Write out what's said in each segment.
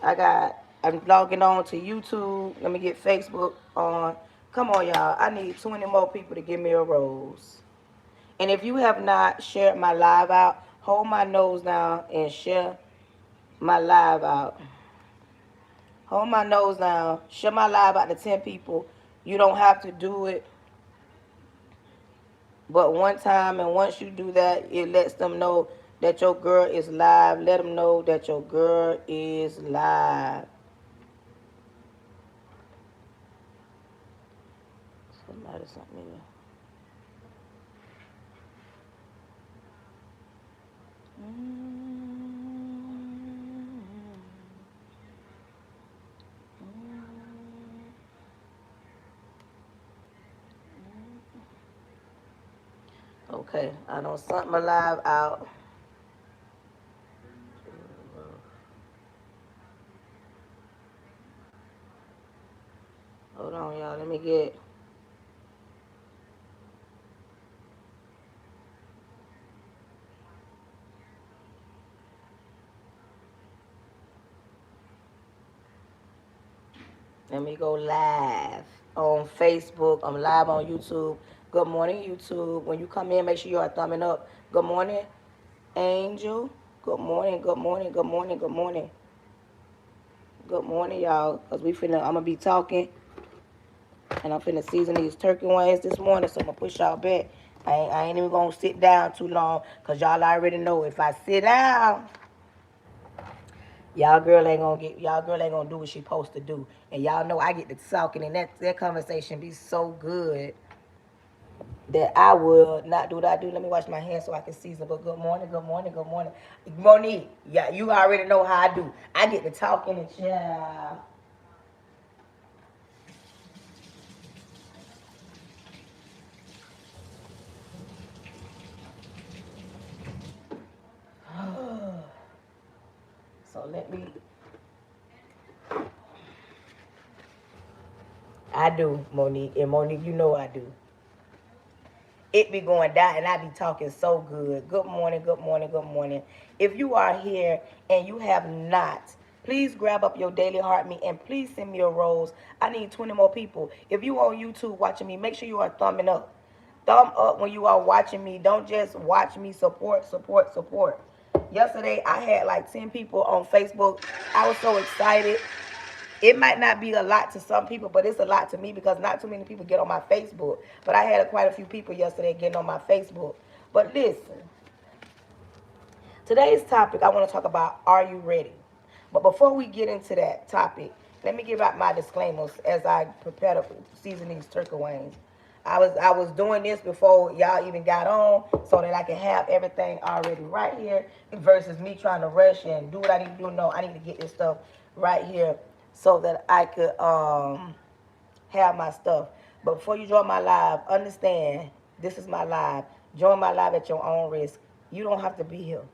I'm logging on to YouTube. Let me get Facebook on. Come on, y'all. I need 20 more people to give me a rose. And if you have not shared my live out, hold my nose down and share my live out. Hold my nose down. Share my live out to 10 people. You don't have to do it but one time, and once you do that, it lets them know that your girl is live. Let them know that your girl is live. Somebody something here. Okay, I don't sent my live out. Hold on, y'all. Let me go live on Facebook. I'm live on YouTube. Good morning, YouTube. When you come in, make sure you are thumbing up. Good morning, Angel. Good morning, good morning, good morning, good morning. Good morning, y'all. Because I'm going to be talking. And I'm finna season these turkey wings this morning. So I'm going to push y'all back. I ain't even going to sit down too long. Because y'all already know if I sit down, y'all girl ain't gonna do what she supposed to do. And y'all know I get to talking and that conversation be so good that I will not do what I do. Let me wash my hands so I can season. But good morning, good morning, good morning. Monique, yeah, you already know how I do. I get to talking and yeah. So let me I do, Monique. And Monique, you know I do. It be going down and I be talking so good. Good morning, good morning, good morning. If you are here and you have not, please grab up your daily heart meat and please send me a rose. I need 20 more people. If you on YouTube watching me, make sure you are thumbing up. Thumb up when you are watching me. Don't just watch me. Support, support, support. Yesterday I had like 10 people on Facebook. I was so excited. It might not be a lot to some people, but it's a lot to me because not too many people get on my Facebook. But I had quite a few people yesterday getting on my Facebook. But listen, today's topic, I want to talk about, are you ready? But before we get into that topic, let me give out my disclaimers as I prepare to season these turkey wings. I was doing this before y'all even got on so that I can have everything already right here versus me trying to rush and do what I need to do. No, I need to get this stuff right here so that I could have my stuff. But before you join my live, understand this is my live. Join my live at your own risk. You don't have to be here.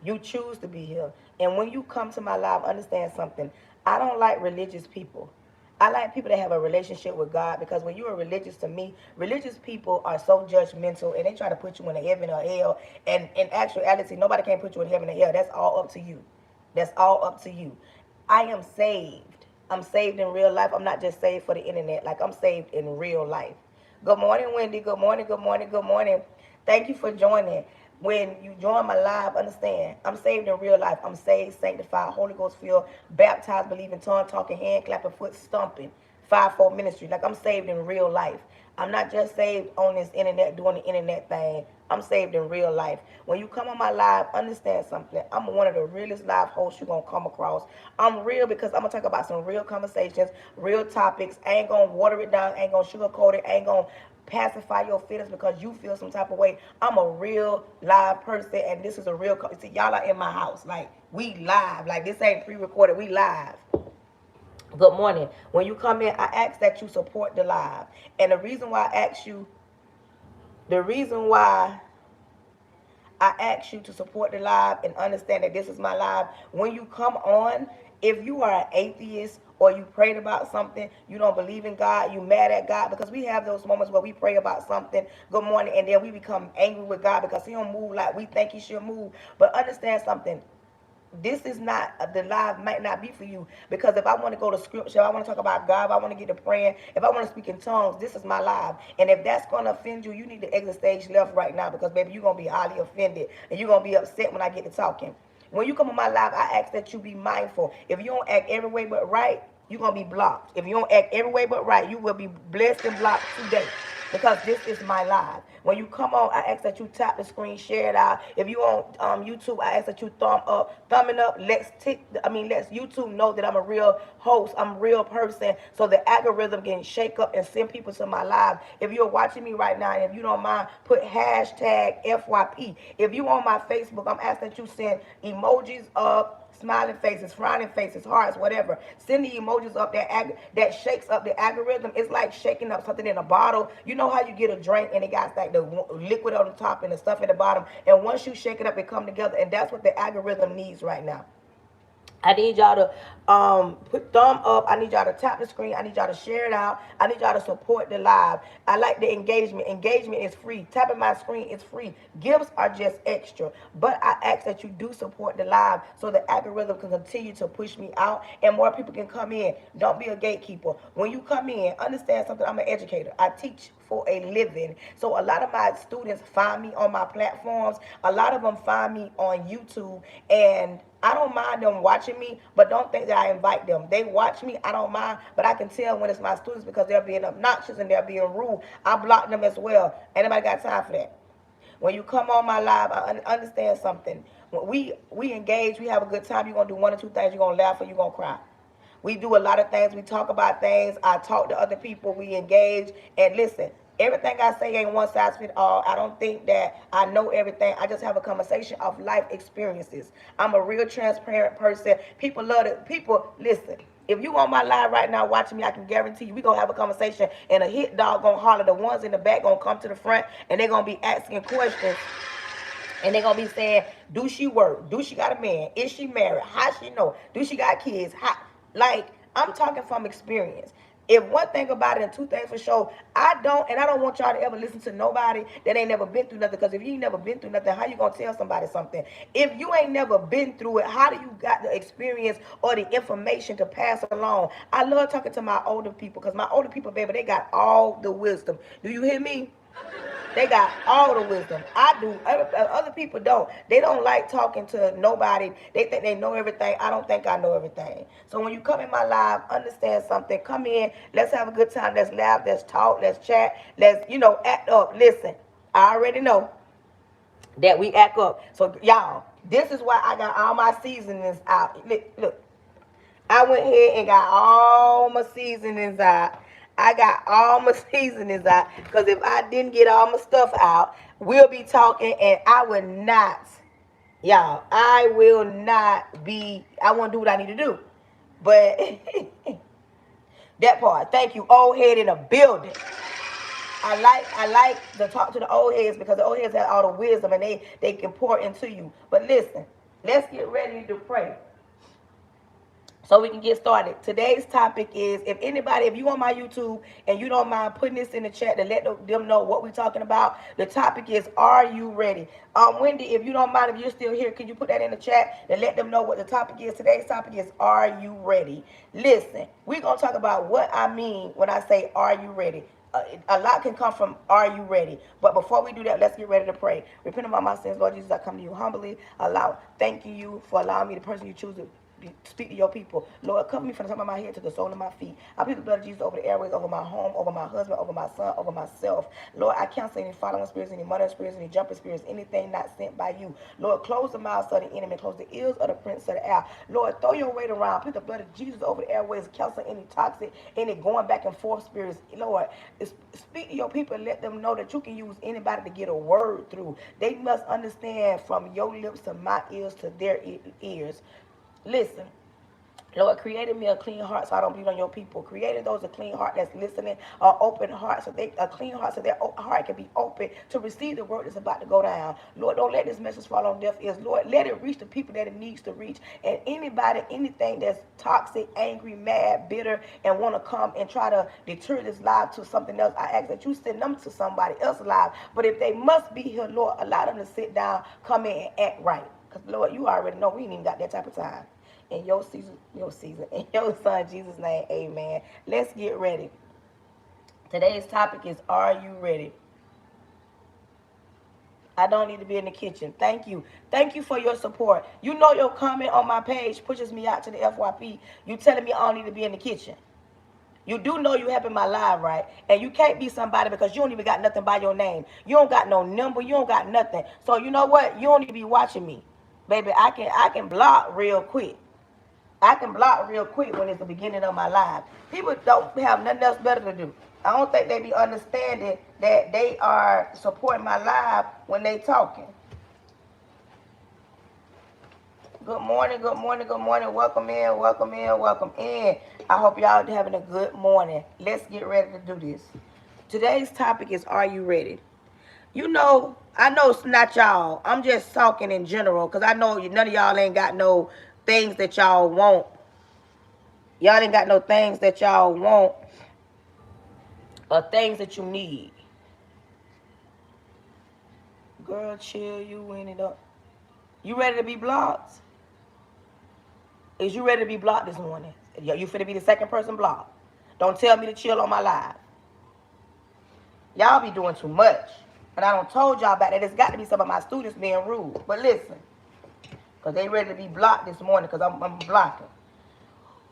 You choose to be here. And when you come to my live, understand something. I don't like religious people. I like people that have a relationship with God because when you are religious to me, religious people are so judgmental and they try to put you in heaven or hell. And in actuality, nobody can put you in heaven or hell. That's all up to you. That's all up to you. I am saved. I'm saved in real life. I'm not just saved for the internet. Like I'm saved in real life. Good morning, Wendy. Good morning, good morning, good morning. Thank you for joining. When you join my live, understand, I'm saved in real life. I'm saved, sanctified, Holy Ghost filled, baptized, believing, tongue talking, hand clapping, foot stomping, fivefold ministry. Like I'm saved in real life. I'm not just saved on this internet doing the internet thing. I'm saved in real life. When you come on my live, understand something. I'm one of the realest live hosts you're going to come across. I'm real because I'm going to talk about some real conversations, real topics. I ain't going to water it down. I ain't going to sugarcoat it. I ain't going to pacify your feelings because you feel some type of way. I'm a real live person, and this is a real. See, y'all are in my house. Like, we live. Like, this ain't pre-recorded. We live. Good morning. When you come in, I ask that you support the live. And the reason why I ask you to support the live and understand that this is my live. When you come on, if you are an atheist or you prayed about something, you don't believe in God, you mad at God, because we have those moments where we pray about something, good morning, and then we become angry with God because he don't move like we think he should move. But understand something. this is not, the live might not be for you. Because if I want to go to scripture, if I want to talk about God, if I want to get to praying, if I want to speak in tongues, this is my live. And if that's going to offend you, you need to exit stage left right now, because baby, you're going to be highly offended and you're going to be upset when I get to talking. When you come on my live, I ask that you be mindful. If you don't act every way but right, you're going to be blocked. If you don't act every way but right, you will be blessed and blocked today, because this is my live. When you come on, I ask that you tap the screen, share it out. If you on YouTube, I ask that you thumbing up. Let's YouTube know that I'm a real host. I'm a real person, so the algorithm can shake up and send people to my live. If you're watching me right now, and if you don't mind, put hashtag FYP. If you on my Facebook, I'm asking that you send emojis up, smiling faces, frowning faces, hearts, whatever. Send the emojis up that shakes up the algorithm. It's like shaking up something in a bottle. You know how you get a drink and it got like the liquid on the top and the stuff at the bottom. And once you shake it up, it come together. And that's what the algorithm needs right now. I need y'all to put thumb up. I need y'all to tap the screen. I need y'all to share it out. I need y'all to support the live. I like the engagement. Engagement is free. Tapping my screen is free. Gifts are just extra. But I ask that you do support the live, so the algorithm can continue to push me out and more people can come in. Don't be a gatekeeper. When you come in, understand something. I'm an educator. I teach for a living. So a lot of my students find me on my platforms. A lot of them find me on YouTube, and I don't mind them watching me, but don't think that I invite them. They watch me, I don't mind, but I can tell when it's my students, because they're being obnoxious and they're being rude. I block them as well. Ain't nobody got time for that. When you come on my live, I understand something. When we engage, we have a good time. You're going to do one or two things. You're going to laugh or you're going to cry. We do a lot of things. We talk about things. I talk to other people. We engage. And listen, everything I say ain't one size fit all. I don't think that I know everything. I just have a conversation of life experiences. I'm a real transparent person. People love it. People, listen. If you on my live right now watching me, I can guarantee you we going to have a conversation, and a hit dog going to holler. The ones in the back going to come to the front, and they're going to be asking questions. And they're going to be saying, do she work? Do she got a man? Is she married? How she know? Do she got kids? How? Like, I'm talking from experience. If one thing about it and two things for sure, I don't want y'all to ever listen to nobody that ain't never been through nothing. Because if you ain't never been through nothing, how you gonna tell somebody something? If you ain't never been through it, how do you got the experience or the information to pass along? I love talking to my older people, because my older people, baby, they got all the wisdom. Do you hear me? They got all the wisdom. I do. Other people don't. They don't like talking to nobody. They think they know everything. I don't think I know everything. So when you come in my live, understand something. Come in. Let's have a good time. Let's laugh. Let's talk. Let's chat. Let's, act up. Listen, I already know that we act up. So, y'all, this is why I got all my seasonings out. Look. I went here and got all my seasonings out. I got all my seasonings out, because if I didn't get all my stuff out, we'll be talking, and I will not, y'all, I won't do what I need to do. But that part, thank you, old head in a building. I like to talk to the old heads, because the old heads have all the wisdom, and they can pour into you. But listen, let's get ready to pray, so we can get started. Today's topic is, if you on my YouTube and you don't mind putting this in the chat to let them know what we're talking about. The topic is, are you ready? Wendy, if you don't mind, if you're still here, can you put that in the chat to let them know what the topic is? Today's topic is, are you ready? Listen, we're going to talk about what I mean when I say, are you ready? A lot can come from, are you ready? But before we do that, let's get ready to pray. Repent of all my sins, Lord Jesus. I come to you humbly, thanking you for allowing me the person you choose to speak to your people. Lord, cover me from the top of my head to the sole of my feet. I plead the blood of Jesus over the airways, over my home, over my husband, over my son, over myself. Lord, I cancel any following spirits, any monitoring spirits, any jumping spirits, anything not sent by you. Lord, close the mouths of the enemy, close the ears of the prince of the air. Lord, throw your weight around. Plead the blood of Jesus over the airways, cancel any toxic, any going back and forth spirits. Lord, speak to your people and let them know that you can use anybody to get a word through. They must understand from your lips to my ears to their ears. Listen, Lord, created me a clean heart so I don't bleed on your people. Created those a clean heart that's listening, an open heart, a clean heart so their heart can be open to receive the word that's about to go down. Lord, don't let this message fall on deaf ears. Lord, let it reach the people that it needs to reach. And anybody, anything that's toxic, angry, mad, bitter, and want to come and try to deter this live to something else, I ask that you send them to somebody else's live. But if they must be here, Lord, allow them to sit down, come in, and act right. Because, Lord, you already know we ain't even got that type of time. In your season, in your son, Jesus' name, amen. Let's get ready. Today's topic is, are you ready? I don't need to be in the kitchen. Thank you. Thank you for your support. You know your comment on my page pushes me out to the FYP. You telling me I don't need to be in the kitchen. You do know you helping my live, right? And you can't be somebody because you don't even got nothing by your name. You don't got no number. You don't got nothing. So you know what? You don't need to be watching me. Baby, I can block real quick. I can block real quick when it's the beginning of my live. People don't have nothing else better to do. I don't think they be understanding that they are supporting my live when they talking. Good morning, good morning, good morning. Welcome in, welcome in, welcome in. I hope y'all having a good morning. Let's get ready to do this. Today's topic is, are you ready? You know, I know it's not y'all. I'm just talking in general because I know none of y'all ain't got no things that y'all want. Y'all ain't got no things that y'all want or things that you need. Girl, chill, you win it up. You ready to be blocked? Is you ready to be blocked this morning? You finna be the second person blocked. Don't tell me to chill on my live. Y'all be doing too much. And I don't told y'all about that. It's got to be some of my students being rude. But listen, because they ready to be blocked this morning because I'm blocking.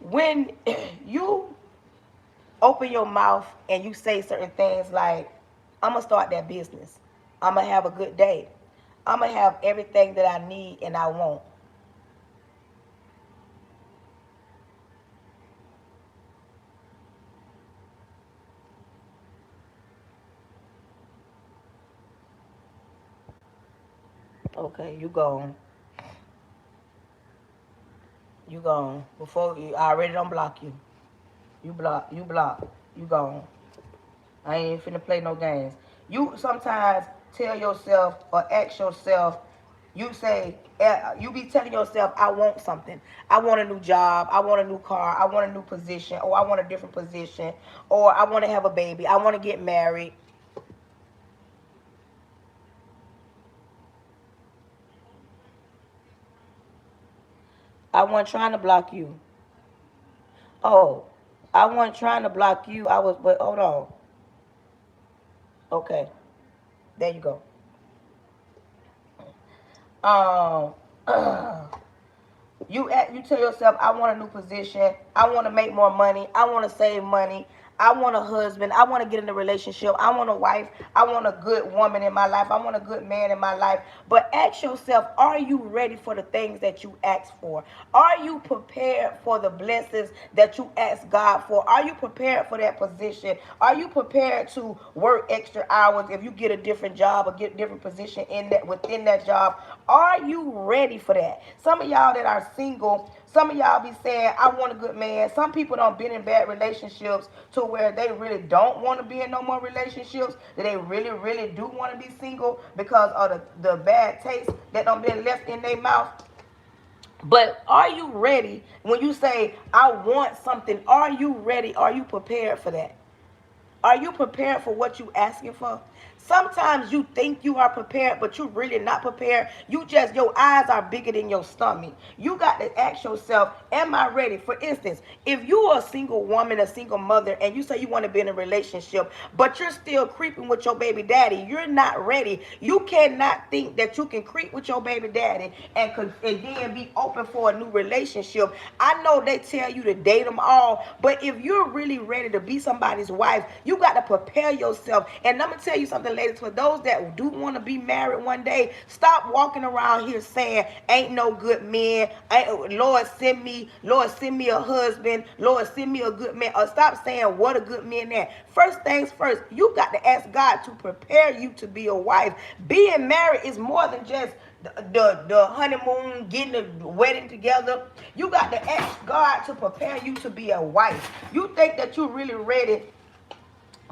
When you open your mouth and you say certain things like, I'm going to start that business. I'm going to have a good day. I'm going to have everything that I need and I want. Okay, you gone. You gone. Before I already don't block you. You block. You gone. I ain't finna play no games. You sometimes tell yourself or ask yourself, you say, you be telling yourself, I want something. I want a new job. I want a new car. I want a new position. Or I want a different position. Or I want to have a baby. I want to get married. I wasn't trying to block you. Oh, I wasn't trying to block you. But hold on. Okay, there you go. Um, you tell yourself, I want a new position. I want to make more money. I want to save money. I want a husband. I want to get in a relationship. I want a wife. I want a good woman in my life. I want a good man in my life. But ask yourself, are you ready for the things that you ask for? Are you prepared for the blessings that you ask God for? Are you prepared for that position? Are you prepared to work extra hours if you get a different job or get a different position within that job? Are you ready for that? Some of y'all that are single, some of y'all be saying, I want a good man. Some people don't been in bad relationships to where they really don't want to be in no more relationships, that they really, really do want to be single because of the bad taste that don't been left in their mouth. But are you ready when you say, I want something? Are you ready? Are you prepared for that? Are you prepared for what you asking for? Sometimes you think you are prepared, but you're really not prepared. Your eyes are bigger than your stomach. You got to ask yourself, am I ready? For instance, if you are a single woman, a single mother, and you say you want to be in a relationship, but you're still creeping with your baby daddy, you're not ready. You cannot think that you can creep with your baby daddy and then be open for a new relationship. I know they tell you to date them all, but if you're really ready to be somebody's wife, you got to prepare yourself. And I'm going to tell you something, ladies, for those that do want to be married one day, stop walking around here saying, ain't no good men. Lord, send me a husband. Lord, send me a good man. Or stop saying what a good man is. First things first, you got to ask God to prepare you to be a wife. Being married is more than just the honeymoon, getting the wedding together. You got to ask God to prepare you to be a wife. You think that you're really ready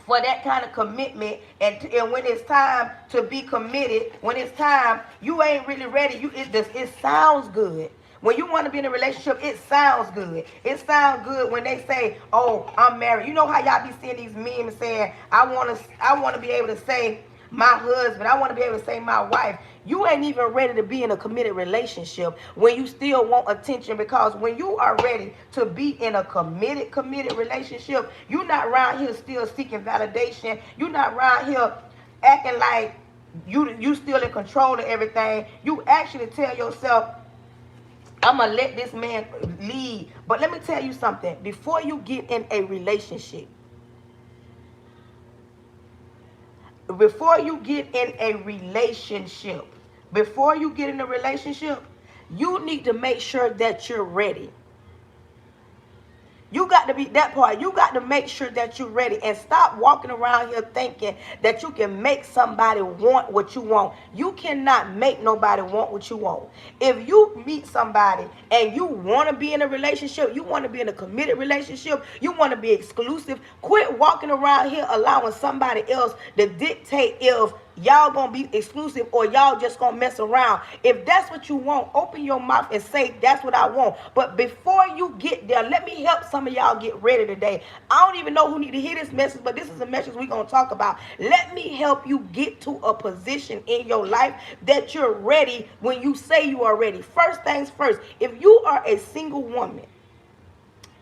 for that kind of commitment, and when it's time to be committed, when it's time, you ain't really ready. It sounds good. When you want to be in a relationship, it sounds good. It sounds good when they say, oh, I'm married. You know how y'all be seeing these memes saying, I want to be able to say, my husband. I want to be able to say my wife. You ain't even ready to be in a committed relationship when you still want attention, because when you are ready to be in a committed relationship, you're not around here still seeking validation. You're not around here acting like you still in control of everything. You actually tell yourself, I'm going to let this man lead. But let me tell you something. Before you get in a relationship, before you get in a relationship, before you get in a relationship, you need to make sure that you're ready. You got to be that part. You got to make sure that you're ready, and stop walking around here thinking that you can make somebody want what you want. You cannot make nobody want what you want. If you meet somebody and you want to be in a relationship, you want to be in a committed relationship, you want to be exclusive, quit walking around here allowing somebody else to dictate if y'all gonna be exclusive or y'all just gonna mess around. If that's what you want, open your mouth and say, that's what I want. But before you get there, let me help some of y'all get ready today. I don't even know who need to hear this message, but this is a message we're gonna talk about. Let me help you get to a position in your life that you're ready when you say you are ready. First things first, if you are a single woman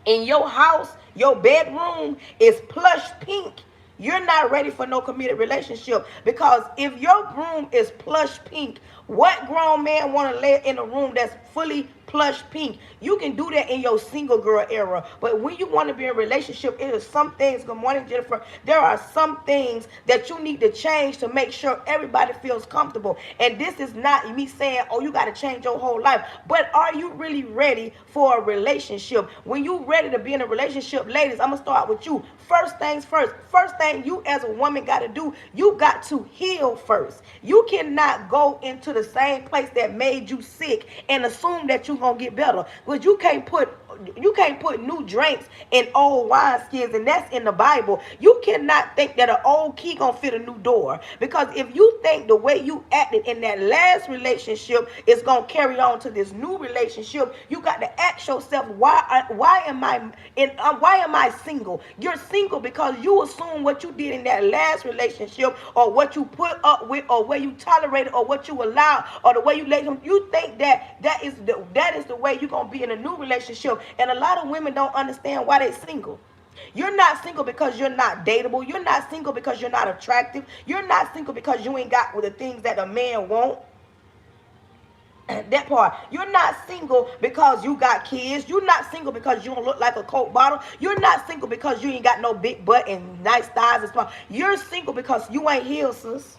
and your house, your bedroom is plush pink, you're not ready for no committed relationship. Because if your room is plush pink, what grown man want to lay in a room that's fully plush pink? You can do that in your single girl era. But when you want to be in a relationship, it is some things, good morning, Jennifer, there are some things that you need to change to make sure everybody feels comfortable. And this is not me saying, oh, you got to change your whole life. But are you really ready for a relationship? When you ready to be in a relationship, ladies, I'm going to start with you. First things first. First thing you as a woman got to do, you got to heal first. You cannot go into the same place that made you sick and assume that you're going to get better. Because you can't put new drinks in old wineskins, and that's in the Bible. You cannot think that an old key gonna fit a new door, because if you think the way you acted in that last relationship is gonna carry on to this new relationship, you got to ask yourself, why am I single? You're single because you assume what you did in that last relationship, or what you put up with, or where you tolerated, or what you allowed, or the way you let him. You think that is the way you're gonna be in a new relationship. And a lot of women don't understand why they're single. You're not single because you're not dateable. You're not single because you're not attractive. You're not single because you ain't got the things that a man want. That part. You're not single because you got kids. You're not single because you don't look like a Coke bottle. You're not single because you ain't got no big butt and nice thighs and stuff. You're single because you ain't healed, sis.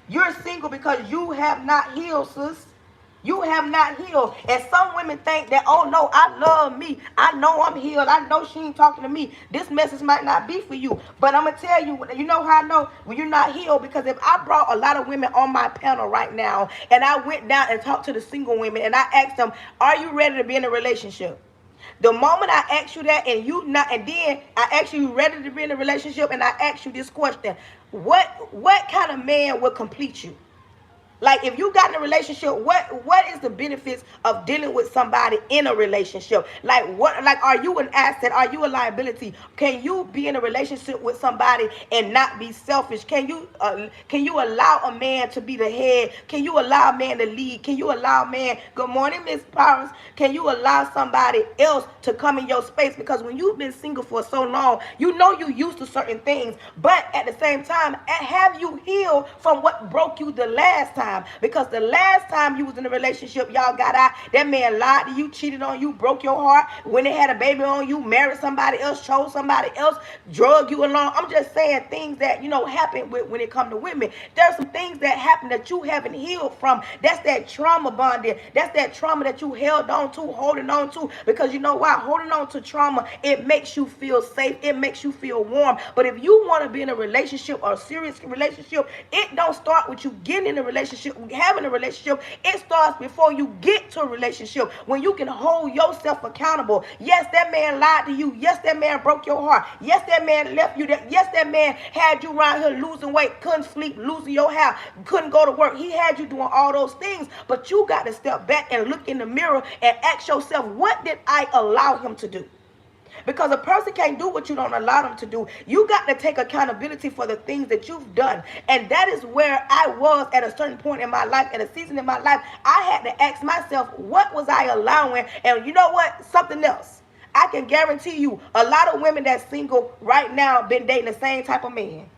You're single because you have not healed, sis. You have not healed. And some women think that, oh no, I love me. I know I'm healed. I know she ain't talking to me. This message might not be for you. But I'm going to tell you, you know how I know when you're not healed? Because if I brought a lot of women on my panel right now, and I went down and talked to the single women, and I asked them, are you ready to be in a relationship? The moment I ask you that, and then I ask you ready to be in a relationship, and I ask you this question, what kind of man will complete you? Like, if you got in a relationship, what is the benefits of dealing with somebody in a relationship? Like, are you an asset? Are you a liability? Can you be in a relationship with somebody and not be selfish? Can you allow a man to be the head? Can you allow a man to lead? Can you allow a man, good morning, Miss Powers, can you allow somebody else to come in your space? Because when you've been single for so long, you know you used to certain things, but at the same time, have you healed from what broke you the last time? Because the last time you was in a relationship, y'all got out, that man lied to you, cheated on you, broke your heart, when they had a baby on you, married somebody else, chose somebody else, drug you along. I'm just saying things that, happen when it comes to women. There's some things that happen that you haven't healed from. That's that trauma bonding. That's that trauma that you held on to, holding on to. Because you know why? Holding on to trauma, it makes you feel safe. It makes you feel warm. But if you want to be in a relationship or a serious relationship, it don't start with you getting in a relationship, having a relationship. It starts before you get to a relationship, when you can hold yourself accountable. Yes, that man lied to you. Yes, that man broke your heart. Yes, that man left you. Yes, that man had you around here losing weight, couldn't sleep, losing your house, couldn't go to work. He had you doing all those things. But you got to step back and look in the mirror and ask yourself, what did I allow him to do? Because a person can't do what you don't allow them to do. You got to take accountability for the things that you've done. And that is where I was at a certain point in my life, at a season in my life. I had to ask myself, what was I allowing? And you know what? Something else. I can guarantee you, a lot of women that's single right now been dating the same type of man.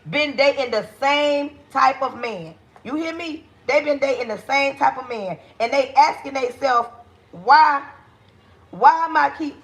Been dating the same type of man. You hear me? They've been dating the same type of man. And they asking themselves, why I keep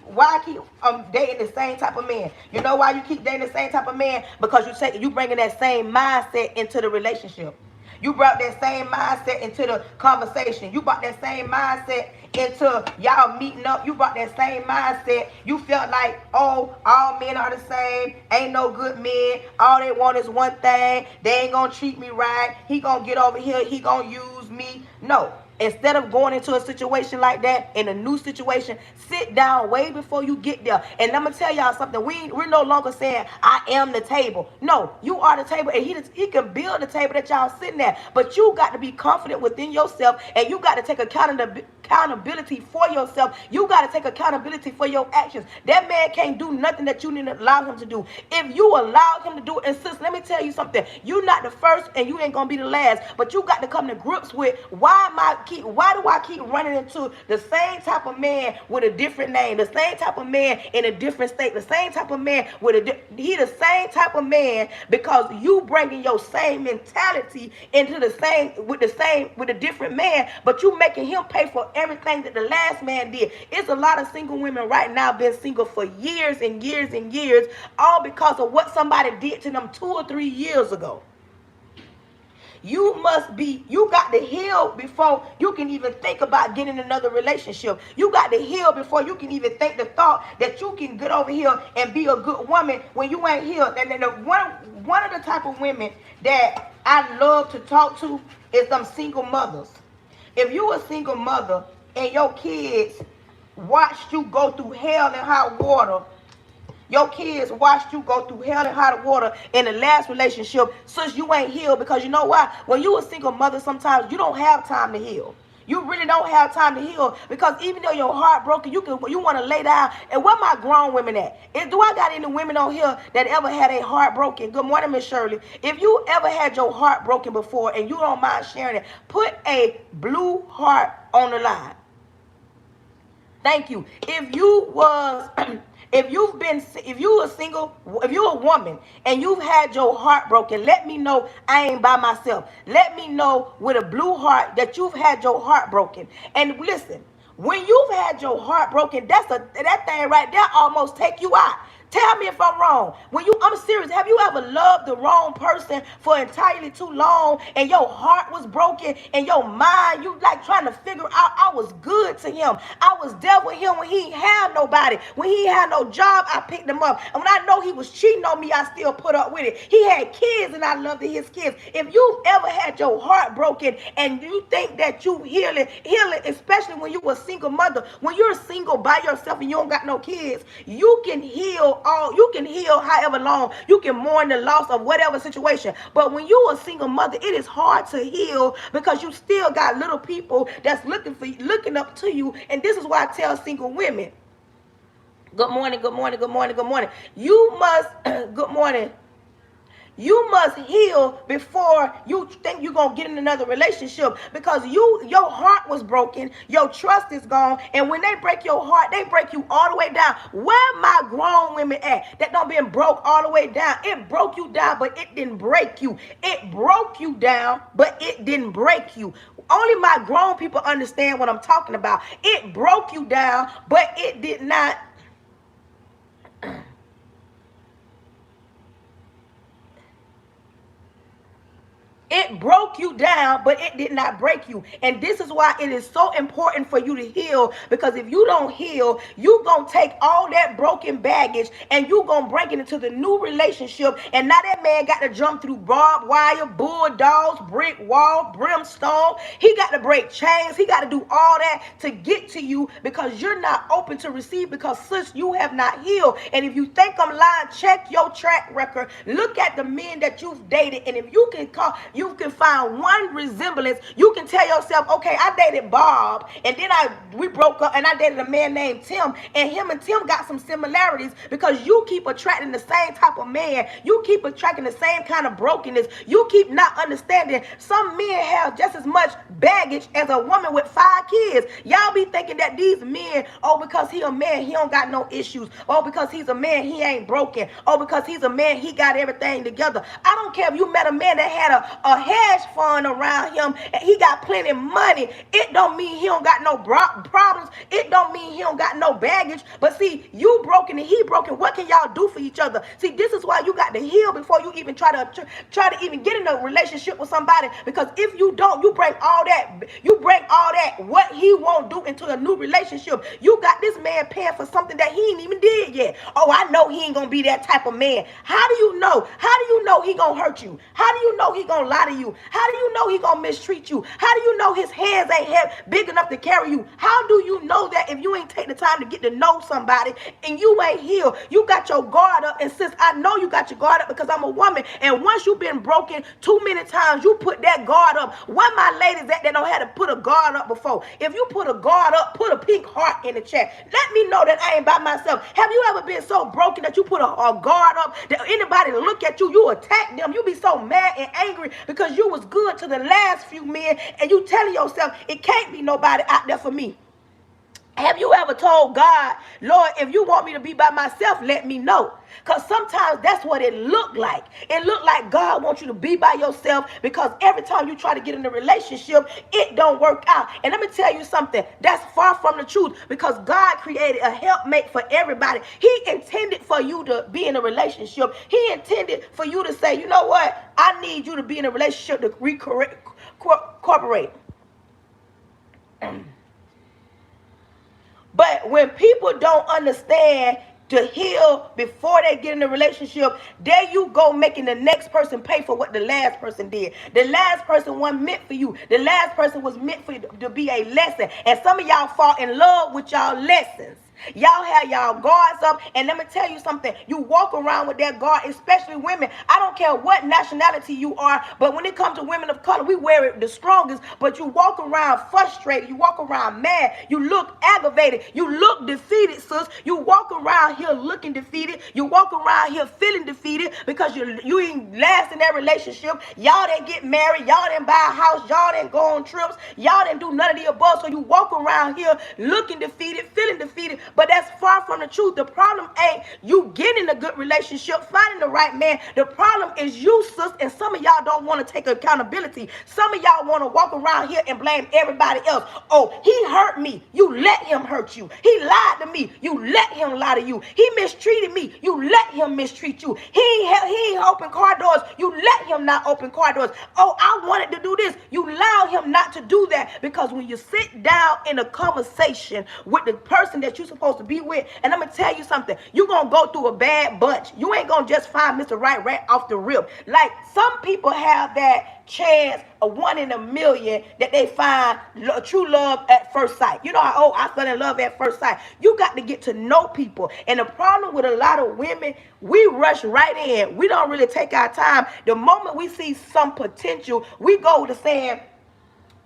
dating the same type of man? You know why you keep dating the same type of man? Because you bringing that same mindset into the relationship. You brought that same mindset into the conversation. You brought that same mindset into y'all meeting up. You brought that same mindset. You felt like, oh, all men are the same. Ain't no good men. All they want is one thing. They ain't gonna treat me right. He gonna get over here. He gonna use me. No. Instead of going into a situation like that, in a new situation, sit down way before you get there. And I'm going to tell y'all something. We're no longer saying, I am the table. No, you are the table. And he can build the table that y'all sitting at. But you got to be confident within yourself. And you got to take accountability for yourself. You got to take accountability for your actions. That man can't do nothing that you need to allow him to do. If you allow him to do it, and sis, let me tell you something. You're not the first and you ain't going to be the last. But you got to come to grips with, why do I keep running into the same type of man with a different name, the same type of man in a different state, the same type of man he the same type of man, because you bringing your same mentality into with a different man, but you making him pay for everything that the last man did. It's a lot of single women right now been single for years and years and years, all because of what somebody did to them 2 or 3 years ago. You got to heal before you can even think about getting another relationship. You got to heal before you can even think the thought that you can get over here and be a good woman when you ain't healed. And then one of the type of women that I love to talk to is them single mothers. If you a single mother and your kids watched you go through hell and hot water, your kids watched you go through hell and hot water in the last relationship, since you ain't healed. Because you know why? When you a single mother, sometimes you don't have time to heal. You really don't have time to heal, because even though your heart broken, you want to lay down. And where my grown women at? Do I got any women on here that ever had a heart broken? Good morning, Miss Shirley. If you ever had your heart broken before and you don't mind sharing it, put a blue heart on the line. Thank you. If you're a woman and you've had your heart broken, let me know I ain't by myself. Let me know with a blue heart that you've had your heart broken. And listen, when you've had your heart broken, that thing right there almost take you out. Tell me if I'm wrong. I'm serious. Have you ever loved the wrong person for entirely too long, and your heart was broken, and your mind, you like trying to figure out, I was good to him. I was there with him when he ain't had nobody. When he had no job, I picked him up. And when I know he was cheating on me, I still put up with it. He had kids, and I loved his kids. If you've ever had your heart broken and you think that you healing, especially when you were a single mother, when you're single by yourself and you don't got no kids, you can heal however long. You can mourn the loss of whatever situation. But when you're a single mother, it is hard to heal, because you still got little people that's looking up to you. And this is why I tell single women, good morning, good morning, good morning, good morning. You must good morning. You must heal before you think you're going to get in another relationship, because your heart was broken, your trust is gone, and when they break your heart, they break you all the way down. Where my grown women at that don't been broke all the way down? It broke you down, but it didn't break you. It broke you down, but it didn't break you. Only my grown people understand what I'm talking about. It broke you down, but it did not. It broke you down, but it did not break you. And this is why it is so important for you to heal, because if you don't heal, you're going to take all that broken baggage and you're going to bring it into the new relationship. And now that man got to jump through barbed wire, bulldogs, brick wall, brimstone. He got to break chains. He got to do all that to get to you, because you're not open to receive, because sis, you have not healed. And if you think I'm lying, check your track record. Look at the men that you've dated. And if you've can find one resemblance. You can tell yourself, okay, I dated Bob, and then we broke up, and I dated a man named Tim, and him and Tim got some similarities, because you keep attracting the same type of man. You keep attracting the same kind of brokenness. You keep not understanding some men have just as much baggage as a woman with 5 kids. Y'all be thinking that these men, oh, because he a man, he don't got no issues. Oh, because he's a man, he ain't broken. Oh, because he's a man, he got everything together. I don't care if you met a man that had a hedge fund around him and he got plenty of money. It don't mean he don't got no problems. It don't mean he don't got no baggage. But see, you broken and he broken. What can y'all do for each other? See, this is why you got to heal before you even try to even get in a relationship with somebody. Because if you don't, you bring all that what he won't do into a new relationship. You got this man paying for something that he ain't even did yet. Oh, I know he ain't gonna be that type of man. How do you know? How do you know he gonna hurt you? How do you know he gonna lie to you? How do you know he gonna mistreat you? How do you know his hands ain't big enough to carry you? How do you know that if you ain't take the time to get to know somebody and you ain't healed? You got your guard up, and sis, I know you got your guard up because I'm a woman, and once you've been broken too many times, you put that guard up. Where my ladies that don't have to put a guard up before? If you put a guard up, put a pink heart in the chat. Let me know that I ain't by myself. Have you ever been so broken that you put a guard up, that anybody look at you, you attack them, you be so mad and angry because you was good to the last few men, and you telling yourself, it can't be nobody out there for me? Have you ever told God, Lord, if you want me to be by myself, let me know? Because sometimes that's what it looked like. It looked like God wants you to be by yourself, because every time you try to get in a relationship, it don't work out. And let me tell you something, that's far from the truth, because God created a helpmate for everybody. He intended for you to be in a relationship. He intended for you to say, you know what? I need you to be in a relationship to cooperate. But when people don't understand to heal before they get in a relationship, there you go making the next person pay for what the last person did. The last person wasn't meant for you. The last person was meant for you to be a lesson. And some of y'all fall in love with y'all lessons. Y'all have y'all guards up, and let me tell you something. You walk around with that guard, especially women. I don't care what nationality you are, but when it comes to women of color, we wear it the strongest. But you walk around frustrated. You walk around mad. You look aggravated. You look defeated, sis. You walk around here looking defeated. You walk around here feeling defeated because you ain't last in that relationship. Y'all didn't get married. Y'all didn't buy a house. Y'all didn't go on trips. Y'all didn't do none of the above. So you walk around here looking defeated, feeling defeated. But that's far from the truth. The problem ain't you getting a good relationship, finding the right man. The problem is you, sis, and some of y'all don't want to take accountability. Some of y'all want to walk around here and blame everybody else. Oh, he hurt me. You let him hurt you. He lied to me. You let him lie to you. He mistreated me. You let him mistreat you. He ain't open car doors. You let him not open car doors. Oh, I wanted to do this. You allow him not to do that, because when you sit down in a conversation with the person that you're supposed to be with, and I'm gonna tell you something, you're gonna go through a bad bunch. You ain't gonna just find Mr. Right off the rip. Like, some people have that chance, a 1 in a million, that they find true love at first sight. You know how, oh, I fell in love at first sight. You got to get to know people. And the problem with a lot of women, we rush right in. We don't really take our time. The moment we see some potential, we go to saying,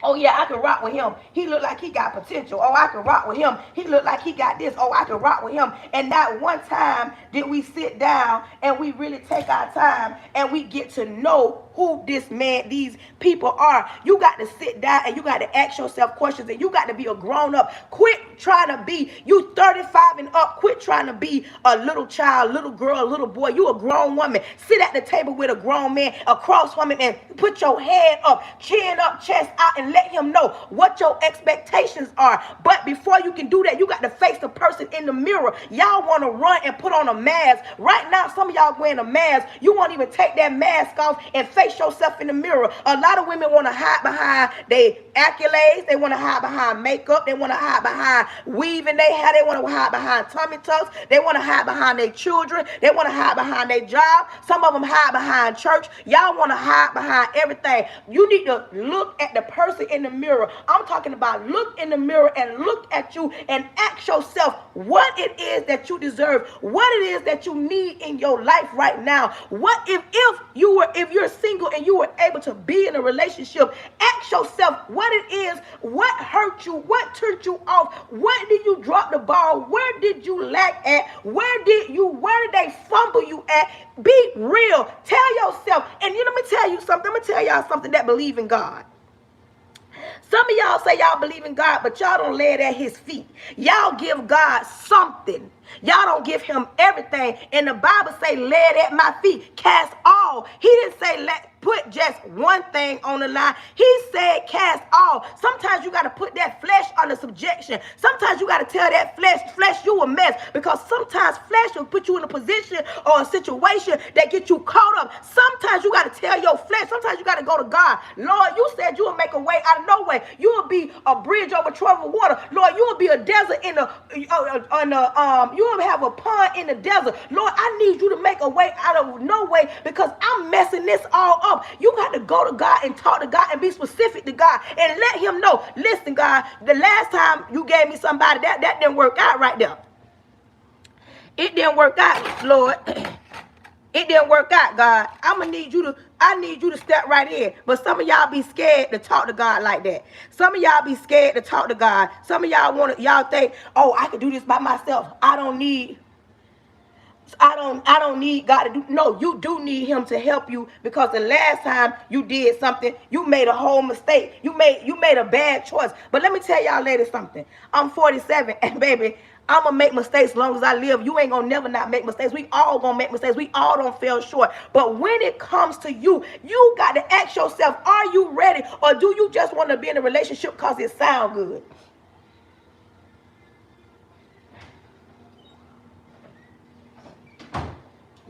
oh, yeah, I can rock with him. He look like he got potential. Oh, I can rock with him. He look like he got this. Oh, I can rock with him. And not one time did we sit down and we really take our time and we get to know who these people are. You got to sit down and you got to ask yourself questions, and you got to be a grown up. Quit trying to be, you 35 and up, quit trying to be a little child, little girl, little boy. You a grown woman. Sit at the table with a grown man, a cross woman, and put your head up, chin up, chest out, and let him know what your expectations are. But before you can do that, you got to face the person in the mirror. Y'all want to run and put on a mask. Right now, some of y'all wearing a mask. You won't even take that mask off and face yourself in the mirror. A lot of women want to hide behind they accolades. They want to hide behind makeup. They want to hide behind weaving their hair. They want to hide behind tummy tucks. They want to hide behind their children. They want to hide behind their job. Some of them hide behind church. Y'all want to hide behind everything. You need to look at the person in the mirror. I'm talking about look in the mirror and look at you and ask yourself what it is that you deserve, what it is that you need in your life right now. What if you're single and you were able to be in a relationship, ask yourself what it is, what hurt you, what turned you off, what did you drop the ball, where did you lack at, where did they fumble you at? Be real. Tell yourself, and let me tell you something. I'm gonna tell y'all something that believe in God. Some of y'all say y'all believe in God, but y'all don't lay it at his feet. Y'all give God something. Y'all don't give him everything. And the Bible say, lay it at my feet. Cast all. He didn't say put just one thing on the line. He said cast all. Sometimes you got to put that flesh under subjection. Sometimes you got to tell that flesh you a mess, because sometimes flesh will put you in a position or a situation that get you caught up. Sometimes you got to tell your flesh. Sometimes you got to go to God. Lord, you said you will make a way out of no way. You will be a bridge over troubled water. Lord, you will be a desert you will have a pond in the desert. Lord, I need you to make a way out of no way, because I'm messing this all up. You got to go to God and talk to God and be specific to God and let him know, listen, God, the last time you gave me somebody, that didn't work out right there. It didn't work out, Lord. It didn't work out, God. I need you to step right in. But some of y'all be scared to talk to God like that. Some of y'all be scared to talk to God. Some of y'all think, oh, I can do this by myself. I don't need God to do. No, you do need him to help you, because the last time you did something, you made a whole mistake. You made a bad choice. But let me tell y'all ladies something. I'm 47, and baby, I'm going to make mistakes as long as I live. You ain't going to never not make mistakes. We all going to make mistakes. We all don't fail short. But when it comes to you, you got to ask yourself, are you ready? Or do you just want to be in a relationship because it sounds good?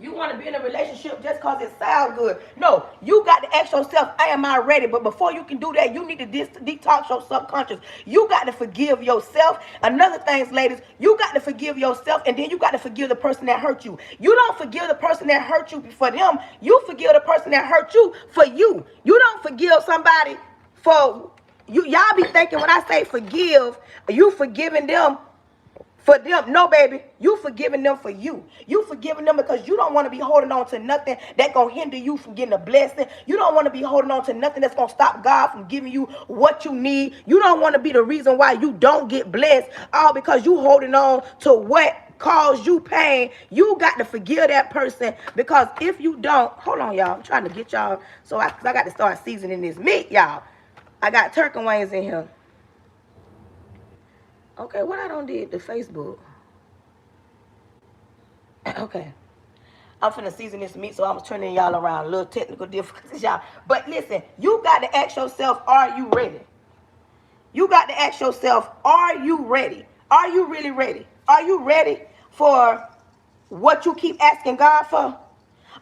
You want to be in a relationship just because it sounds good. No, you got to ask yourself, am I ready? But before you can do that, you need to detox your subconscious. You got to forgive yourself. Another thing, ladies, you got to forgive yourself, and then you got to forgive the person that hurt you. You don't forgive the person that hurt you for them. You forgive the person that hurt you for you. You don't forgive somebody for you. Y'all be thinking when I say forgive, you forgiving them for them. No, baby. You forgiving them for you. You forgiving them because you don't want to be holding on to nothing that's going to hinder you from getting a blessing. You don't want to be holding on to nothing that's going to stop God from giving you what you need. You don't want to be the reason why you don't get blessed, all because you holding on to what caused you pain. You got to forgive that person, because if you don't, hold on, y'all. I'm trying to get y'all, because I got to start seasoning this meat, y'all. I got turkey wings in here. Okay, what I done did to Facebook? Okay. I'm finna season this meat, so I'm turning y'all around. A little technical difficulties, y'all. But listen, you got to ask yourself, are you ready? You got to ask yourself, are you ready? Are you really ready? Are you ready for what you keep asking God for?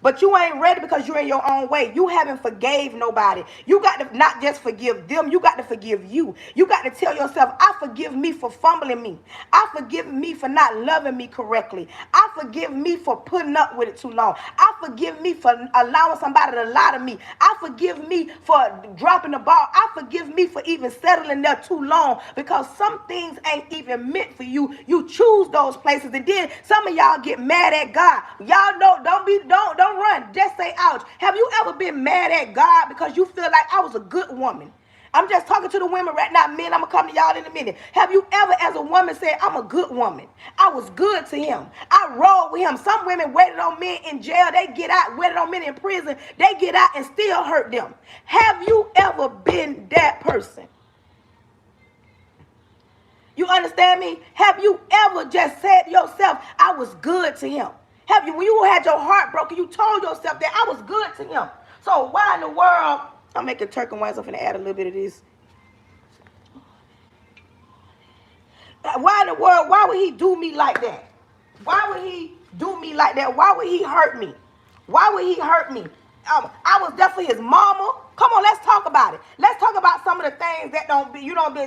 But you ain't ready because you're in your own way. You haven't forgave nobody. You got to not just forgive them. You got to forgive you. You got to tell yourself, I forgive me for fumbling me. I forgive me for not loving me correctly. I forgive me for putting up with it too long. I forgive me for allowing somebody to lie to me. I forgive me for dropping the ball. I forgive me for even settling there too long, because some things ain't even meant for you. You choose those places, and then some of y'all get mad at God. Y'all know, don't run. Just say ouch. Have you ever been mad at God because you feel like I was a good woman? I'm just talking to the women right now. Men, I'm going to come to y'all in a minute. Have you ever, as a woman, said, I'm a good woman? I was good to him. I rolled with him. Some women waited on men in jail. They get out. Waited on men in prison. They get out and still hurt them. Have you ever been that person? You understand me? Have you ever just said to yourself, I was good to him? Have you, when you had your heart broken, you told yourself that I was good to him? So why in the world, I'm making turkey wings, I'm going to add a little bit of this. Why in the world, why would he do me like that? Why would he do me like that? Why would he hurt me? Why would he hurt me? I was definitely his mama, Come on, let's talk about it. Let's talk about some of the things that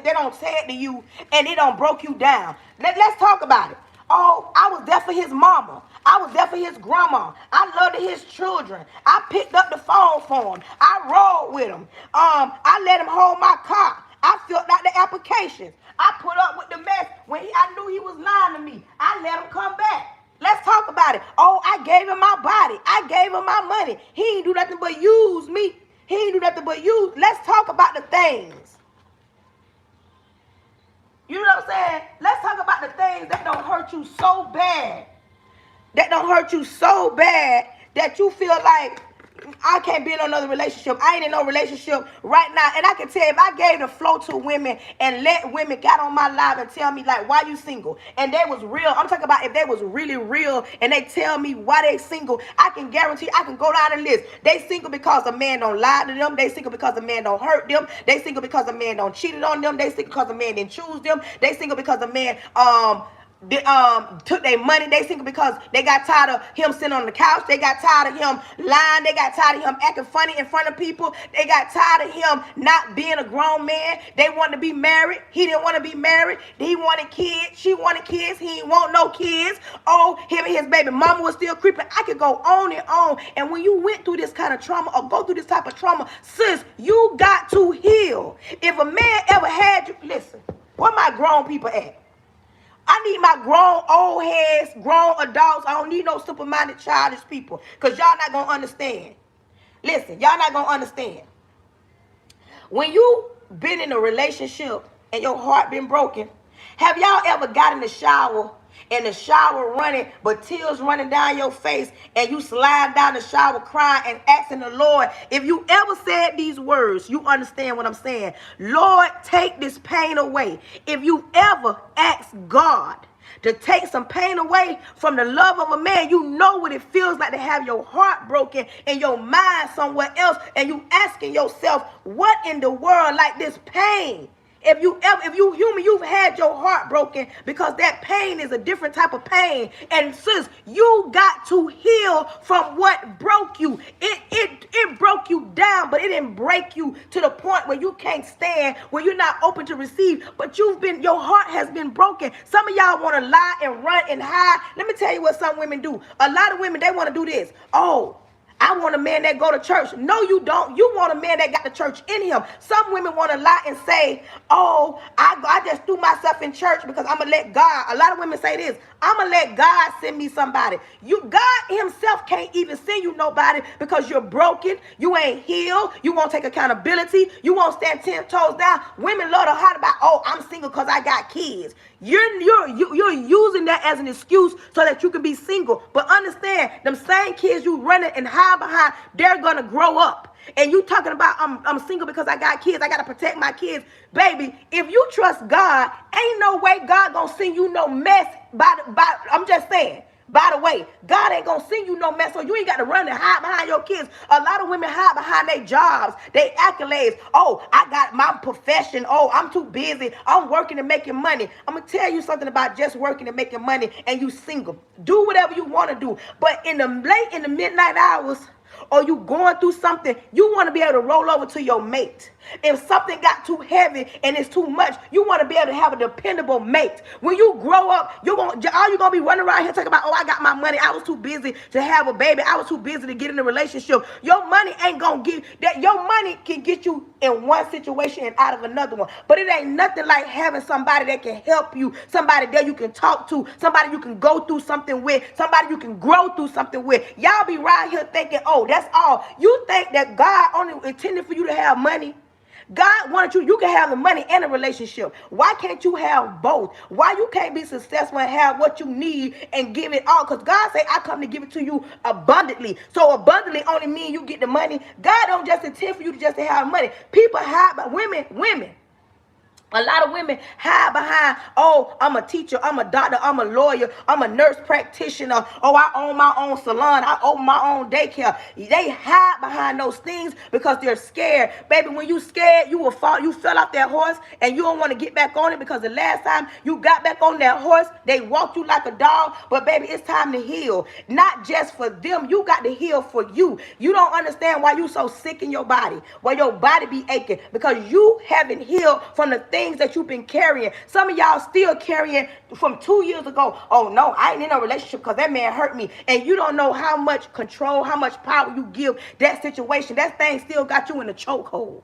they don't say it to you and it don't broke you down. Let's talk about it. Oh, I was there for his mama. I was there for his grandma. I loved his children. I picked up the phone for him. I rode with him. I let him hold my car. I filled out the applications. I put up with the mess when I knew he was lying to me. I let him come back. Let's talk about it. Oh, I gave him my body. I gave him my money. He ain't do nothing but use me. He ain't do nothing but use. Let's talk about the things. You know what I'm saying? Let's talk about the things that don't hurt you so bad. That don't hurt you so bad that you feel like I can't be in another relationship. I ain't in no relationship right now. And I can tell you, if I gave the flow to women and let women get on my live and tell me, like, why you single? And they was real. I'm talking about if they was really real and they tell me why they single, I can guarantee I can go down the list. They single because a man don't lie to them. They single because a man don't hurt them. They single because a man don't cheated on them. They single because a man didn't choose them. They single because a man took their money. They single because they got tired of him sitting on the couch. They got tired of him lying. They got tired of him acting funny in front of people. They got tired of him not being a grown man. They wanted to be married. He didn't want to be married. He wanted kids. She wanted kids. He didn't want no kids. Oh, him and his baby mama was still creeping. I could go on and on. And when you went through this kind of trauma or go through this type of trauma, sis, you got to heal. If a man ever had you, listen, where my grown people at? I need my grown old heads, grown adults. I don't need no simple-minded childish people because y'all not going to understand. Listen, y'all not going to understand. When you been in a relationship and your heart been broken, have y'all ever got in the shower and the shower running, but tears running down your face, and you slide down the shower crying and asking the Lord? If you ever said these words, you understand what I'm saying. Lord, take this pain away. If you ever asked God to take some pain away from the love of a man, you know what it feels like to have your heart broken and your mind somewhere else, and you asking yourself, what in the world like this pain? If you human, you've had your heart broken because that pain is a different type of pain. And sis, you got to heal from what broke you. It broke you down, but it didn't break you to the point where you can't stand, where you're not open to receive. But your heart has been broken. Some of y'all want to lie and run and hide. Let me tell you what some women do. A lot of women, they want to do this. Oh, I want a man that go to church. No, you don't. You want a man that got the church in him. Some women want to lie and say, oh, I just threw myself in church because I'm going to let God. A lot of women say this, I'm going to let God send me somebody. God himself can't even send you nobody because you're broken. You ain't healed. You won't take accountability. You won't stand 10 toes down. Women love to holler about, oh, I'm single because I got kids. You're using that as an excuse so that you can be single. But understand, them same kids you running and hide behind, they're going to grow up. And you talking about, I'm single because I got kids. I got to protect my kids. Baby, if you trust God, ain't no way God going to send you no mess. I'm just saying. By the way, God ain't going to send you no mess, so you ain't got to run and hide behind your kids. A lot of women hide behind their jobs, their accolades. Oh, I got my profession. Oh, I'm too busy. I'm working and making money. I'm going to tell you something about just working and making money and you single. Do whatever you want to do. But in the midnight hours, or you going through something, you want to be able to roll over to your mate. If something got too heavy and it's too much, you want to be able to have a dependable mate. When you grow up, all you're going to be running around here talking about, oh, I got my money. I was too busy to have a baby. I was too busy to get in a relationship. Your money ain't going to give that. Your money can get you in one situation and out of another one. But it ain't nothing like having somebody that can help you, somebody that you can talk to, somebody you can go through something with, somebody you can grow through something with. Y'all be right here thinking, oh, that's all. You think that God only intended for you to have money? God wanted you can have the money and a relationship. Why can't you have both? Why you can't be successful and have what you need and give it all? Because God said, I come to give it to you abundantly. So abundantly only means you get the money. God don't just intend for you to just to have money. People hide, but women, A lot of women hide behind, oh, I'm a teacher, I'm a doctor, I'm a lawyer, I'm a nurse practitioner, oh, I own my own salon, I own my own daycare. They hide behind those things because they're scared. Baby, when you scared, you will fall, you fell off that horse and you don't want to get back on it because the last time you got back on that horse, they walked you like a dog. But baby, it's time to heal. Not just for them, you got to heal for you. You don't understand why you so sick in your body, why your body be aching, because you haven't healed from the things that you've been carrying. Some of y'all still carrying from 2 years ago. Oh no, I ain't in a relationship because that man hurt me. And you don't know how much control, how much power you give that situation. That thing still got you in a chokehold.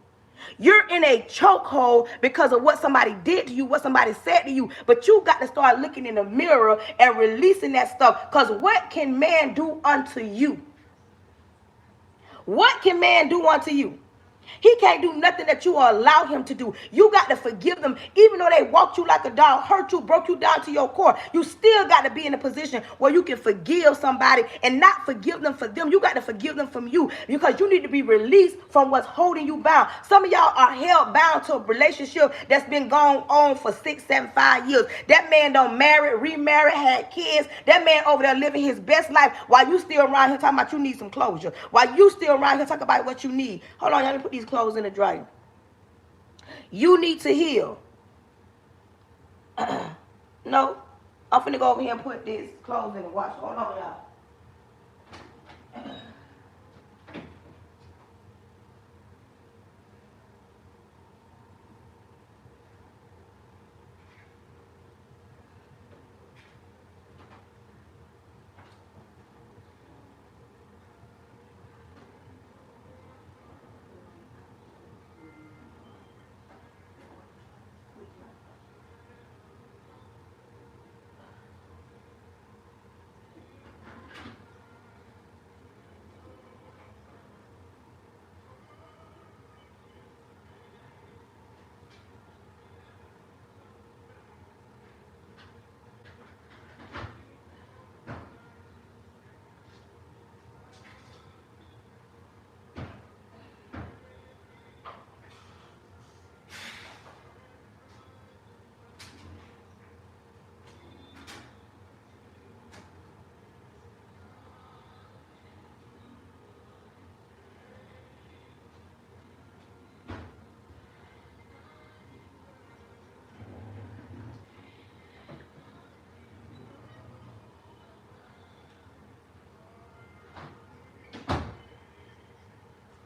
You're in a chokehold because of what somebody did to you, what somebody said to you. But you got to start looking in the mirror and releasing that stuff. Because what can man do unto you? What can man do unto you? He can't do nothing that you allow him to do. You got to forgive them. Even though they walked you like a dog, hurt you, broke you down to your core, you still got to be in a position where you can forgive somebody and not forgive them for them. You got to forgive them from you, because you need to be released from what's holding you bound. Some of y'all are held bound to a relationship that's been going on for 6, 7, 5 years. That man don't marry, remarry, had kids. That man over there living his best life while you still around here talking about you need some closure. While you still around here talking about what you need. Hold on, y'all, let me put these clothes in the dryer. You need to heal. No, I'm finna go over here and put these clothes in the wash. Hold on, y'all.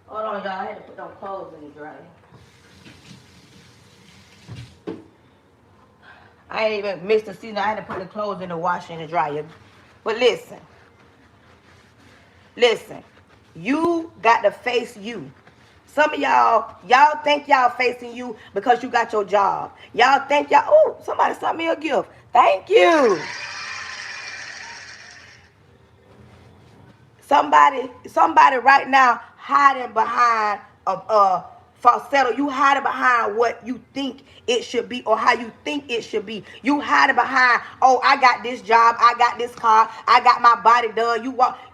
Hold on, y'all. I had to put them clothes in the dryer. I ain't even missed the season. I had to put the clothes in the washer and the dryer. But listen. Listen. You got to face you. Some of y'all think y'all facing you because you got your job. Y'all think y'all, oh, somebody sent me a gift. Thank you. Somebody right now hiding behind a falsetto. You hiding behind what you think it should be or how you think it should be. You hiding behind, oh, I got this job, I got this car, I got my body done.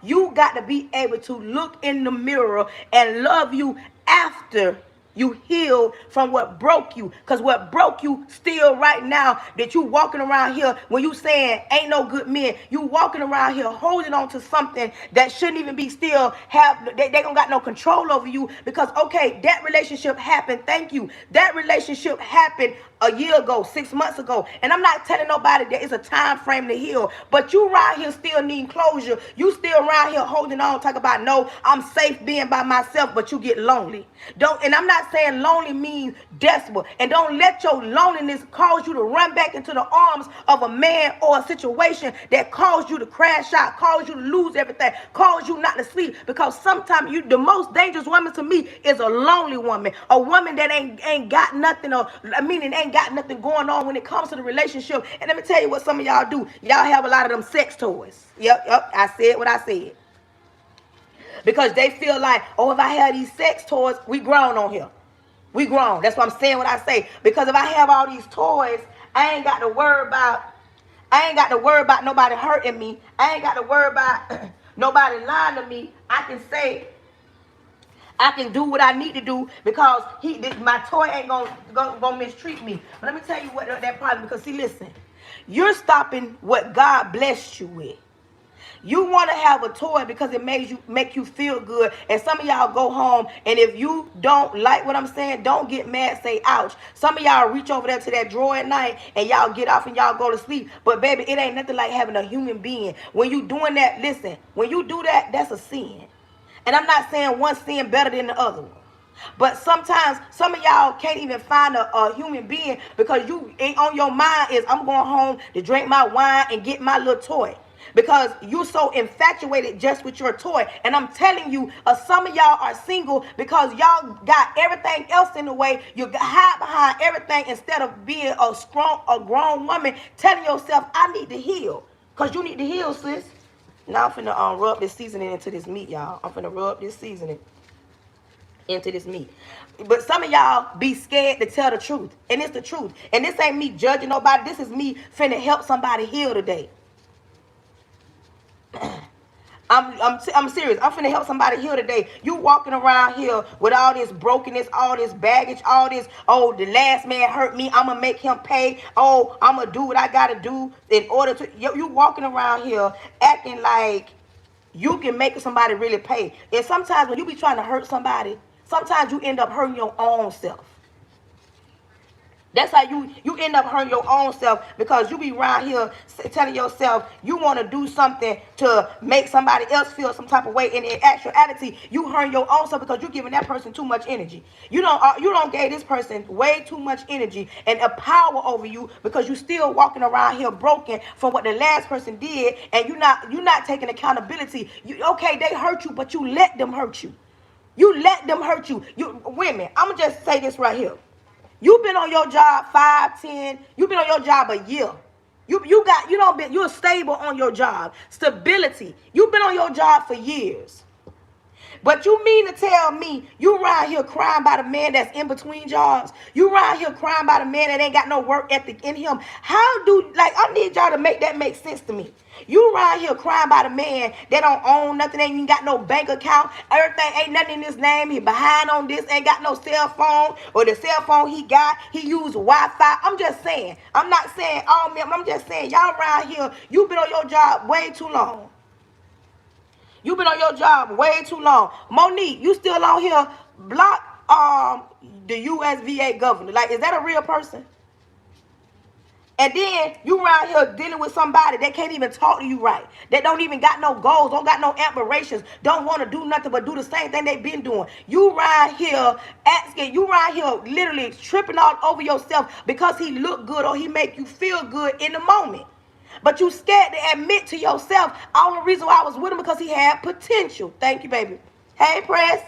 You got to be able to look in the mirror and love you after you healed from what broke you. Because what broke you still right now, that you walking around here when you saying ain't no good men, you walking around here holding on to something that shouldn't even be still have, they don't got no control over you. Because okay, that relationship happened, thank you, that relationship happened a year ago, 6 months ago, and I'm not telling nobody that it's a time frame to heal, but you around here still needing closure. You still around here holding on, talk about no, I'm safe being by myself, but you get lonely. And I'm not saying lonely means desperate, and don't let your loneliness cause you to run back into the arms of a man or a situation that caused you to crash out, caused you to lose everything, caused you not to sleep. Because sometimes the most dangerous woman to me is a lonely woman, a woman that ain't got nothing, or meaning ain't got nothing going on when it comes to the relationship. And let me tell you what some of y'all do. Y'all have a lot of them sex toys. Yep, I said what I said. Because they feel like, oh, if I have these sex toys, we grown on here. We grown. That's what I'm saying what I say. Because if I have all these toys, I ain't got to worry about nobody hurting me. I ain't got to worry about nobody lying to me. I I can do what I need to do because my toy ain't gonna mistreat me. But let me tell you what that problem, because see, listen, you're stopping what God blessed you with. You want to have a toy because it make you feel good. And some of y'all go home, and if you don't like what I'm saying, don't get mad, say ouch. Some of y'all reach over there to that drawer at night and y'all get off and y'all go to sleep. But baby, it ain't nothing like having a human being. When you doing that, listen, when you do that, that's a sin. And I'm not saying one sin better than the other one. But sometimes some of y'all can't even find a human being because you ain't on your mind is I'm going home to drink my wine and get my little toy. Because you're so infatuated just with your toy. And I'm telling you, some of y'all are single because y'all got everything else in the way. You hide behind everything instead of being a grown woman telling yourself, I need to heal. Because you need to heal, sis. Now I'm finna rub this seasoning into this meat, y'all. I'm finna rub this seasoning into this meat. But some of y'all be scared to tell the truth. And it's the truth. And this ain't me judging nobody. This is me finna help somebody heal today. I'm serious. I'm finna help somebody heal today. You walking around here with all this brokenness, all this baggage, all this, oh, the last man hurt me, I'm gonna make him pay. Oh, I'm gonna do what I gotta do in order to, you walking around here acting like you can make somebody really pay. And sometimes when you be trying to hurt somebody, sometimes you end up hurting your own self. That's how you end up hurting your own self, because you be around here telling yourself you want to do something to make somebody else feel some type of way, and in actuality you hurting your own self because you're giving that person too much energy. You don't give this person way too much energy and a power over you, because you still walking around here broken from what the last person did, and you're not taking accountability. Okay, they hurt you, but you let them hurt you. You let them hurt you. You women, I'm gonna just say this right here. You've been on your job 5, 10. You've been on your job a year. You're stable on your job. Stability. You've been on your job for years. But you mean to tell me you around here crying about a man that's in between jobs? You around here crying about a man that ain't got no work ethic in him? I need y'all to make that make sense to me. You around here crying about a man that don't own nothing, ain't even got no bank account, everything ain't nothing in his name, he behind on this, ain't got no cell phone, or the cell phone he use Wi-Fi. I'm just saying, I'm not saying all men, I'm just saying y'all around here, you been on your job way too long. You've been on your job way too long. Monique, you still on here block the USVA governor. Like, is that a real person? And then you around here dealing with somebody that can't even talk to you right. That don't even got no goals, don't got no aspirations, don't want to do nothing but do the same thing they've been doing. You around here literally tripping all over yourself because he look good or he make you feel good in the moment. But you scared to admit to yourself, all the reason why I was with him because he had potential. Thank you, baby. Hey, Press.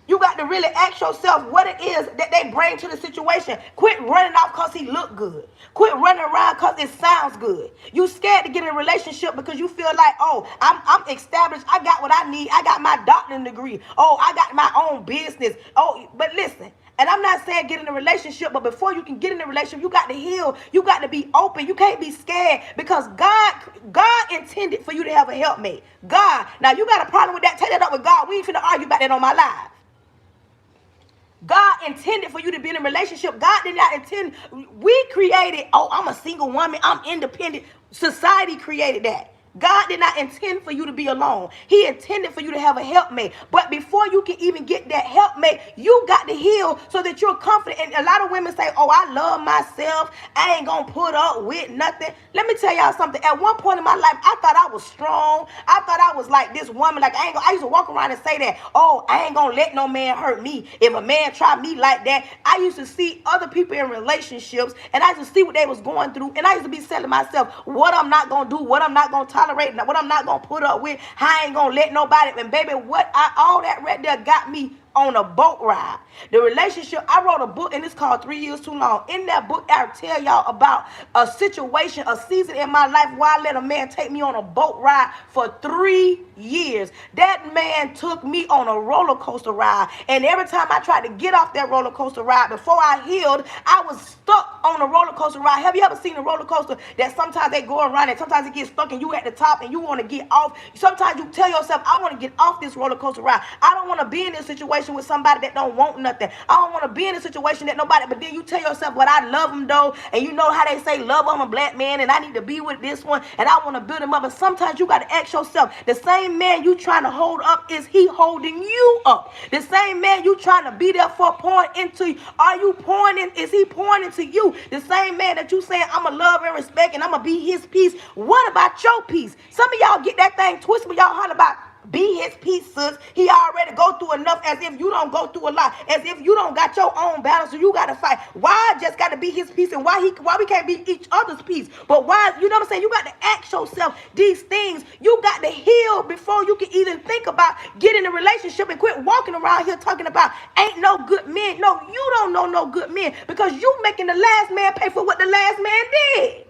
You got to really ask yourself what it is that they bring to the situation. Quit running off because he look good. Quit running around because it sounds good. You scared to get in a relationship because you feel like, oh, I'm established. I got what I need. I got my doctorate degree. Oh, I got my own business. Oh, but listen. And I'm not saying get in a relationship, but before you can get in a relationship, you got to heal. You got to be open. You can't be scared, because God intended for you to have a helpmate. God. Now, you got a problem with that? Take that up with God. We ain't finna argue about that on my live. God intended for you to be in a relationship. God did not intend. We created, oh, I'm a single woman, I'm independent. Society created that. God did not intend for you to be alone. He intended for you to have a helpmate. But before you can even get that helpmate, you got to heal so that you're confident. And a lot of women say, oh, I love myself. I ain't going to put up with nothing. Let me tell y'all something. At one point in my life, I thought I was strong. I thought I was like this woman. Like I used to walk around and say that, oh, I ain't going to let no man hurt me. If a man try me like that, I used to see other people in relationships, and I used to see what they was going through. And I used to be telling myself what I'm not going to do, what I'm not going to tolerate, what I'm not going to put up with, how I ain't going to let nobody. And baby, all that right there got me on a boat ride. The relationship, I wrote a book, and it's called 3 Years Too Long. In that book, I tell y'all about a situation, a season in my life where I let a man take me on a boat ride for 3 years. That man took me on a roller coaster ride, and every time I tried to get off that roller coaster ride, before I healed, I was stuck on a roller coaster ride. Have you ever seen a roller coaster that sometimes they go around and sometimes it gets stuck and you at the top and you want to get off? Sometimes you tell yourself, I want to get off this roller coaster ride. I don't want to be in this situation with somebody that don't want nothing. I don't want to be in a situation that nobody, but then you tell yourself, but I love him though, and you know how they say love on a black man, and I need to be with this one, and I want to build him up. And sometimes you got to ask yourself, the same man you trying to hold up, is he holding you up? The same man you trying to be there for, pouring into you, are you pouring in? Is he pouring into you? The same man that you saying, I'm going to love and respect and I'm going to be his peace. What about your peace? Some of y'all get that thing twisted when y'all holler about be his peace, sis. He already go through enough, as if you don't go through a lot, as if you don't got your own battle, so you got to fight. Why just got to be his peace, and why we can't be each other's peace? But why, you know what I'm saying? You got to ask yourself these things. You got to heal before you can even think about getting in a relationship, and quit walking around here talking about ain't no good men. No, you don't know no good men, because you making the last man pay for what the last man did.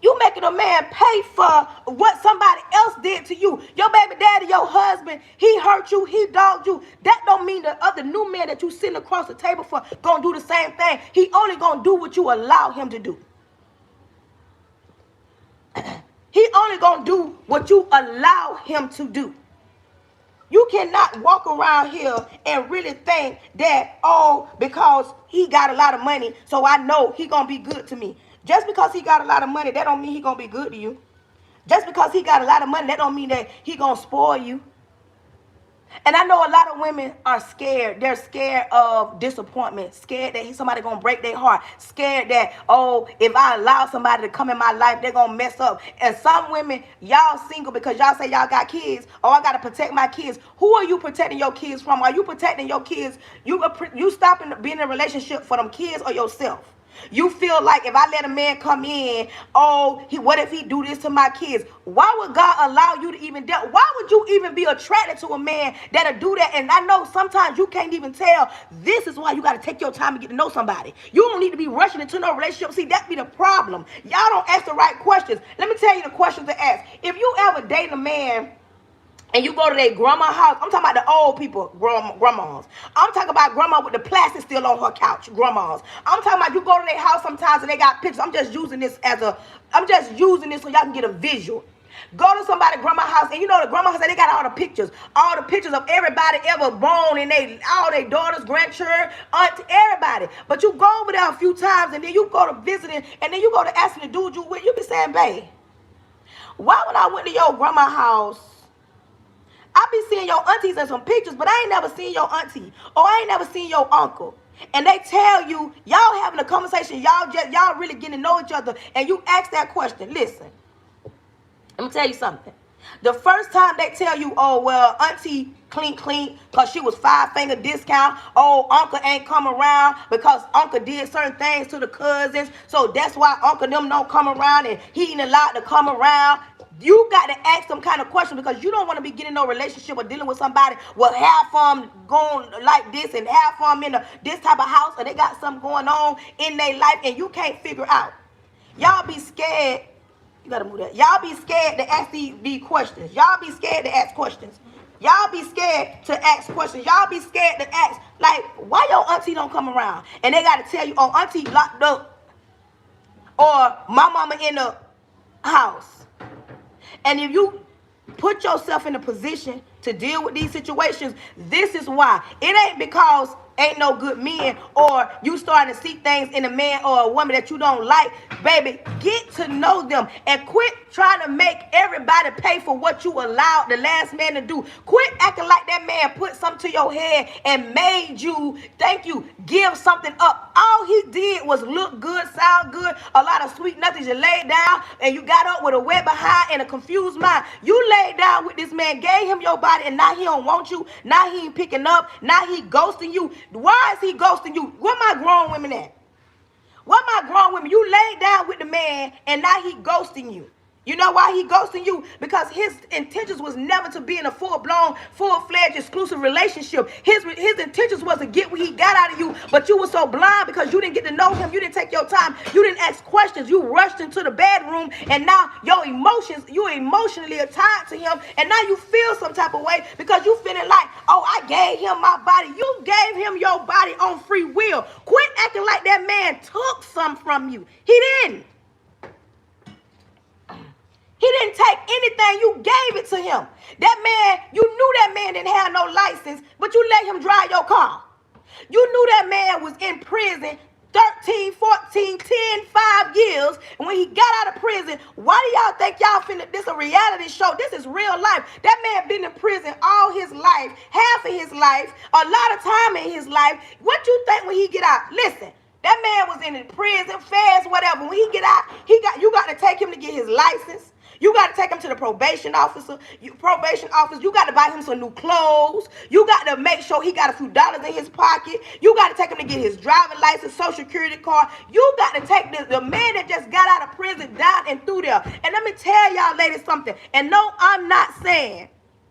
You making a man pay for what somebody else did to you. Your baby daddy, your husband, he hurt you, he dogged you. That don't mean the other new man that you sitting across the table for gonna do the same thing. He only gonna do what you allow him to do. He only gonna do what you allow him to do. You cannot walk around here and really think that, oh, because he got a lot of money, so I know he gonna be good to me. Just because he got a lot of money, that don't mean he gonna be good to you. Just because he got a lot of money, that don't mean that he gonna spoil you. And I know a lot of women are scared. They're scared of disappointment, scared that somebody gonna break their heart, scared that, oh, if I allow somebody to come in my life, they're gonna mess up. And some women, y'all single because y'all say y'all got kids. Oh, I gotta protect my kids. Who are you protecting your kids from? Are you protecting your kids? You stopping being in a relationship for them kids or yourself? You feel like if I let a man come in, oh, what if he do this to my kids? Why would God allow you to even deal? Why would you even be attracted to a man that'll do that? And I know sometimes you can't even tell. This is why you got to take your time to get to know somebody. You don't need to be rushing into no relationship. See, that be the problem. Y'all don't ask the right questions. Let me tell you the questions to ask. If you ever date a man and you go to their grandma's house, I'm talking about the old people, grandmas. I'm talking about grandma with the plastic still on her couch, grandmas. I'm talking about you go to their house sometimes and they got pictures. I'm just using this so y'all can get a visual. Go to somebody's grandma's house, and you know the grandma house, they got all the pictures of everybody ever born, and all their daughters, grandchildren, aunt, everybody. But you go over there a few times, and then you go to visiting, and then you go to asking the dude you with, you be saying, babe, why when I went to your grandma's house, I be seeing your aunties in some pictures, but I ain't never seen your auntie, or I ain't never seen your uncle. And they tell you, y'all having a conversation, y'all really getting to know each other, and you ask that question. Listen, let me tell you something. The first time they tell you, oh, well, auntie clean, because she was 5-finger discount. Oh, uncle ain't come around because uncle did certain things to the cousins, so that's why uncle them don't come around, and he ain't allowed to come around. You got to ask some kind of question, because you don't want to be getting no relationship or dealing with somebody with half of them going like this and half of them in this type of house, or they got something going on in their life and you can't figure out. Y'all be scared. You got to move that. Y'all be scared to ask these questions. Y'all be scared to ask questions. Y'all be scared to ask questions. Y'all be scared to ask, like, why your auntie don't come around? And they got to tell you, oh, auntie locked up, or my mama in the house. And if you put yourself in a position to deal with these situations, this is why. It ain't because ain't no good men, or you starting to see things in a man or a woman that you don't like. Baby, get to know them and quit trying to make everybody pay for what you allowed the last man to do. Quit acting like that man put something to your head and made you, give something up. All he did was look good, sound good, a lot of sweet nothings. You laid down and you got up with a wet behind and a confused mind. You laid down with this man, gave him your body, and now he don't want you. Now he ain't picking up. Now he ghosting you. Why is he ghosting you? Where my grown women at? Where my grown women? You laid down with the man and now he ghosting you. You know why he ghosting you? Because his intentions was never to be in a full-blown, full-fledged, exclusive relationship. His intentions was to get what he got out of you, but you were so blind because you didn't get to know him. You didn't take your time. You didn't ask questions. You rushed into the bedroom, and now your emotions, you emotionally attached to him, and now you feel some type of way because you feeling like, oh, I gave him my body. You gave him your body on free will. Quit acting like that man took some from you. He didn't. He didn't take anything. You gave it to him. That man, you knew that man didn't have no license, but you let him drive your car. You knew that man was in prison 13, 14, 10, 5 years. And when he got out of prison, why do y'all think y'all finna, this a reality show? This is real life. That man been in prison all his life, half of his life, a lot of time in his life. What you think when he get out? Listen. That man was in prison, fast, whatever. When he get out, you got to take him to get his license. You got to take him to the probation officer. You got to buy him some new clothes. You got to make sure he got a few dollars in his pocket. You got to take him to get his driving license, social security card. You got to take the man that just got out of prison down and through there. And let me tell y'all ladies something. And no, I'm not saying,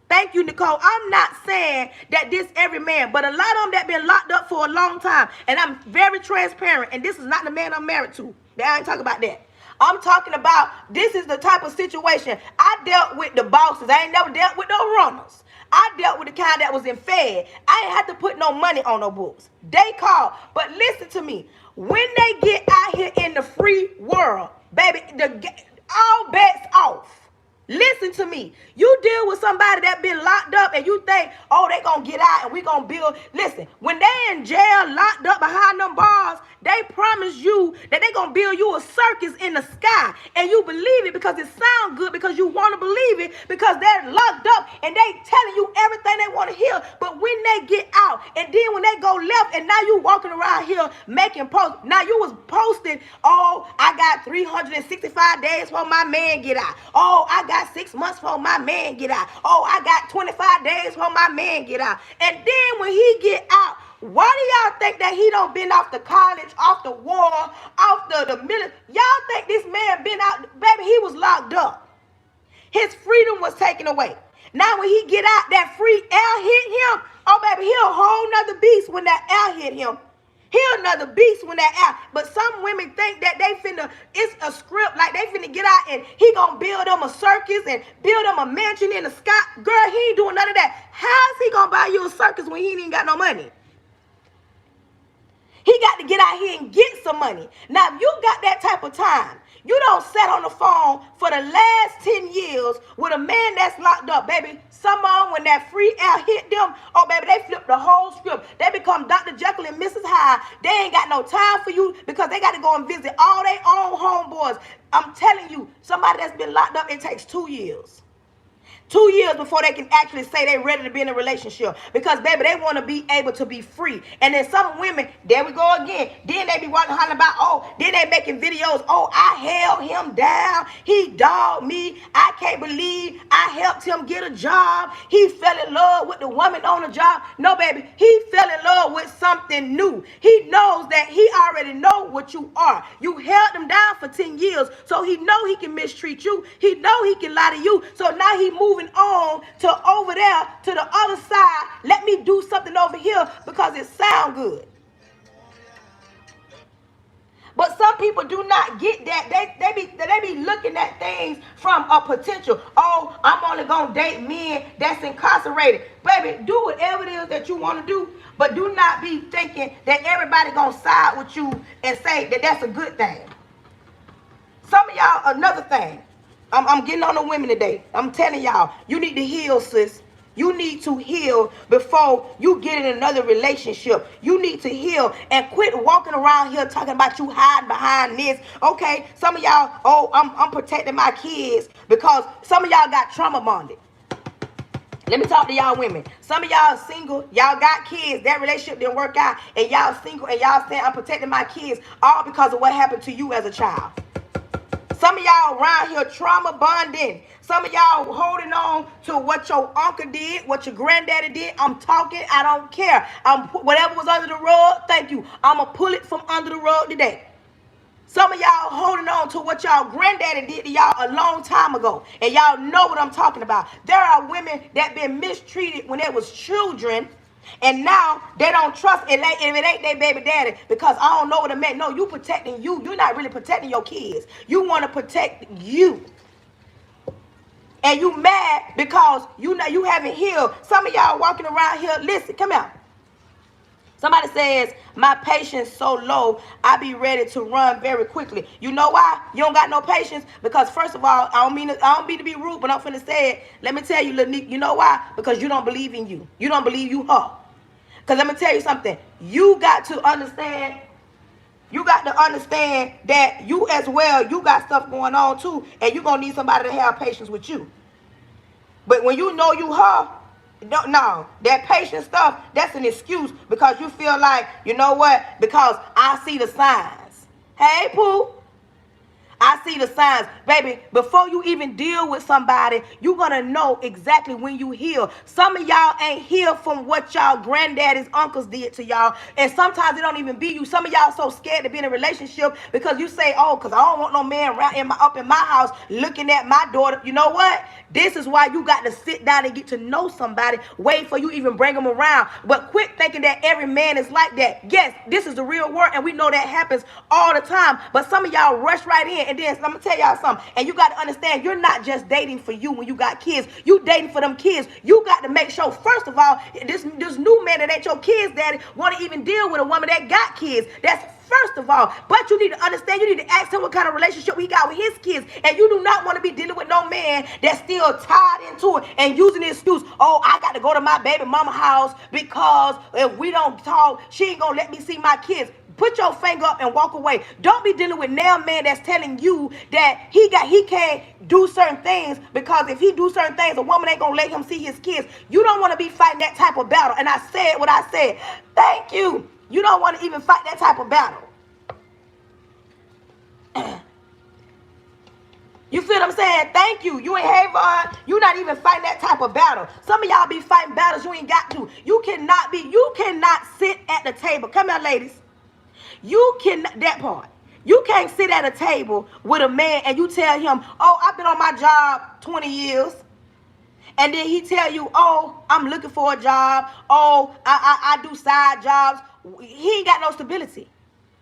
thank you, Nicole, I'm not saying that this every man, but a lot of them that been locked up for a long time. And I'm very transparent. And this is not the man I'm married to. I ain't talking about that. I'm talking about this is the type of situation. I dealt with the bosses. I ain't never dealt with no runners. I dealt with the kind that was in Fed. I ain't had to put no money on no books. They call. But listen to me. When they get out here in the free world, baby, all bets off. Listen to me. You deal with somebody that been locked up and you think, oh, they gonna get out and we gonna build. Listen, when they in jail, locked up behind them bars, they promise you that they gonna build you a circus in the sky. And you believe it because it sounds good, because you want to believe it, because they're locked up and they telling you everything they want to hear. But when they get out and then when they go left and now you walking around here making posts. Now you was posting, oh, I got 365 days for my man get out. Oh, I got 6 months for my man get out. Oh, I got 25 days for my man get out. And then when he get out, why do y'all think that he don't been off the college, off the war, off the military? Y'all think this man been out? Baby, he was locked up. His freedom was taken away. Now when he get out, that free air hit him. Oh, baby, he a whole nother beast when that air hit him. He another beast when that out. But some women think that they finna, it's a script, like they finna get out and he gonna build them a circus and build them a mansion in the sky. Girl, he ain't doing none of that. How's he gonna buy you a circus when he ain't even got no money? He got to get out here and get some money. Now, if you got that type of time, you don't sit on the phone for the last 10 years with a man that's locked up, baby. Some of them, when that free air hit them, oh, baby, they flip the whole script. They become Dr. Jekyll and Mrs. Hyde. They ain't got no time for you because they got to go and visit all their own homeboys. I'm telling you, somebody that's been locked up, it takes 2 years. 2 years before they can actually say they're ready to be in a relationship. Because, baby, they want to be able to be free. And then some women, there we go again. Then they be walking hollering about, oh, then they making videos. Oh, I held him down. He dogged me. I can't believe I helped him get a job. He fell in love with the woman on the job. No, baby, he fell in love with something new. He knows that he already know what you are. You held him down for 10 years, so he know he can mistreat you. He know he can lie to you. So now he moving on to over there to the other side. Let me do something over here because it sound good. But some people do not get that. They be looking at things from a potential. Oh, I'm only gonna date men that's incarcerated. Baby, do whatever it is that you want to do, but do not be thinking that everybody gonna side with you and say that that's a good thing. Some of y'all, another thing. I'm getting on the women today. I'm telling y'all, you need to heal, sis. You need to heal before you get in another relationship. You need to heal and quit walking around here talking about you hiding behind this. Okay, some of y'all, oh, I'm protecting my kids because some of y'all got trauma bonded. Let me talk to y'all women. Some of y'all single, y'all got kids, that relationship didn't work out, and y'all single and y'all saying I'm protecting my kids all because of what happened to you as a child. Some of y'all around here trauma bonding. Some of y'all holding on to what your uncle did, what your granddaddy did. I'm talking, I don't care. Whatever was under the rug, thank you. I'm going to pull it from under the rug today. Some of y'all holding on to what what y'all granddaddy did to y'all a long time ago. And y'all know what I'm talking about. There are women that been mistreated when they was children. And now they don't trust it. If it ain't their baby daddy, because I don't know what it meant. No, you protecting you. You're not really protecting your kids. You want to protect you. And you mad because you know you haven't healed. Some of y'all walking around here. Listen, come here. Somebody says, my patience so low, I be ready to run very quickly. You know why? You don't got no patience? Because first of all, I don't mean to be rude, but I'm finna say it. Let me tell you, Lanique, you know why? Because you don't believe in you. You don't believe you her. Because let me tell you something. You got to understand that you as well, you got stuff going on too, and you're going to need somebody to have patience with you. But when you know you her, no, that patient stuff, that's an excuse because you feel like, you know what? Because I see the signs. Hey, Pooh. I see the signs. Baby, before you even deal with somebody, you're going to know exactly when you heal. Some of y'all ain't healed from what y'all granddaddies, uncles did to y'all. And sometimes it don't even be you. Some of y'all so scared to be in a relationship because you say, oh, because I don't want no man up in my house looking at my daughter. You know what? This is why you got to sit down and get to know somebody. Wait for you even bring them around. But quit thinking that every man is like that. Yes, this is the real world, and we know that happens all the time. But some of y'all rush right in. And then I'm going to tell y'all something. And you got to understand, you're not just dating for you when you got kids. You dating for them kids. You got to make sure, first of all, this new man that ain't your kids' daddy want to even deal with a woman that got kids. That's first of all. But you need to understand, you need to ask him what kind of relationship he got with his kids. And you do not want to be dealing with no man that's still tied into it and using the excuse, oh, I got to go to my baby mama house because if we don't talk, she ain't going to let me see my kids. Put your finger up and walk away. Don't be dealing with now man that's telling you that he can't do certain things because if he do certain things, a woman ain't gonna let him see his kids. You don't want to be fighting that type of battle. And I said what I said. Thank you. You don't want to even fight that type of battle. You feel what I'm saying? Thank you. You ain't Havon. You're not even fighting that type of battle. Some of y'all be fighting battles you ain't got to. You cannot sit at the table. Come here, ladies. You can't sit at a table with a man and you tell him, oh, I've been on my job 20 years. And then he tell you, oh, I'm looking for a job. Oh, I do side jobs. He ain't got no stability.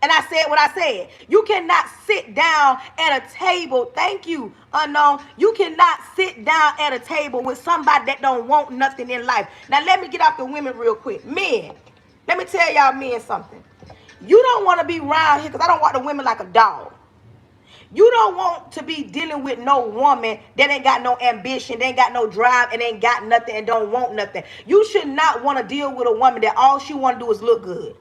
And I said what I said. You cannot sit down at a table. Thank you, unknown. You cannot sit down at a table with somebody that don't want nothing in life. Now, let me get off the women real quick. Men, let me tell y'all men something. You don't want to be around here because I don't want the women like a dog. You don't want to be dealing with no woman that ain't got no ambition, they ain't got no drive, and ain't got nothing and don't want nothing. You should not want to deal with a woman that all she want to do is look good.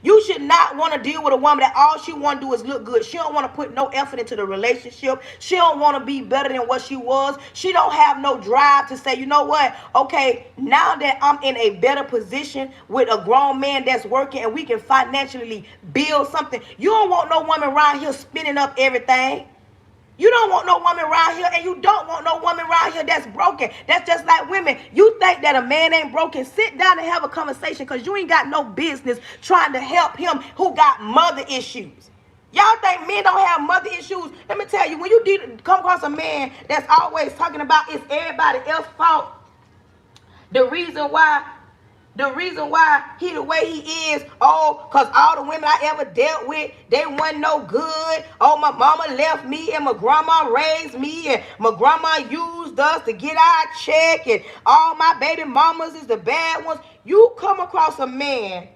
You should not want to deal with a woman that all she want to do is look good. She don't want to put no effort into the relationship. She don't want to be better than what she was. She don't have no drive to say, you know what? Okay, now that I'm in a better position with a grown man that's working and we can financially build something. You don't want no woman around here spinning up everything. You don't want no woman around here, and you don't want no woman around here that's broken. That's just like women. You think that a man ain't broken. Sit down and have a conversation because you ain't got no business trying to help him who got mother issues. Y'all think men don't have mother issues? Let me tell you, when you come across a man that's always talking about it's everybody else's fault, the reason why he the way he is, oh, because all the women I ever dealt with, they wasn't no good. Oh, my mama left me and my grandma raised me and my grandma used us to get our check and all my baby mamas is the bad ones. You come across a man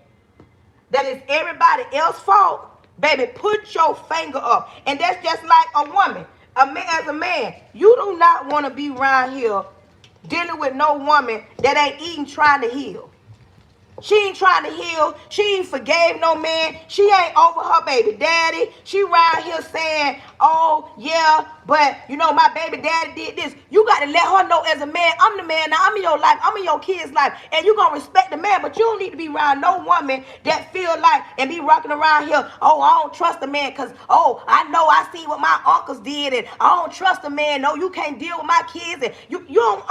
that is everybody else's fault, baby, put your finger up. And that's just like a woman. As a man, you do not want to be around here dealing with no woman that ain't even trying to heal. She ain't trying to heal. She ain't forgave no man. She ain't over her baby daddy. She right here saying, oh, yeah, but, you know, my baby daddy did this. You got to let her know as a man, I'm the man. Now, I'm in your life. I'm in your kid's life. And you going to respect the man, but you don't need to be around no woman that feel like and be rocking around here, oh, I don't trust the man because, oh, I know I seen what my uncles did and I don't trust the man. No, you can't deal with my kids. And you don't,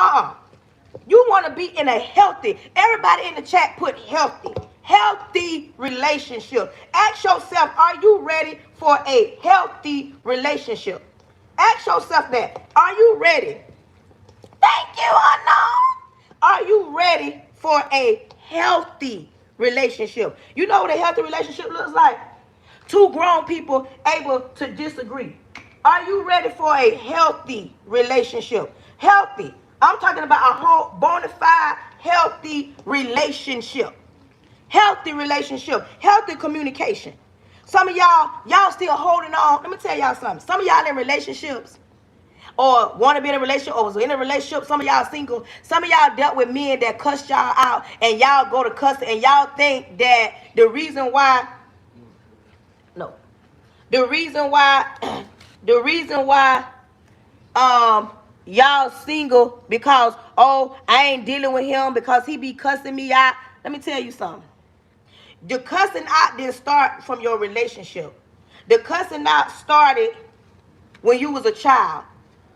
You want to be in a healthy, everybody in the chat put healthy relationship. Ask yourself, are you ready for a healthy relationship? Ask yourself that. Are you ready? Thank you, unknown. Are you ready for a healthy relationship? You know what a healthy relationship looks like? Two grown people able to disagree. Are you ready for a healthy relationship? Healthy. I'm talking about a whole bona fide healthy relationship. Healthy relationship. Healthy communication. Some of y'all still holding on. Let me tell y'all something. Some of y'all in relationships or want to be in a relationship or was in a relationship. Some of y'all single. Some of y'all dealt with men that cussed y'all out and y'all go to cuss and y'all think that the reason why y'all single because, oh, I ain't dealing with him because he be cussing me out. Let me tell you something. The cussing out didn't start from your relationship. The cussing out started when you was a child.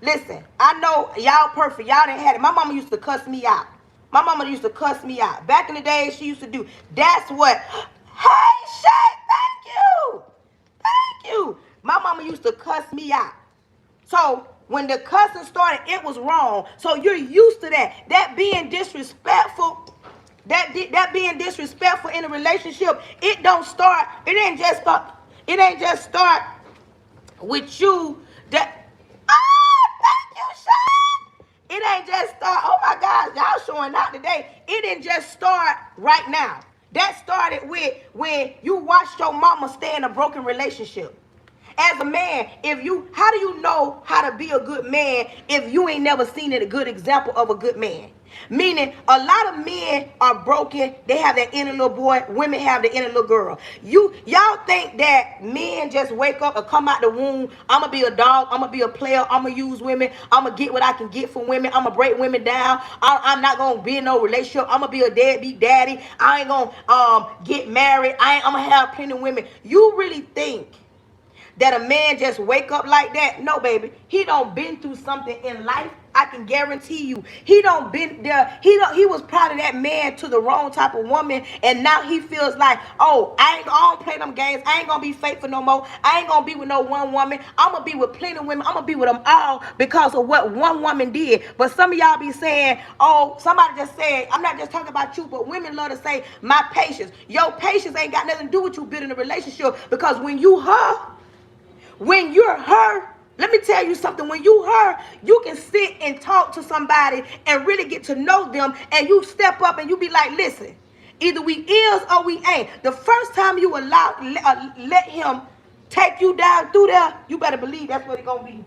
Listen, I know y'all perfect. Y'all didn't have it. My mama used to cuss me out. My mama used to cuss me out. Back in the day, she used to do. That's what. Hey, Shay, thank you. Thank you. My mama used to cuss me out. So when the cussing started, it was wrong. So you're used to that. That being disrespectful. That being disrespectful in a relationship, it don't start. It ain't just start with you. That thank you, Sean. It ain't just start. Oh my gosh, y'all showing out today. It didn't just start right now. That started with when you watched your mama stay in a broken relationship. As a man, how do you know how to be a good man if you ain't never seen a good example of a good man? Meaning, a lot of men are broken. They have that inner little boy. Women have the inner little girl. Y'all think that men just wake up or come out the womb. I'm going to be a dog. I'm going to be a player. I'm going to use women. I'm going to get what I can get from women. I'm going to break women down. I'm not going to be in no relationship. I'm going to be a deadbeat daddy. I ain't going to get married. I'm going to have plenty of women. You really think that a man just wake up like that? No, baby. He don't been through something in life. I can guarantee you. He don't been there. He was probably that man to the wrong type of woman, and now he feels like, oh, I don't play them games. I ain't gonna be faithful no more. I ain't gonna be with no one woman. I'm gonna be with plenty of women. I'm gonna be with them all because of what one woman did. But some of y'all be saying, oh, somebody just said, I'm not just talking about you, but women love to say, my patience. Your patience ain't got nothing to do with you being in a relationship, because when you're her, let me tell you something. When you're her, you can sit and talk to somebody and really get to know them, and you step up and you be like, listen, either we is or we ain't. The first time you let him take you down through there, you better believe that's what it's gonna be.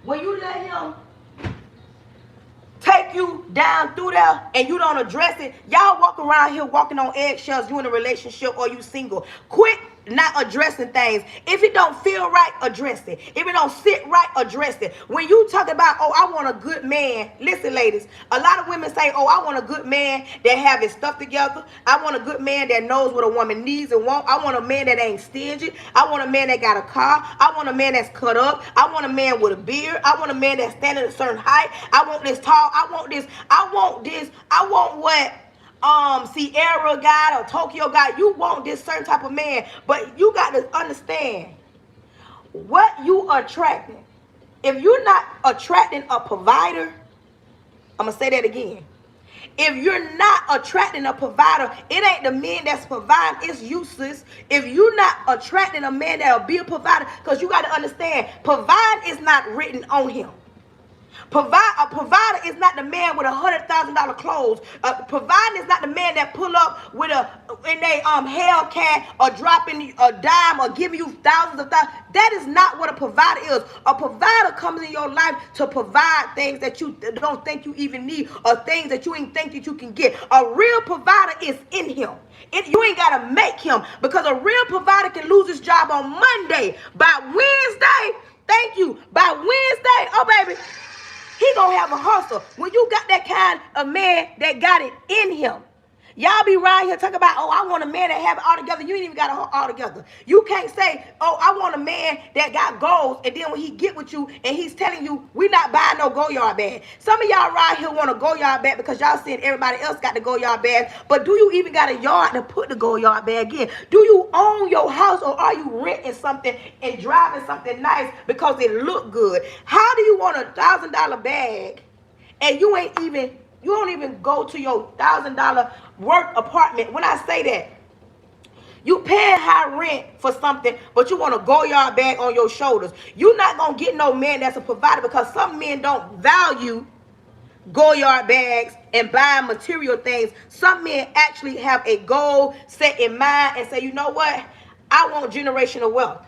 When you let him take you down through there and you don't address it, y'all walk around here walking on eggshells. You in a relationship or you single. Quit not addressing things. If it don't feel right, address it. If it don't sit right, address it. When you talk about, oh, I want a good man, listen, ladies, a lot of women say, oh, I want a good man that have his stuff together. I want a good man that knows what a woman needs and wants. I want a man that ain't stingy. I want a man that got a car. I want a man that's cut up. I want a man with a beard. I want a man that's standing at a certain height. I want this tall. I want this. I want what Sierra got or Tokyo got. You want this certain type of man, but you got to understand what you are attracting. If you're not attracting a provider, I'm gonna say that again. If you're not attracting a provider, it ain't the man that's providing, it's useless. If you're not attracting a man that'll be a provider, because you got to understand, provide is not written on him. A provider is not the man with $100,000 clothes. Providing is not the man that pull up with in a Hellcat or dropping a dime or giving you thousands of thousands. That is not what a provider is. A provider comes in your life to provide things that you don't think you even need, or things that you ain't think that you can get. A real provider is in him. You ain't got to make him, because a real provider can lose his job on Monday. By Wednesday, thank you. By Wednesday, oh baby, he gonna have a hustle. When you got that kind of man that got it in him, Y'all be around here talking about, oh, I want a man that have it all together. You ain't even got it all together. You can't say, oh, I want a man that got goals, and then when he get with you and he's telling you, we not buying no go-yard bag. Some of y'all around here want a go-yard bag because y'all seeing everybody else got the go-yard bag, but do you even got a yard to put the go-yard bag in? Do you own your house, or are you renting something and driving something nice because it look good? How do you want $1,000 bag and you don't even go to your $1,000 work apartment? When I say that, you paying high rent for something, but you want a go-yard bag on your shoulders. You're not going to get no man that's a provider, because some men don't value go-yard bags and buying material things. Some men actually have a goal set in mind and say, you know what? I want generational wealth.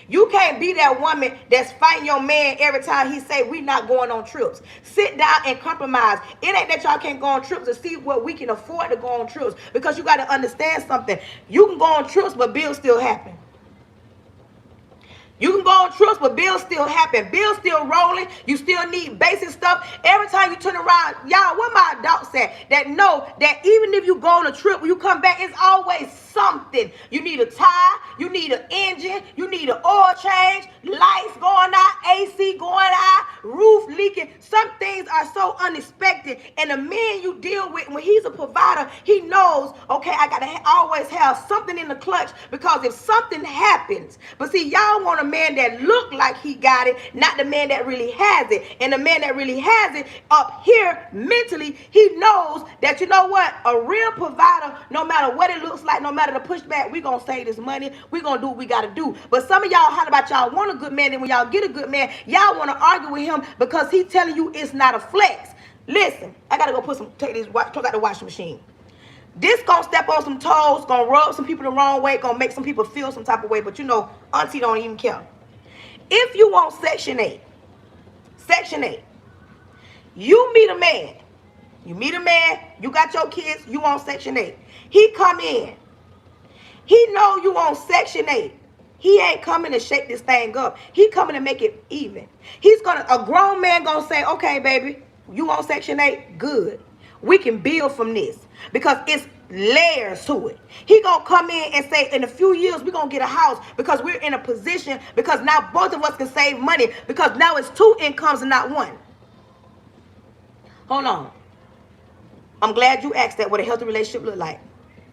You can't be that woman that's fighting your man every time he say we not going on trips. Sit down and compromise. It ain't that y'all can't go on trips to see what we can afford to go on trips, because you got to understand something. You can go on trips, but bills still happen. You can go on trips, but bills still happen. Bills still rolling. You still need basic stuff. Every time you turn around, y'all, what my adults at that know that even if you go on a trip, when you come back, it's always something. You need a tire. You need an engine. You need an oil change. Lights going out. AC going out. Roof leaking. Some things are so unexpected. And the man you deal with, when he's a provider, he knows, okay, I got to always have something in the clutch, because if something happens, but see, y'all want a man that look like he got it, not the man that really has it. And the man that really has it up here mentally, he knows that, you know what, a real provider, no matter what it looks like, no matter the pushback, we gonna save this money, we gonna do what we gotta do. But some of y'all holler about y'all want a good man, and when y'all get a good man, y'all want to argue with him because he telling you it's not a flex. Listen, I gotta go take this out the washing machine. This gonna step on some toes, gonna rub some people the wrong way, gonna make some people feel some type of way, but you know, auntie don't even care. If you want Section 8, you meet a man, you got your kids, you want Section 8. He come in, he know you want Section 8. He ain't coming to shake this thing up. He coming to make it even. A grown man gonna say, okay, baby, you want Section 8? Good. We can build from this, because it's layers to it. He gonna come in and say, in a few years, we're gonna get a house, because we're in a position, because now both of us can save money, because now it's 2 incomes and not 1. Hold on. I'm glad you asked that, what a healthy relationship look like.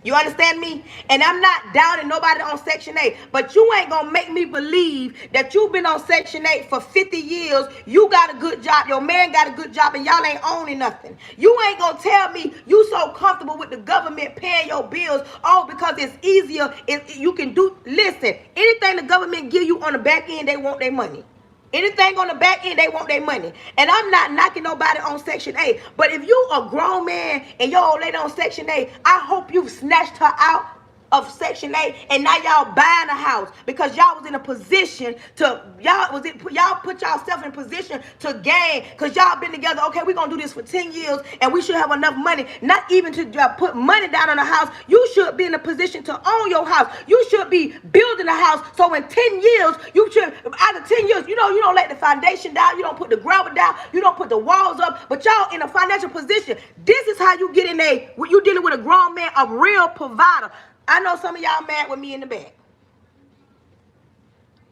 You understand me? And I'm not downing nobody on Section 8, but you ain't gonna make me believe that you've been on Section 8 for 50 years, you got a good job, your man got a good job, and y'all ain't owning nothing. You ain't gonna tell me you so comfortable with the government paying your bills, because it's easier, you can do. Listen, anything the government give you on the back end, they want their money. Anything on the back end, they want their money. And I'm not knocking nobody on Section 8. But if you a grown man and your old lady on Section 8, I hope you've snatched her out of Section 8, and now y'all buying a house because y'all was in a position to, y'all put yourself in a position to gain, because y'all been together. Okay, we're gonna do this for 10 years and we should have enough money, not even to put money down on a house. You should be in a position to own your house. You should be building a house, so in 10 years, you should, after 10 years, you don't let the foundation down, you don't put the gravel down, you don't put the walls up, but y'all in a financial position. This is how you get in when you dealing with a grown man, a real provider. I know some of y'all mad with me in the back.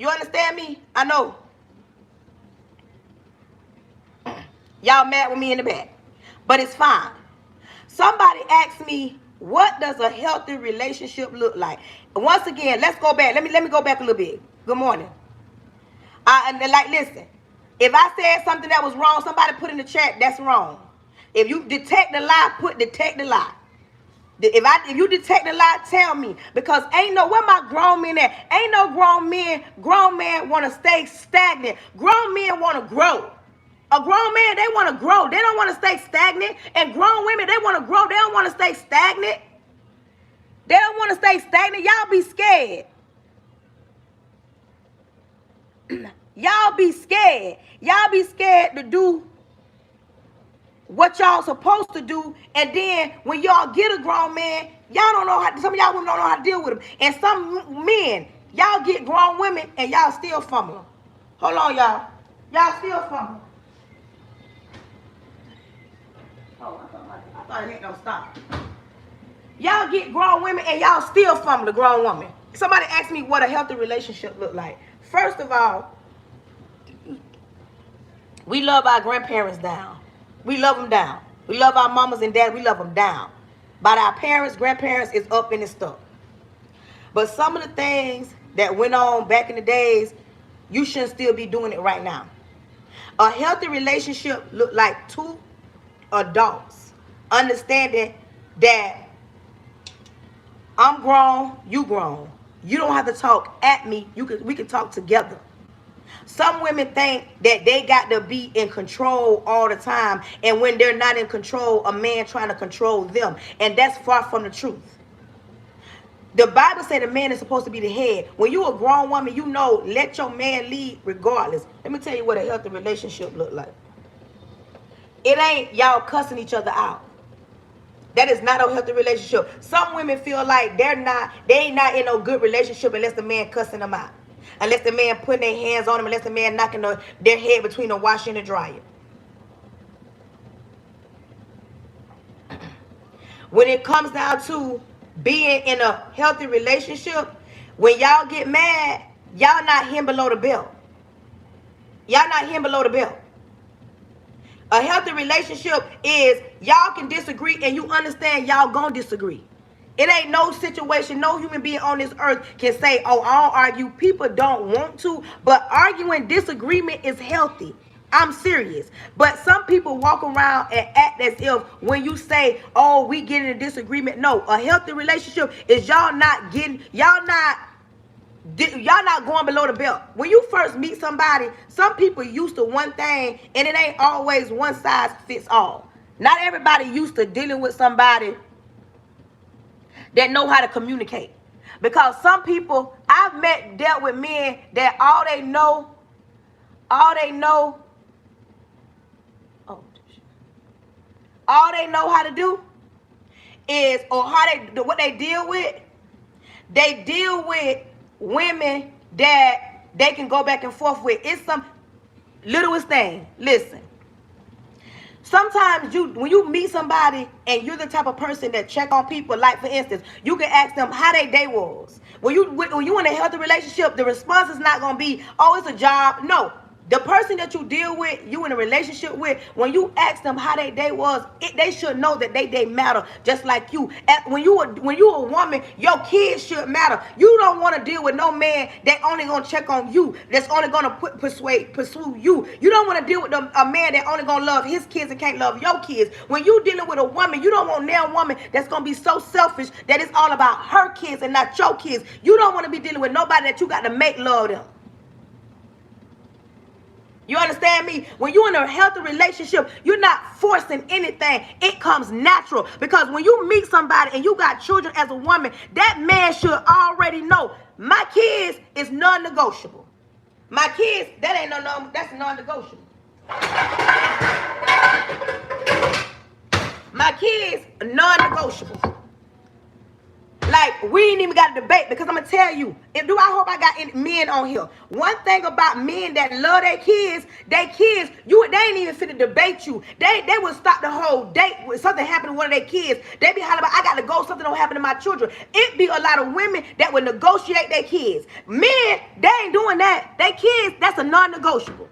You understand me? I know. Y'all mad with me in the back. But it's fine. Somebody asked me, what does a healthy relationship look like? Once again, let's go back. Let me go back a little bit. Good morning. Listen. If I said something that was wrong, somebody put in the chat, that's wrong. If you detect the lie, detect the lie. If you detect a lie, tell me, because where my grown men at? Ain't no grown man want to stay stagnant. Grown men want to grow. A grown man, they want to grow. They don't want to stay stagnant. And grown women, they want to grow. They don't want to stay stagnant. They don't want to stay stagnant. Y'all be scared. Y'all be scared. Y'all be scared to do what y'all supposed to do, and then when y'all get a grown man, y'all don't know how. Some of y'all women don't know how to deal with him, and some men, y'all get grown women and y'all still fumble. Hold on, y'all. Y'all still fumble. Oh, I thought it ain't no stop. Y'all get grown women and y'all still fumble a grown woman. Somebody asked me what a healthy relationship look like. First of all, we love our grandparents down. We love them down. We love our mamas and dads. We love them down. But our parents, grandparents is up in the stuff. But some of the things that went on back in the days, you shouldn't still be doing it right now. A healthy relationship look like two adults understanding that I'm grown, you grown. You don't have to talk at me. We can talk together. Some women think that they got to be in control all the time, and when they're not in control, a man trying to control them, and that's far from the truth. The Bible said a man is supposed to be the head. When you a grown woman, you know, let your man lead regardless. Let me tell you what a healthy relationship look like. It ain't y'all cussing each other out. That is not a healthy relationship. Some women feel like they ain't not in no good relationship unless the man cussing them out. Unless the man putting their hands on them, unless the man knocking their head between the washer and the dryer. When it comes down to being in a healthy relationship, when y'all get mad, y'all not him below the belt. Y'all not him below the belt. A healthy relationship is y'all can disagree and you understand y'all gonna disagree. It ain't no situation, no human being on this earth can say, oh, I don't argue. People don't want to, but arguing, disagreement is healthy. I'm serious. But some people walk around and act as if when you say, oh, we get in a disagreement. No, a healthy relationship is y'all not going below the belt. When you first meet somebody, some people used to one thing and it ain't always one size fits all. Not everybody used to dealing with somebody that know how to communicate. Because some people, I've dealt with men that all they know how to do is, or what they deal with women that they can go back and forth with. It's some littlest thing. Listen. Sometimes when you meet somebody and you're the type of person that check on people, like for instance, you can ask them how their day was. When you in a healthy relationship, the response is not gonna be, oh, it's a job. No. The person that you deal with, you in a relationship with, when you ask them how their day was, they should know that they matter just like you. When you a woman, your kids should matter. You don't want to deal with no man that only gonna check on you, that's only gonna pursue you. You don't want to deal with a man that only gonna love his kids and can't love your kids. When you dealing with a woman, you don't want a woman that's gonna be so selfish that it's all about her kids and not your kids. You don't want to be dealing with nobody that you got to make love them. You understand me? When you're in a healthy relationship, you're not forcing anything. It comes natural. Because when you meet somebody and you got children as a woman, that man should already know, my kids is non-negotiable. My kids, that's non-negotiable. My kids, non-negotiable. Like, we ain't even got a debate, because I'm going to tell you, I hope I got any men on here. One thing about men that love their kids, they ain't even finna debate you. They will stop the whole date when something happened to one of their kids. They be hollering about, I got to go, something don't happen to my children. It be a lot of women that will negotiate their kids. Men, they ain't doing that. Their kids, that's a non-negotiable.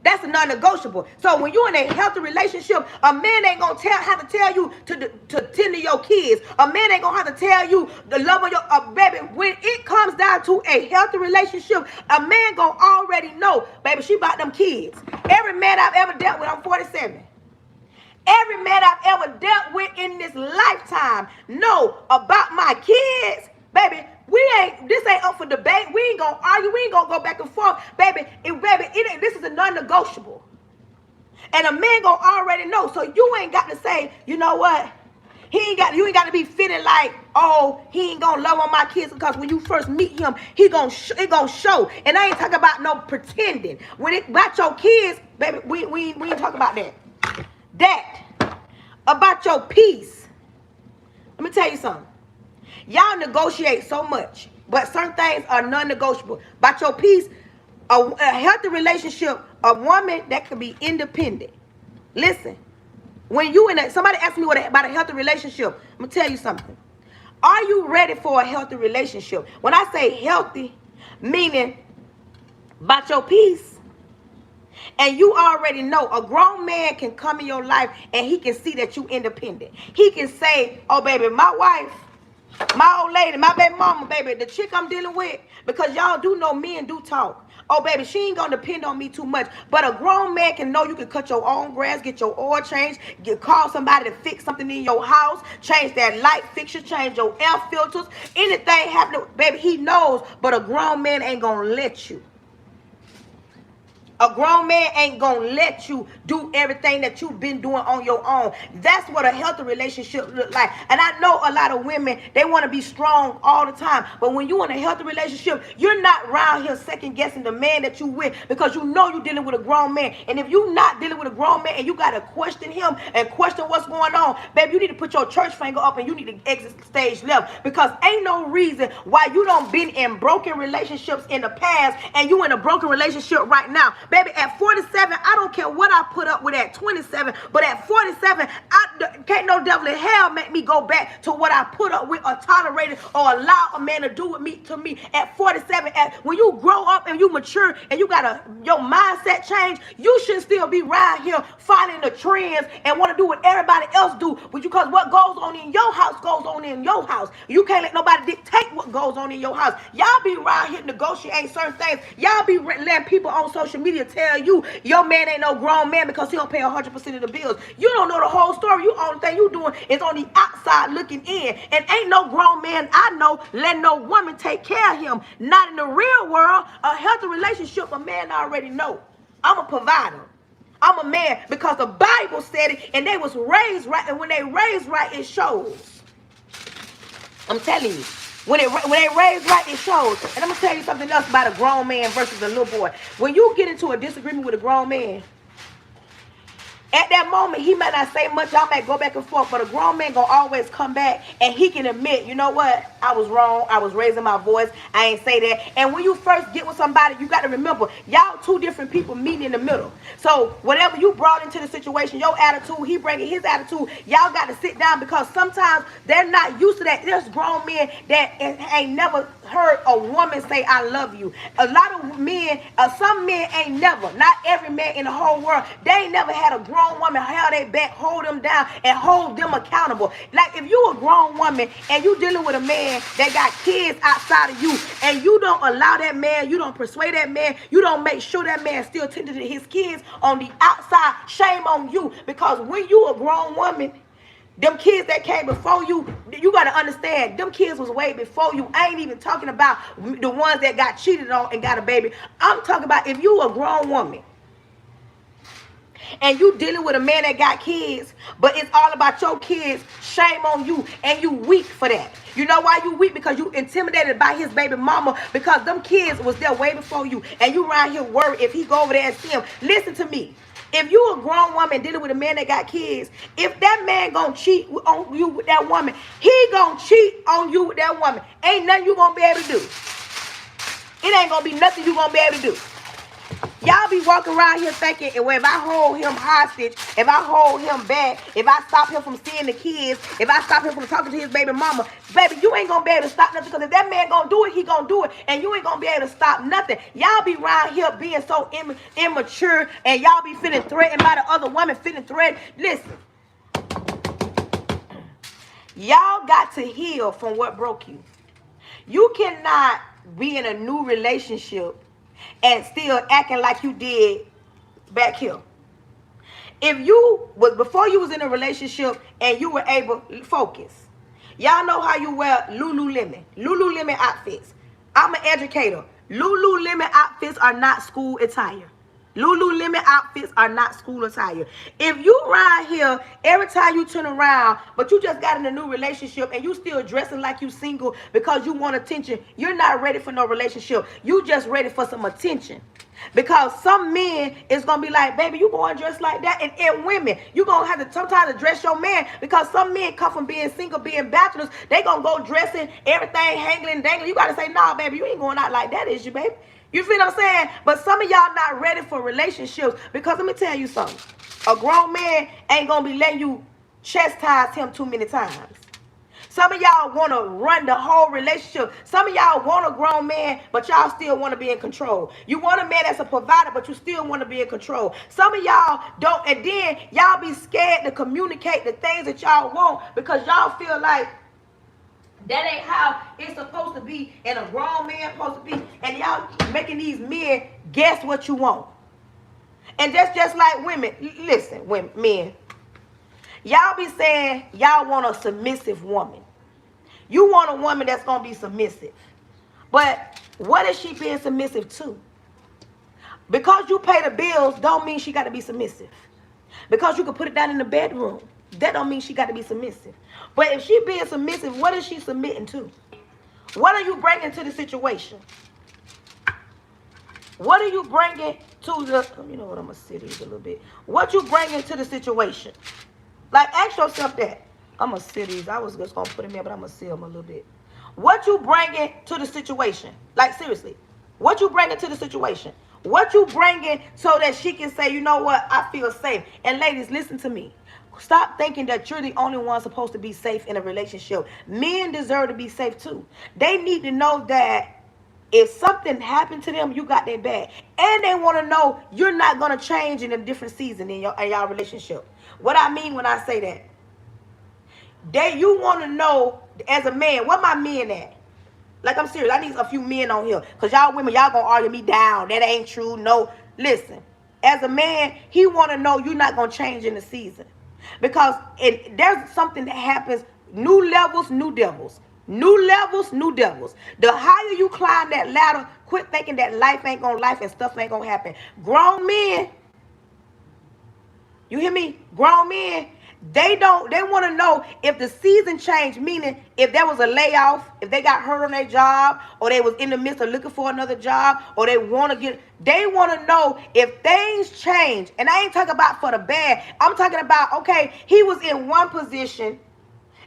That's a non-negotiable. So when you're in a healthy relationship, a man ain't gonna have to tell you to tend to your kids. A man ain't gonna have to tell you the love of your baby. When it comes down to a healthy relationship, a man gonna already know, baby, she about them kids. Every man I've ever dealt with, I'm 47. Every man I've ever dealt with in this lifetime know about my kids, baby. This ain't up for debate. We ain't gonna argue. We ain't gonna go back and forth, baby. This is a non-negotiable. And a man gonna already know. So you ain't got to say, you know what? You ain't got to be feeling like, oh, he ain't gonna love on my kids, because when you first meet him, it gonna show. And I ain't talking about no pretending. When it about your kids, baby, we ain't talking about that. About your peace. Let me tell you something. Y'all negotiate so much, but certain things are non-negotiable. About your peace, a healthy relationship, a woman that can be independent. Listen, When you in a, somebody asked me about a healthy relationship, I'm going to tell you something. Are you ready for a healthy relationship? When I say healthy, meaning about your peace, and you already know a grown man can come in your life and he can see that you independent. He can say, oh, baby, my wife, my old lady, my baby mama, baby, the chick I'm dealing with, because y'all do know men do talk. Oh, baby, she ain't going to depend on me too much. But a grown man can know you can cut your own grass, get your oil changed, call somebody to fix something in your house, change that light fixture, change your air filters, anything happen, baby, he knows. But a grown man ain't going to let you. A grown man ain't gonna let you do everything that you've been doing on your own. That's what a healthy relationship look like. And I know a lot of women, they want to be strong all the time. But when you in a healthy relationship, you're not around here second guessing the man that you with, because you know you're dealing with a grown man. And if you're not dealing with a grown man and you gotta question him and question what's going on, baby, you need to put your church finger up and you need to exit stage left. Because ain't no reason why you don't been in broken relationships in the past and you in a broken relationship right now. Baby, at 47, I don't care what I put up with at 27, but at 47, can't no devil in hell make me go back to what I put up with or tolerated or allow a man to do with me to me at 47. When you grow up and you mature and you got your mindset change, you should still be right here following the trends and want to do what everybody else do. Because what goes on in your house goes on in your house. You can't let nobody dictate what goes on in your house. Y'all be right here negotiating certain things. Y'all be letting people on social media tell you your man ain't no grown man because he don't pay 100% of the bills. You don't know the whole story. You only thing you doing is on the outside looking in. And ain't no grown man I know letting no woman take care of him. Not in the real world. A healthy relationship, a man already know. I'm a provider. I'm a man because the Bible said it and they was raised right. And when they raised right, it shows. I'm telling you. When they raised right, it shows. And I'm going to tell you something else about a grown man versus a little boy. When you get into a disagreement with a grown man, at that moment, he might not say much. Y'all might go back and forth, but a grown man gonna always come back and he can admit, you know what? I was wrong. I was raising my voice. I ain't say that. And when you first get with somebody, you got to remember, y'all two different people meeting in the middle. So whatever you brought into the situation, your attitude, he bringing his attitude, y'all got to sit down because sometimes they're not used to that. There's grown men that ain't never heard a woman say, I love you. A lot of men, some men ain't never, not every man in the whole world, they ain't never had a grown woman hold their back, hold them down, and hold them accountable. Like if you a grown woman and you dealing with a man that got kids outside of you, and you don't allow that man, you don't persuade that man, you don't make sure that man still tending to his kids on the outside, shame on you. Because when you a grown woman, them kids that came before you, you got to understand, them kids was way before you. I ain't even talking about the ones that got cheated on and got a baby. I'm talking about if you a grown woman and you dealing with a man that got kids, but it's all about your kids, shame on you, and you weak for that. You know why you weak? Because you intimidated by his baby mama, because them kids was there way before you, and you around here worried if he go over there and see him. Listen to me. If you a grown woman dealing with a man that got kids, if that man gonna cheat on you with that woman, he gonna cheat on you with that woman. Ain't nothing you gonna be able to do. It ain't gonna be nothing you gonna be able to do. Y'all be walking around here thinking, well, if I hold him hostage, if I hold him back, if I stop him from seeing the kids, if I stop him from talking to his baby mama, baby, you ain't gonna be able to stop nothing. Because if that man gonna do it, he gonna do it, and you ain't gonna be able to stop nothing. Y'all be around here being so immature, and y'all be feeling threatened by the other woman, feeling threatened. Listen, y'all got to heal from what broke you. You cannot be in a new relationship and still acting like you did back here. If you was before you was in a relationship and you were able to focus. Y'all know how you wear Lululemon outfits. I'm an educator. Lululemon outfits are not school attire. Lululemon outfits are not school attire. If you right here, every time you turn around, but you just got in a new relationship and you still dressing like you single because you want attention, you're not ready for no relationship. You just ready for some attention. Because some men is going to be like, baby, you going to dress like that. And women, you going to have to sometimes address your man. Because some men come from being single, being bachelors. They going to go dressing, everything hangling and dangling. You got to say, nah, baby, you ain't going out like that, is you, baby? You feel what I'm saying? But some of y'all not ready for relationships. Because let me tell you something. A grown man ain't gonna be letting you chastise him too many times. Some of y'all want to run the whole relationship. Some of y'all want a grown man, but y'all still want to be in control. You want a man that's a provider, but you still want to be in control. Some of y'all don't, and then y'all be scared to communicate the things that y'all want because y'all feel like that ain't how it's supposed to be and a grown man supposed to be. And y'all making these men guess what you want. And that's just like women. Listen, women, men. Y'all be saying y'all want a submissive woman. You want a woman that's going to be submissive. But what is she being submissive to? Because you pay the bills don't mean she got to be submissive. Because you can put it down in the bedroom, that don't mean she got to be submissive. But if she being submissive, what is she submitting to? What are you bringing to the situation? What are you bringing to the, you know what, I'm going to sit these a little bit. What you bringing to the situation? Like, ask yourself that. I'm going to seal these. I was just going to put them in, but I'm going to seal them a little bit. What you bringing to the situation? Like, seriously. What you bringing to the situation? What you bringing so that she can say, you know what, I feel safe. And ladies, listen to me. Stop thinking that you're the only one supposed to be safe in a relationship. Men deserve to be safe too. They need to know that if something happened to them, you got their back. And they want to know you're not going to change in a different season in y'all relationship. What I mean when I say that, you want to know as a man, where my men at? Like, I'm serious. I need a few men on here. Because y'all women, y'all going to argue me down. That ain't true. No. Listen, as a man, he want to know you're not going to change in the season. Because there's something that happens. New levels, new devils. New levels, new devils. The higher you climb that ladder, quit thinking that life ain't going to life and stuff ain't going to happen. Grown men, you hear me? Grown men, they want to know if the season changed, meaning if there was a layoff, if they got hurt on their job, or they was in the midst of looking for another job, or they want to know if things change. And I ain't talking about for the bad. I'm talking about, okay, he was in one position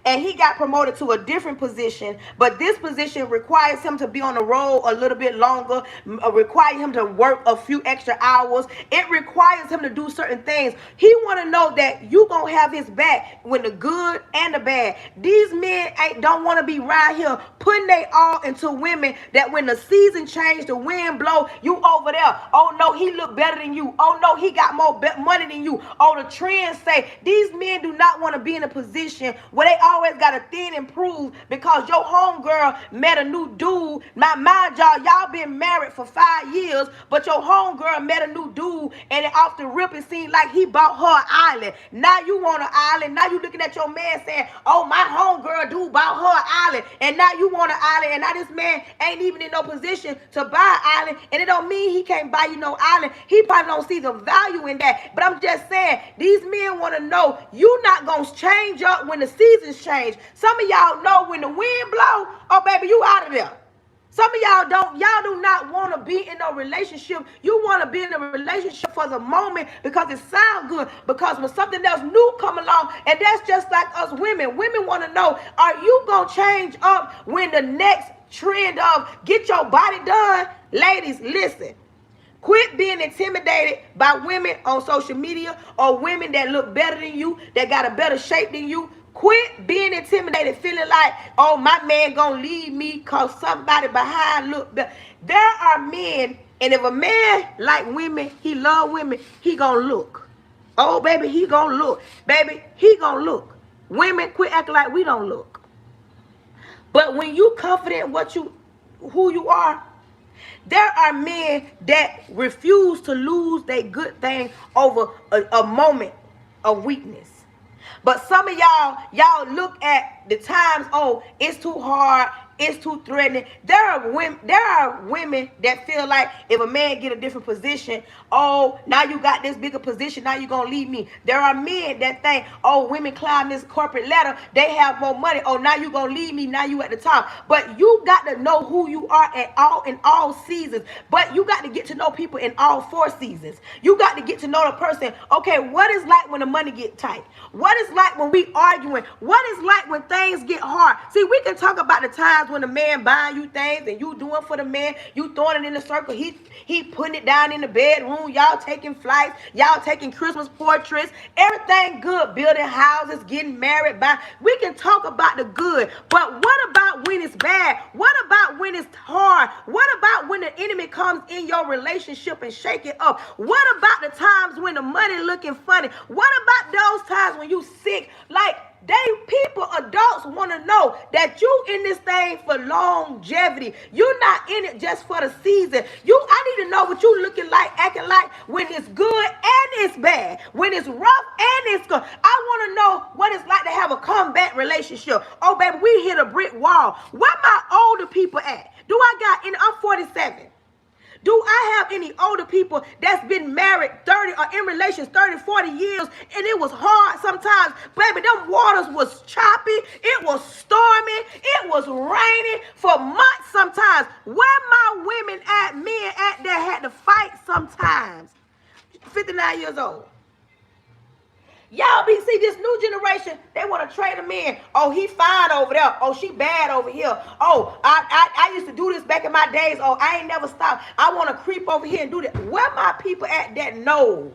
and he got promoted to a different position, but this position requires him to be on the road a little bit longer, requires him to work a few extra hours. It requires him to do certain things. He want to know that you going to have his back when the good and the bad. These men don't want to be right here putting they all into women that when the season change, the wind blow, you over there. Oh, no, he look better than you. Oh, no, he got more money than you. Oh, the trends say. These men do not want to be in a position where they always got to thin and prove because your homegirl met a new dude. Mind y'all been married for 5 years, but your homegirl met a new dude, and it off the rip it seemed like he bought her an island. Now you want an island. Now you looking at your man saying, oh, my homegirl dude bought her an island, and now you want an island, and now this man ain't even in no position to buy an island, and it don't mean he can't buy you no island. He probably don't see the value in that, but I'm just saying, these men want to know you not going to change up when the seasons change. Some of y'all know when the wind blow, oh baby, you out of there. Some of y'all do not want to be in a relationship. You want to be in a relationship for the moment because it sounds good. Because when something else new come along, and that's just like us women. Women want to know, are you going to change up when the next trend of get your body done? Ladies, listen. Quit being intimidated by women on social media or women that look better than you, that got a better shape than you. Quit being intimidated, feeling like, oh, my man gonna leave me because somebody behind look better. There are men, and if a man like women, he love women, he gonna look. Oh, baby, he gonna look. Baby, he gonna look. Women, quit acting like we don't look. But when you confident who you are, there are men that refuse to lose their good thing over a moment of weakness. But some of y'all look at the times, oh, it's too hard, it's too threatening. There are women that feel like if a man get a different position, oh, now you got this bigger position, now you're going to leave me. There are men that think, oh, women climb this corporate ladder, they have more money, oh, now you're going to leave me, now you at the top. But you got to know who you are in all seasons. But you got to get to know people in all 4 seasons. You got to get to know the person. Okay, what is like when the money get tight? What is like when we arguing? What is like when things get hard? See, we can talk about the times times when the man buying you things and you doing for the man, you throwing it in the circle, he putting it down in the bedroom, y'all taking flights, y'all taking Christmas portraits, everything good, building houses, getting married, we can talk about the good, but what about when it's bad? What about when it's hard? What about when the enemy comes in your relationship and shake it up? What about the times when the money looking funny? What about those times when you sick? Like, adults want to know that you in this thing for longevity. You're not in it just for the season. I need to know what you looking like, acting like when it's good and it's bad, when it's rough and it's good. I want to know what it's like to have a comeback relationship. Oh, baby, we hit a brick wall. Where my older people at? I'm 47. Do I have any older people that's been married 30 or in relations 30, 40 years and it was hard sometimes? Baby, them waters was choppy. It was stormy. It was raining for months sometimes. Where my women at, men at that had to fight sometimes? 59 years old. Y'all see this new generation, they want to trade them in. Oh, he fine over there. Oh, she bad over here. Oh, I used to do this back in my days. Oh, I ain't never stopped. I want to creep over here and do that. Where my people at that knows?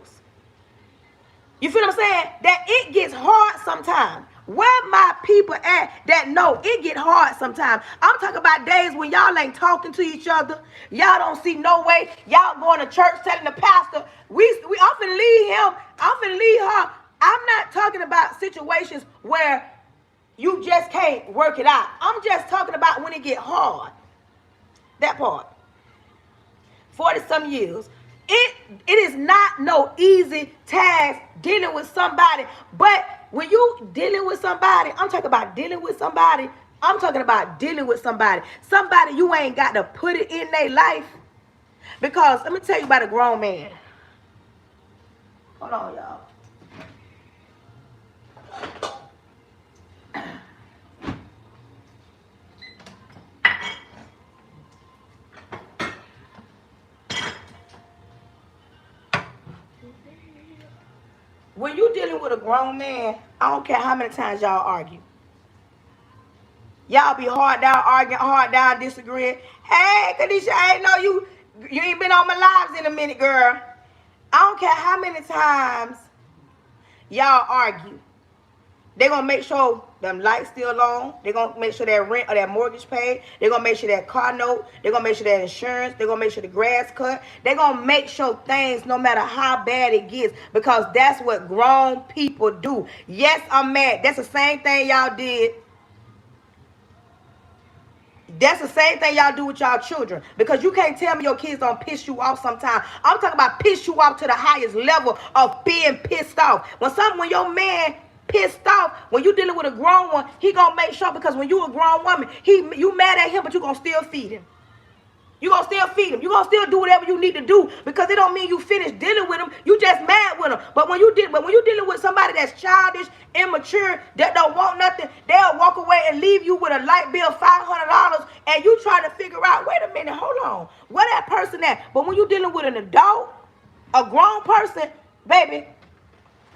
You feel what I'm saying? That it gets hard sometimes. Where my people at that know it get hard sometimes? I'm talking about days when y'all ain't talking to each other. Y'all don't see no way. Y'all going to church telling the pastor, I'm finna leave him. I'm finna leave her. I'm not talking about situations where you just can't work it out. I'm just talking about when it get hard. That part. 40-some years. It is not no easy task dealing with somebody. But when you dealing with somebody, I'm talking about dealing with somebody. I'm talking about dealing with somebody. Somebody you ain't got to put it in their life. Because let me tell you about a grown man. Hold on, y'all. When you dealing with a grown man, I don't care how many times y'all argue. Y'all be hard down arguing, hard down disagreeing. Hey, Kadisha, I ain't know you ain't been on my lives in a minute, girl. I don't care how many times y'all argue. They're going to make sure them lights still on. They're going to make sure that rent or that mortgage paid. They're going to make sure that car note. They're going to make sure that insurance. They're going to make sure the grass cut. They're going to make sure things, no matter how bad it gets, because that's what grown people do. Yes, I'm mad. That's the same thing y'all did. That's the same thing y'all do with y'all children. Because you can't tell me your kids don't piss you off sometimes. I'm talking about piss you off to the highest level of being pissed off. When your man pissed off, when you dealing with a grown one, he gonna make sure, because when you a grown woman, you mad at him, but you gonna still feed him. You gonna still feed him. You gonna still do whatever you need to do, because it don't mean you finished dealing with him. You just mad with him. But when you dealing with somebody that's childish, immature, that don't want nothing, they'll walk away and leave you with a light bill $500, and you try to figure out, wait a minute, hold on, where that person at? But when you dealing with an adult, a grown person, baby,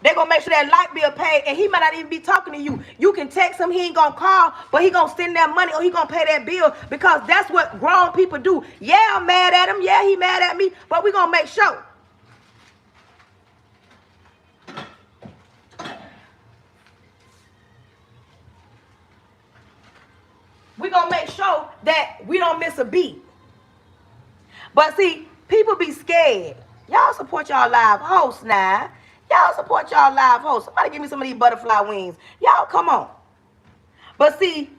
they're going to make sure that light bill paid, and he might not even be talking to you. You can text him, he ain't going to call, but he going to send that money or he going to pay that bill, because that's what grown people do. Yeah, I'm mad at him. Yeah, he mad at me, but we going to make sure. We're going to make sure that we don't miss a beat. But see, people be scared. Y'all support y'all live hosts now. Y'all support y'all live hosts. Somebody give me some of these butterfly wings. Y'all, come on. But see,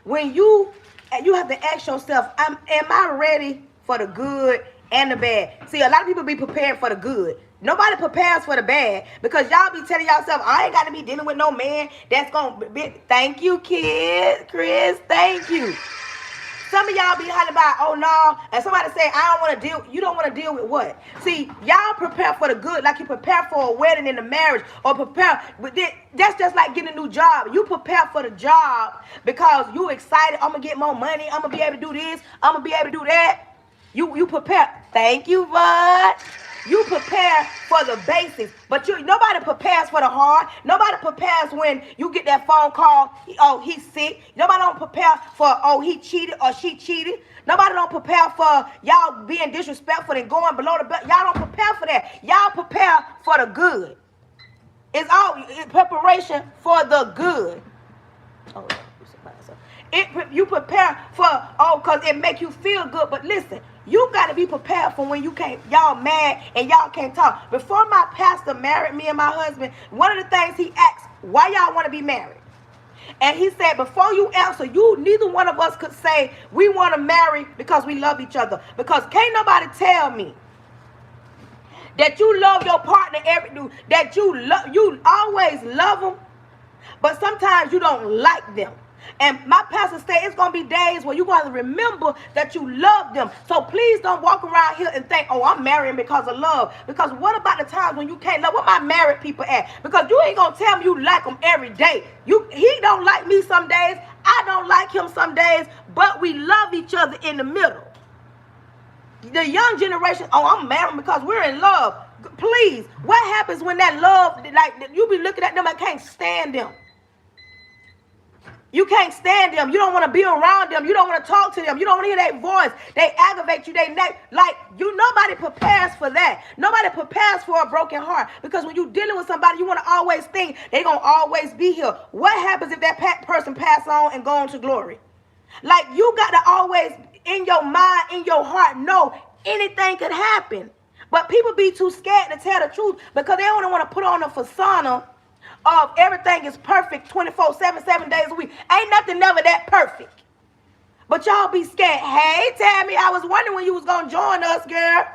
when you have to ask yourself, am I ready for the good and the bad? See, a lot of people be prepared for the good. Nobody prepares for the bad, because y'all be telling yourself, I ain't got to be dealing with no man that's going to be. Thank you, Chris. Thank you. Some of y'all be hollering about, oh no, and somebody say, I don't want to deal. You don't want to deal with what? See, y'all prepare for the good like you prepare for a wedding and a marriage, or prepare. But that's just like getting a new job. You prepare for the job because you excited. I'm gonna get more money. I'm gonna be able to do this. I'm gonna be able to do that. You prepare. Thank you, Bud. You prepare for the basics, but nobody prepares for the hard. Nobody prepares when you get that phone call, oh, he's sick. Nobody don't prepare for, oh, he cheated or she cheated. Nobody don't prepare for y'all being disrespectful and going below the belt. Y'all don't prepare for that. Y'all prepare for the good. It's all preparation for the good. Oh, you prepare for, because it make you feel good. But listen, you got to be prepared for when you can't, y'all mad and y'all can't talk. Before my pastor married me and my husband, one of the things he asked, why y'all want to be married? And he said, before you answer, neither one of us could say we want to marry because we love each other. Because can't nobody tell me that you love your partner that you always love them, but sometimes you don't like them. And my pastor said it's going to be days where you're going to remember that you love them. So please don't walk around here and think, oh, I'm marrying because of love. Because what about the times when you can't love? What my married people at? Because you ain't going to tell me you like them every day. He don't like me some days. I don't like him some days. But we love each other in the middle. The young generation, oh, I'm married because we're in love. Please, what happens when that love, like you be looking at them, I can't stand them. You can't stand them. You don't want to be around them. You don't want to talk to them. You don't want to hear their voice. They aggravate you. Nobody prepares for that. Nobody prepares for a broken heart. Because when you're dealing with somebody, you want to always think they're going to always be here. What happens if that person pass on and go on to glory? Like, you got to always, in your mind, in your heart, know anything could happen. But people be too scared to tell the truth because they only want to put on a persona of everything is perfect 24/7, 7 days a week. Ain't nothing never that perfect. But y'all be scared. Hey, Tammy, I was wondering when you was going to join us, girl.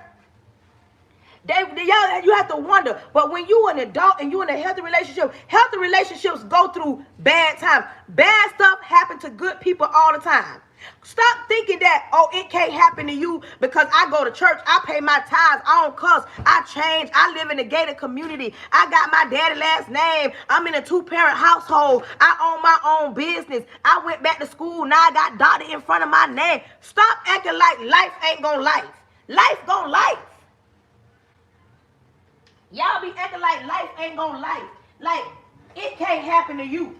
You have to wonder. But when you an adult and you in a healthy relationships go through bad times. Bad stuff happen to good people all the time. Stop thinking that, oh, it can't happen to you because I go to church, I pay my tithes, I don't cuss, I change, I live in a gated community, I got my daddy last name, I'm in a 2-parent household, I own my own business, I went back to school, now I got dotted in front of my name. Stop acting like life ain't gonna life. Life gonna life. Y'all be acting like life ain't gonna life. Like, it can't happen to you.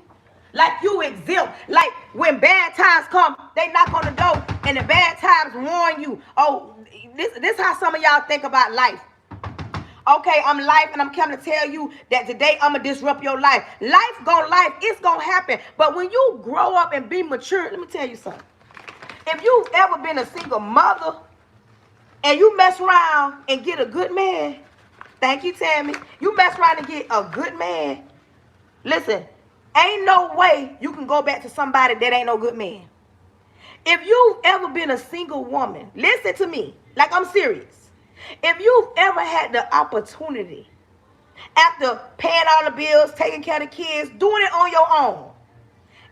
Like you exempt. Like when bad times come, they knock on the door and the bad times warn you. Oh, this how some of y'all think about life. Okay, I'm life and I'm coming to tell you that today I'm going to disrupt your life. Life gonna life. It's going to happen. But when you grow up and be mature, let me tell you something. If you've ever been a single mother and you mess around and get a good man, thank you, Tammy. You mess around and get a good man. Listen. Ain't no way you can go back to somebody that ain't no good man. If you've ever been a single woman, listen to me, like I'm serious. If you've ever had the opportunity, after paying all the bills, taking care of the kids, doing it on your own,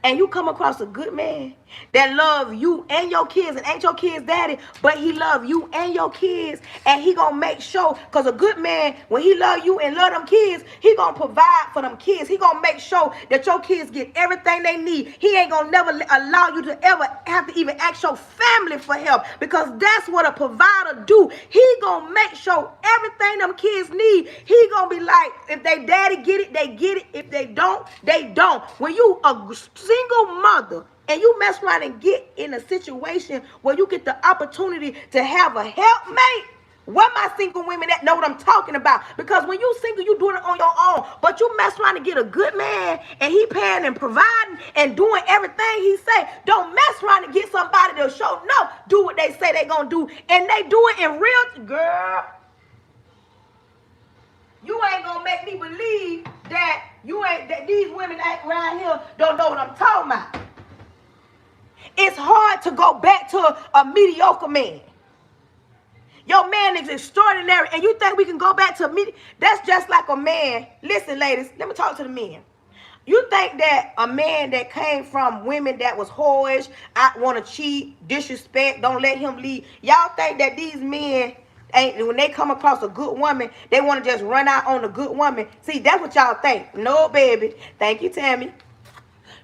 and you come across a good man that love you and your kids and ain't your kids' daddy, but he love you and your kids, and he gonna make sure, because a good man, when he love you and love them kids, he gonna provide for them kids. He gonna make sure that your kids get everything they need. He ain't gonna never allow you to ever have to even ask your family for help, because that's what a provider do. He gonna make sure everything them kids need, he gonna be like, if they daddy get it, they get it. If they don't, they don't. When you a single mother and you mess around and get in a situation where you get the opportunity to have a helpmate, where my single women that know what I'm talking about? Because when you single, you doing it on your own. But you mess around and get a good man and he paying and providing and doing everything he say. Don't mess around and get somebody that'll show no, do what they say they gonna do. And they do it in real, girl. You ain't gonna make me believe that that these women around here don't know what I'm talking about. It's hard to go back to a mediocre man. Your man is extraordinary, and you think we can go back to that's just like a man. Listen, ladies, let me talk to the men. You think that a man that came from women that was whorish, I want to cheat, disrespect, don't let him lead. Y'all think that these men, when they come across a good woman, they want to just run out on a good woman? See, that's what y'all think. No, baby. Thank you, Tammy.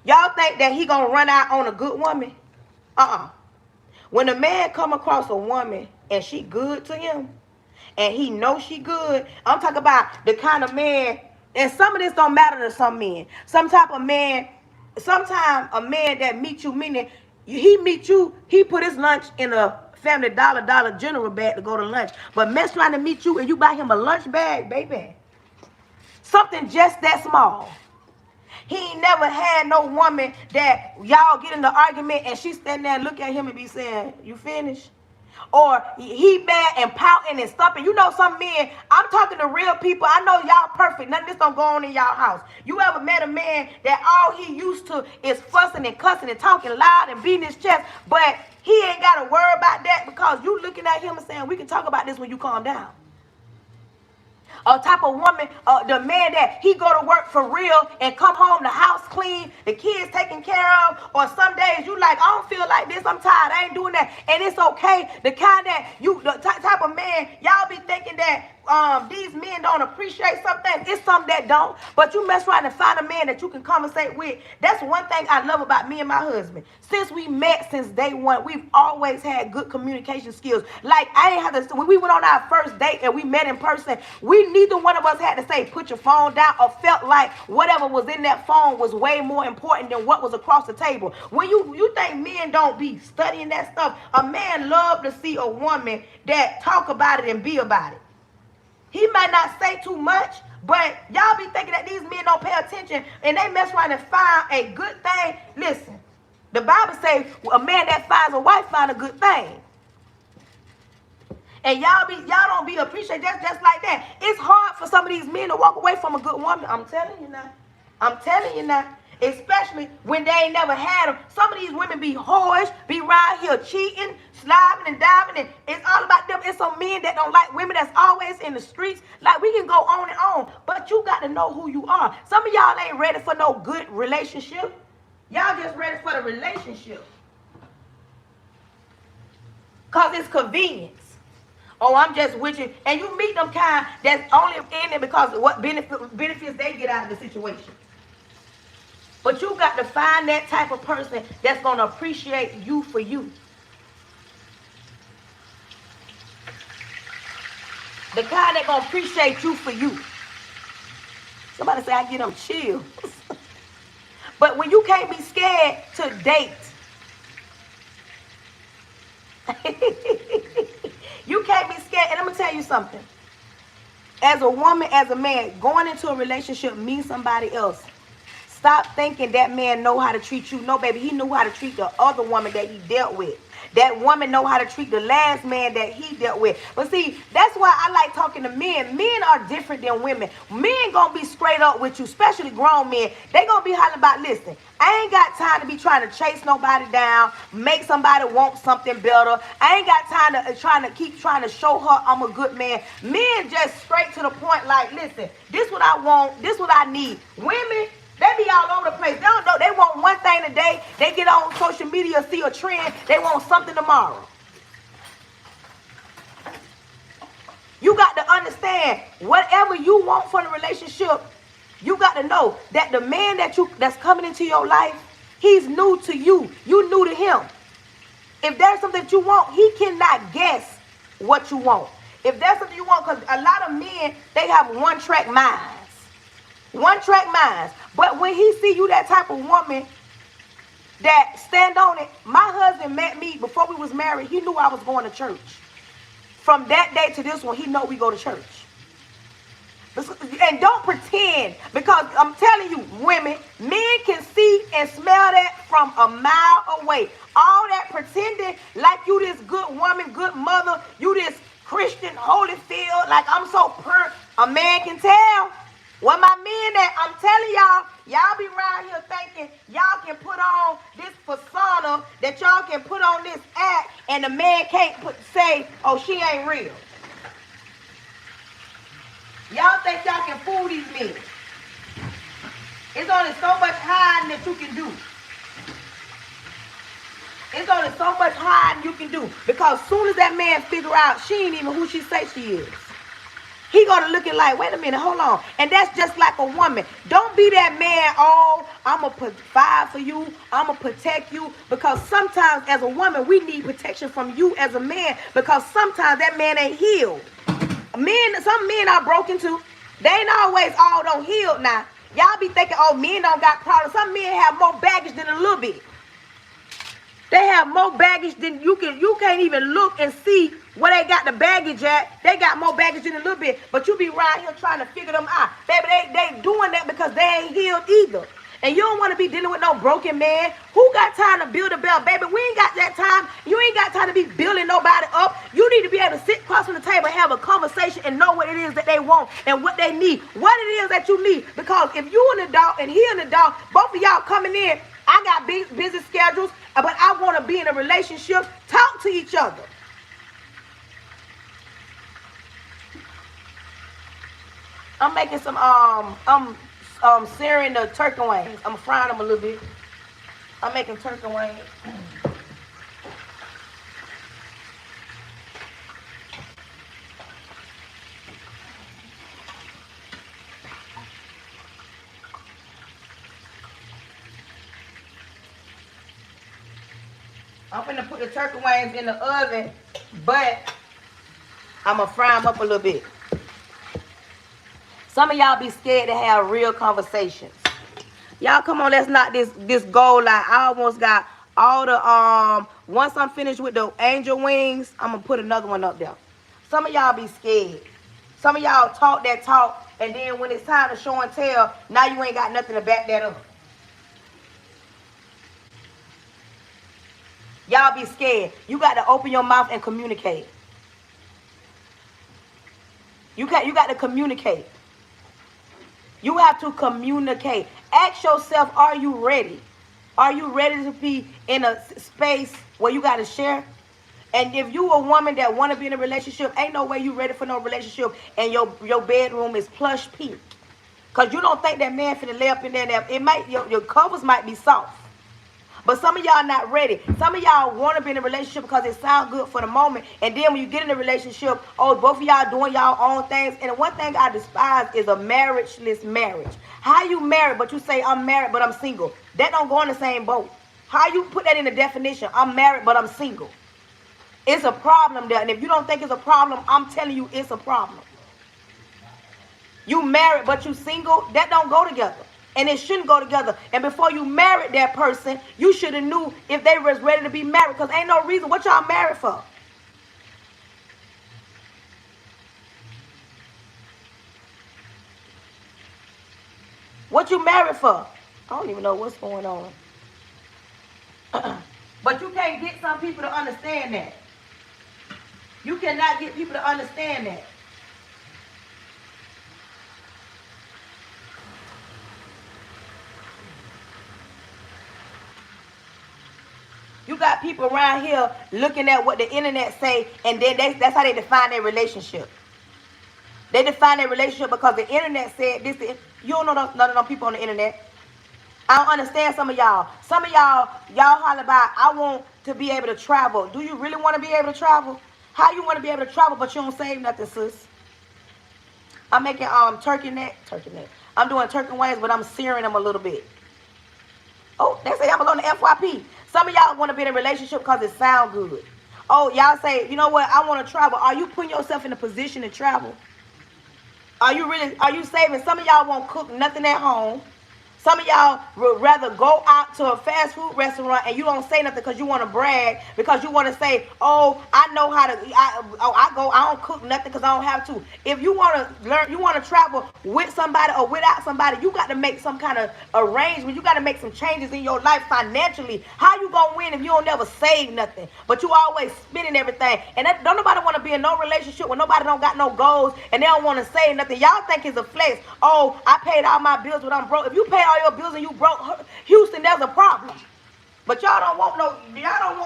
Y'all think that he gonna run out on a good woman? When a man come across a woman and she good to him, and he knows she good. I'm talking about the kind of man, and some of this don't matter to some men. Some type of man, sometimes a man that meet you, meaning he meet you, he put his lunch in a Family Dollar General bag to go to lunch. But man's trying to meet you and you buy him a lunch bag, baby. Something just that small. He ain't never had no woman that y'all get in the argument and she stand there and look at him and be saying, you finished? Or he mad and pouting and stumping. You know some men, I'm talking to real people. I know y'all perfect. None of this don't go on in y'all house. You ever met a man that all he used to is fussing and cussing and talking loud and beating his chest, but he ain't got to worry about that because you looking at him and saying, we can talk about this when you calm down. A type of woman, the man that he go to work for real and come home, the house clean, the kids taken care of, or some days you like, I don't feel like this, I'm tired, I ain't doing that, and it's okay. The kind that the type of man, y'all be thinking that these men don't appreciate something. It's some that don't, but you mess around and find a man that you can conversate with. That's one thing I love about me and my husband. Since we met, since day one, we've always had good communication skills. Like, I ain't have to, when we went on our first date and we met in person, neither one of us had to say, put your phone down, or felt like whatever was in that phone was way more important than what was across the table. When you think men don't be studying that stuff, a man love to see a woman that talk about it and be about it. He might not say too much, but y'all be thinking that these men don't pay attention and they mess around and find a good thing. Listen, the Bible says a man that finds a wife find a good thing. And y'all don't be appreciated just like that. It's hard for some of these men to walk away from a good woman. I'm telling you now. I'm telling you now. Especially when they ain't never had them. Some of these women be whorish, be right here cheating, slobbing and diving, and it's all about them. It's some men that don't like women that's always in the streets. Like, we can go on and on, but you got to know who you are. Some of y'all ain't ready for no good relationship. Y'all just ready for the relationship. Because it's convenience. Oh, I'm just with you. And you meet them kind that's only in it because of what benefits they get out of the situation. But you got to find that type of person that's going to appreciate you for you. The kind that's going to appreciate you for you. Somebody say, I get them chills. But when you can't be scared to date, you can't be scared. And I'm going to tell you something. As a woman, as a man, going into a relationship means somebody else. Stop thinking that man know how to treat you. No, baby, he knew how to treat the other woman that he dealt with. That woman know how to treat the last man that he dealt with. But see, that's why I like talking to men. Men are different than women. Men gonna be straight up with you, especially grown men. They gonna be hollering about, listen, I ain't got time to be trying to chase nobody down, make somebody want something better. I ain't got time to keep trying to show her I'm a good man. Men just straight to the point, like, listen, this what I want, this what I need. Women, they be all over the place. They don't know. They want one thing today. They get on social media, see a trend. They want something tomorrow. You got to understand, whatever you want from the relationship, you got to know that the man that's coming into your life, he's new to you. You new to him. If there's something that you want, he cannot guess what you want. If there's something you want, because a lot of men, they have one-track minds. One-track minds. But when he see you that type of woman that stand on it, my husband met me before we was married. He knew I was going to church. From that day to this one, he know we go to church. And don't pretend, because I'm telling you, women, men can see and smell that from a mile away. All that pretending like you this good woman, good mother, you this Christian Holyfield, like I'm so pure, a man can tell. Well, my men that I'm telling y'all be around here thinking y'all can put on this persona, that y'all can put on this act, and the man can't say, oh, she ain't real. Y'all think y'all can fool these men. It's only so much hiding that you can do. It's only so much hiding you can do. Because as soon as that man figure out she ain't even who she say she is, he gonna look at like, wait a minute, hold on. And that's just like a woman. Don't be that man, oh, I'm gonna provide for you, I'm gonna protect you. Because sometimes as a woman, we need protection from you as a man, because sometimes that man ain't healed. Some men are broken too. They ain't always all don't heal now. Y'all be thinking, oh, men don't got problems. Some men have more baggage than a little bit. They have more baggage than you can't even look and see where they got the baggage at. They got more baggage than a little bit. But you be right here trying to figure them out. Baby, they doing that because they ain't healed either. And you don't want to be dealing with no broken man. Who got time to build a bell? Baby, we ain't got that time. You ain't got time to be building nobody up. You need to be able to sit across from the table and have a conversation and know what it is that they want and what they need. What it is that you need. Because if you an adult and he an adult, both of y'all coming in, I got busy schedules, but I want to be in a relationship. Talk to each other. I'm making some searing the turkey wings. I'm frying them a little bit. I'm making turkey wings. I'm finna put the turkey wings in the oven, but I'm gonna fry them up a little bit. Some of y'all be scared to have real conversations. Y'all come on, let's knock this goal out. I almost got all the once I'm finished with the angel wings, I'm gonna put another one up there. Some of y'all be scared. Some of y'all talk that talk, and then when it's time to show and tell, now you ain't got nothing to back that up. Y'all be scared. You got to open your mouth and communicate. You got to communicate. You have to communicate. Ask yourself, are you ready? Are you ready to be in a space where you got to share? And if you a woman that want to be in a relationship, ain't no way you ready for no relationship and your bedroom is plush pink. Because you don't think that man finna lay up in there. It might your covers might be soft. But some of y'all not ready. Some of y'all want to be in a relationship because it sounds good for the moment. And then when you get in a relationship, oh, both of y'all doing y'all own things. And the one thing I despise is a marriageless marriage. How you married, but you say, I'm married, but I'm single. That don't go in the same boat. How you put that in the definition? I'm married, but I'm single. It's a problem there. And if you don't think it's a problem, I'm telling you it's a problem. You married, but you single, that don't go together. And it shouldn't go together. And before you married that person, you should have knew if they was ready to be married. Because ain't no reason. What y'all married for? What you married for? I don't even know what's going on. But you can't get some people to understand that. You cannot get people to understand that. You got people around here looking at what the internet say, and then that's how they define their relationship. They define their relationship because the internet said this. You don't know none of them people on the internet. I don't understand some of y'all. Some of y'all holler about, I want to be able to travel. Do you really want to be able to travel? How you want to be able to travel, but you don't save nothing, sis? I'm making turkey neck. I'm doing turkey wings, but I'm searing them a little bit. Oh, they say I'm on the FYP. Some of y'all want to be in a relationship because it sounds good. Oh, y'all say, you know what, I want to travel. Are you putting yourself in a position to travel? Are you saving? Some of y'all won't cook nothing at home. Some of y'all would rather go out to a fast food restaurant and you don't say nothing because you want to brag, because you want to say, oh, I know how to, I don't cook nothing because I don't have to. If you want to learn, you want to travel with somebody or without somebody, you got to make some kind of arrangement. You got to make some changes in your life financially. How you going to win if you don't never save nothing? But you always spending everything. And don't nobody want to be in no relationship where nobody don't got no goals and they don't want to save nothing. Y'all think it's a flex. Oh, I paid all my bills, but I'm broke. If you pay all your bills and you broke, Houston, there's a problem. But y'all don't want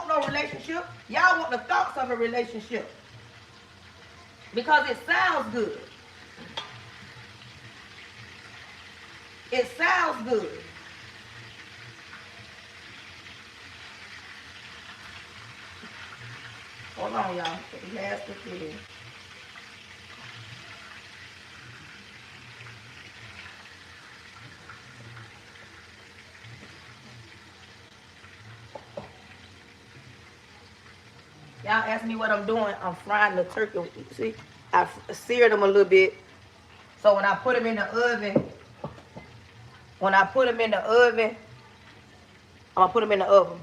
no relationship. Y'all want the thoughts of a relationship because it sounds good. It sounds good. Hold on, y'all. Last again. Y'all ask me what I'm doing. I'm frying the turkey. See? I seared them a little bit. So when I put them in the oven, I'm gonna put them in the oven.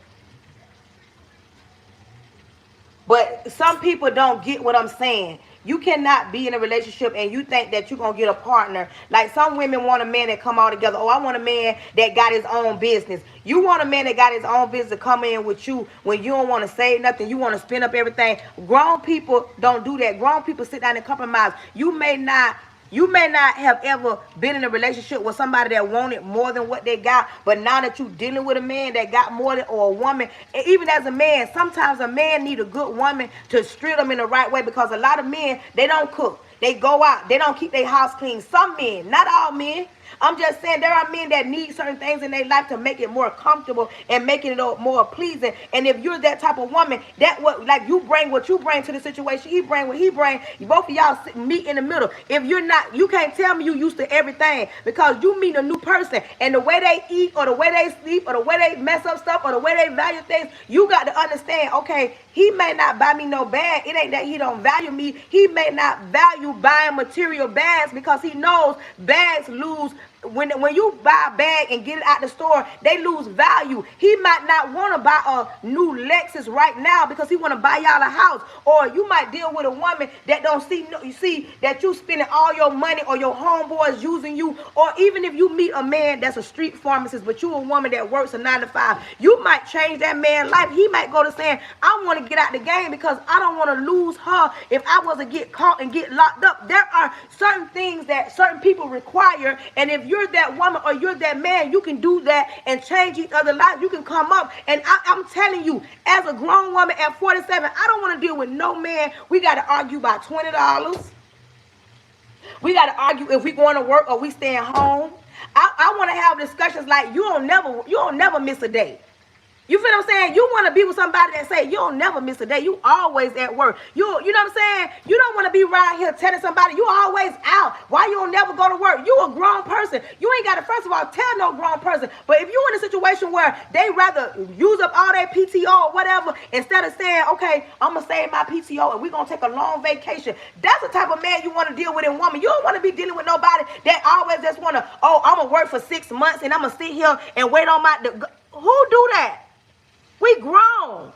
But some people don't get what I'm saying. You cannot be in a relationship and you think that you're going to get a partner. Like some women want a man that come all together. Oh, I want a man that got his own business. You want a man that got his own business to come in with you when you don't want to say nothing. You want to spin up everything. Grown people don't do that. Grown people sit down and compromise. You may not have ever been in a relationship with somebody that wanted more than what they got, but now that you're dealing with a man that got more than, or a woman, and even as a man, sometimes a man need a good woman to steer them in the right way, because a lot of men, they don't cook. They go out. They don't keep their house clean. Some men, not all men. I'm just saying there are men that need certain things in their life to make it more comfortable and making it more pleasing. And if you're that type of woman, that what like you bring what you bring to the situation, he bring what he bring. Both of y'all meet in the middle. If you're not, you can't tell me you used to everything, because you meet a new person and the way they eat or the way they sleep or the way they mess up stuff or the way they value things, you got to understand, okay, he may not buy me no bag. It ain't that he don't value me. He may not value buying material bags, because he knows bags lose. When you buy a bag and get it out the store, they lose value. He might not want to buy a new Lexus right now because he want to buy y'all a house. Or you might deal with a woman that don't see, you see that you spending all your money, or your homeboys using you. Or even if you meet a man that's a street pharmacist, but you a woman that works a 9 to 5, you might change that man's life. He might go to saying, I want to get out the game because I don't want to lose her if I was to get caught and get locked up. There are certain things that certain people require, and if you're that woman or you're that man, you can do that and change each other's lives. You can come up, and I'm telling you, as a grown woman at 47, I don't want to deal with no man. We got to argue about $20. We got to argue if we going to work or we staying home. I want to have discussions like you don't never miss a day. You feel what I'm saying? You want to be with somebody that say you don't never miss a day. You always at work. You know what I'm saying? You don't want to be right here telling somebody you always out. Why you don't never go to work? You a grown person. You ain't got to, first of all, tell no grown person. But if you in a situation where they rather use up all their PTO or whatever, instead of saying, okay, I'm going to save my PTO and we're going to take a long vacation. That's the type of man you want to deal with in woman. You don't want to be dealing with nobody that always just want to, oh, I'm going to work for 6 months and I'm going to sit here and wait on my, who do that? We grown.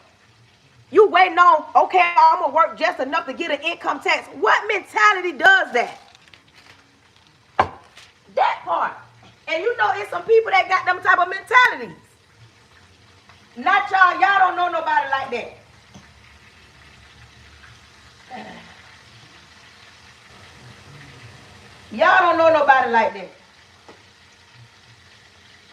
You waiting on, okay, I'm going to work just enough to get an income tax. What mentality does that? That part. And you know it's some people that got them type of mentalities. Not y'all. Y'all don't know nobody like that. Y'all don't know nobody like that.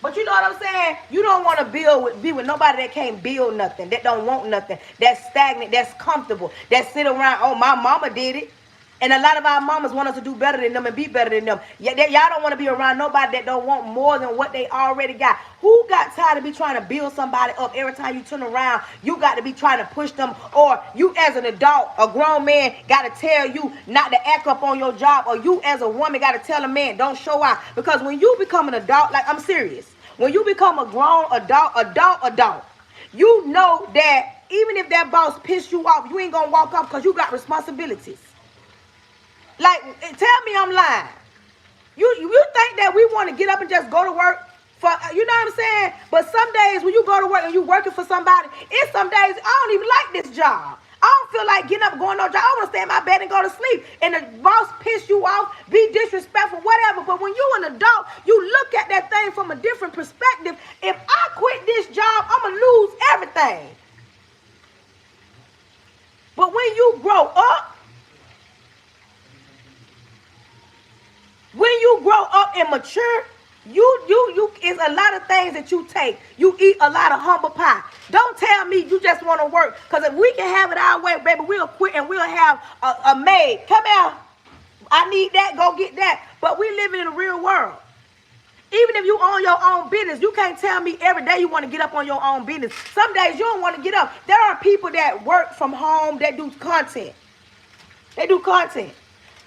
But you know what I'm saying? You don't want to be with nobody that can't build nothing, that don't want nothing, that's stagnant, that's comfortable, that sit around, oh, my mama did it. And a lot of our mamas want us to do better than them and be better than them. Y'all don't want to be around nobody that don't want more than what they already got. Who got tired of be trying to build somebody up every time you turn around? You got to be trying to push them. Or you as an adult, a grown man, got to tell you not to act up on your job. Or you as a woman got to tell a man, don't show out. Because when you become an adult, like I'm serious, when you become a grown adult, you know that even if that boss piss you off, you ain't going to walk off because you got responsibilities. Like, tell me I'm lying. You think that we want to get up and just go to work for, you know what I'm saying? But some days when you go to work and you working for somebody, it's some days I don't even like this job. I don't feel like getting up and going no job. I want to stay in my bed and go to sleep. And the boss piss you off, be disrespectful, whatever. But when you an adult, you look at that thing from a different perspective. If I quit this job, I'm going to lose everything. But when you grow up, and mature, you is a lot of things that you take. You eat a lot of humble pie. Don't tell me you just want to work. Because if we can have it our way, baby, we'll quit and we'll have a maid. Come here. I need that. Go get that. But we living in a real world. Even if you own your own business, you can't tell me every day you want to get up on your own business. Some days you don't want to get up. There are people that work from home that do content. They do content.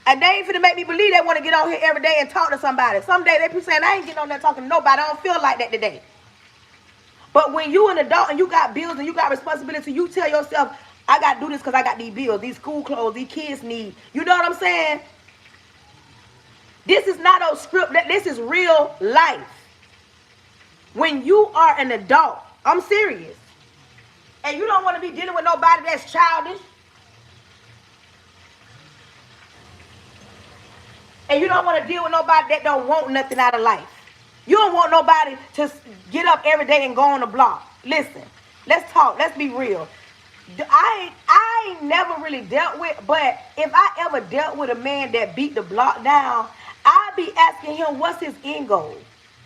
And they ain't finna make me believe they want to get on here every day and talk to somebody. Some days they be saying, I ain't getting on there talking to nobody. I don't feel like that today. But when you an adult and you got bills and you got responsibility, you tell yourself, I got to do this because I got these bills, these school clothes, these kids need. You know what I'm saying? This is not a script. This is real life. When you are an adult, I'm serious, and you don't want to be dealing with nobody that's childish, and you don't want to deal with nobody that don't want nothing out of life. You don't want nobody to get up every day and go on the block. Listen, let's talk. Let's be real. I ain't never really dealt with, but if I ever dealt with a man that beat the block down, I'd be asking him, what's his end goal?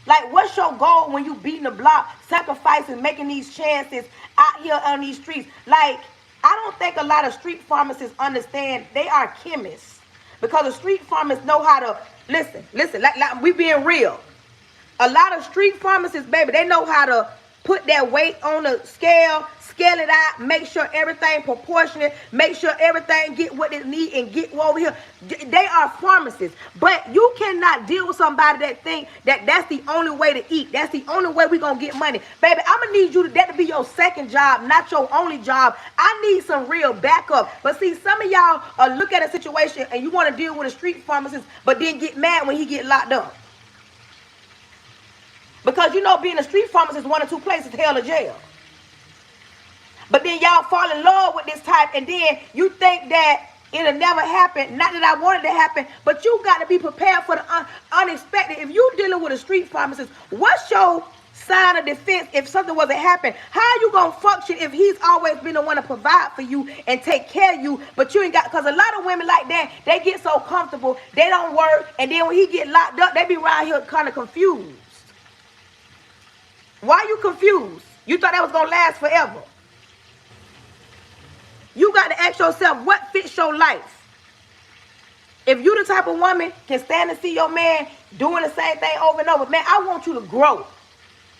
Like, what's your goal when you beating the block, sacrificing, making these chances out here on these streets? Like, I don't think a lot of street pharmacists understand they are chemists. Because the street pharmacists know how to, listen, like we being real. A lot of street pharmacists, baby, they know how to put that weight on the scale it out, make sure everything proportionate, make sure everything get what it need and get over here. They are pharmacists. But you cannot deal with somebody that think that that's the only way to eat. That's the only way we gonna get money. Baby, I'm gonna need you that to be your second job, not your only job. I need some real backup. But see, some of y'all look at a situation and you want to deal with a street pharmacist, but then get mad when he get locked up. Because you know being a street pharmacist is one of two places, hell or jail. But then y'all fall in love with this type, and then you think that it'll never happen. Not that I want it to happen, but you got to be prepared for the unexpected. If you're dealing with a street pharmacist, what's your sign of defense if something was to happen? How are you going to function if he's always been the one to provide for you and take care of you, but you ain't got, because a lot of women like that, they get so comfortable, they don't work, and then when he get locked up, they be around here kind of confused. Why you confused? You thought that was going to last forever. You got to ask yourself, what fits your life? If you the type of woman can stand and see your man doing the same thing over and over, man, I want you to grow.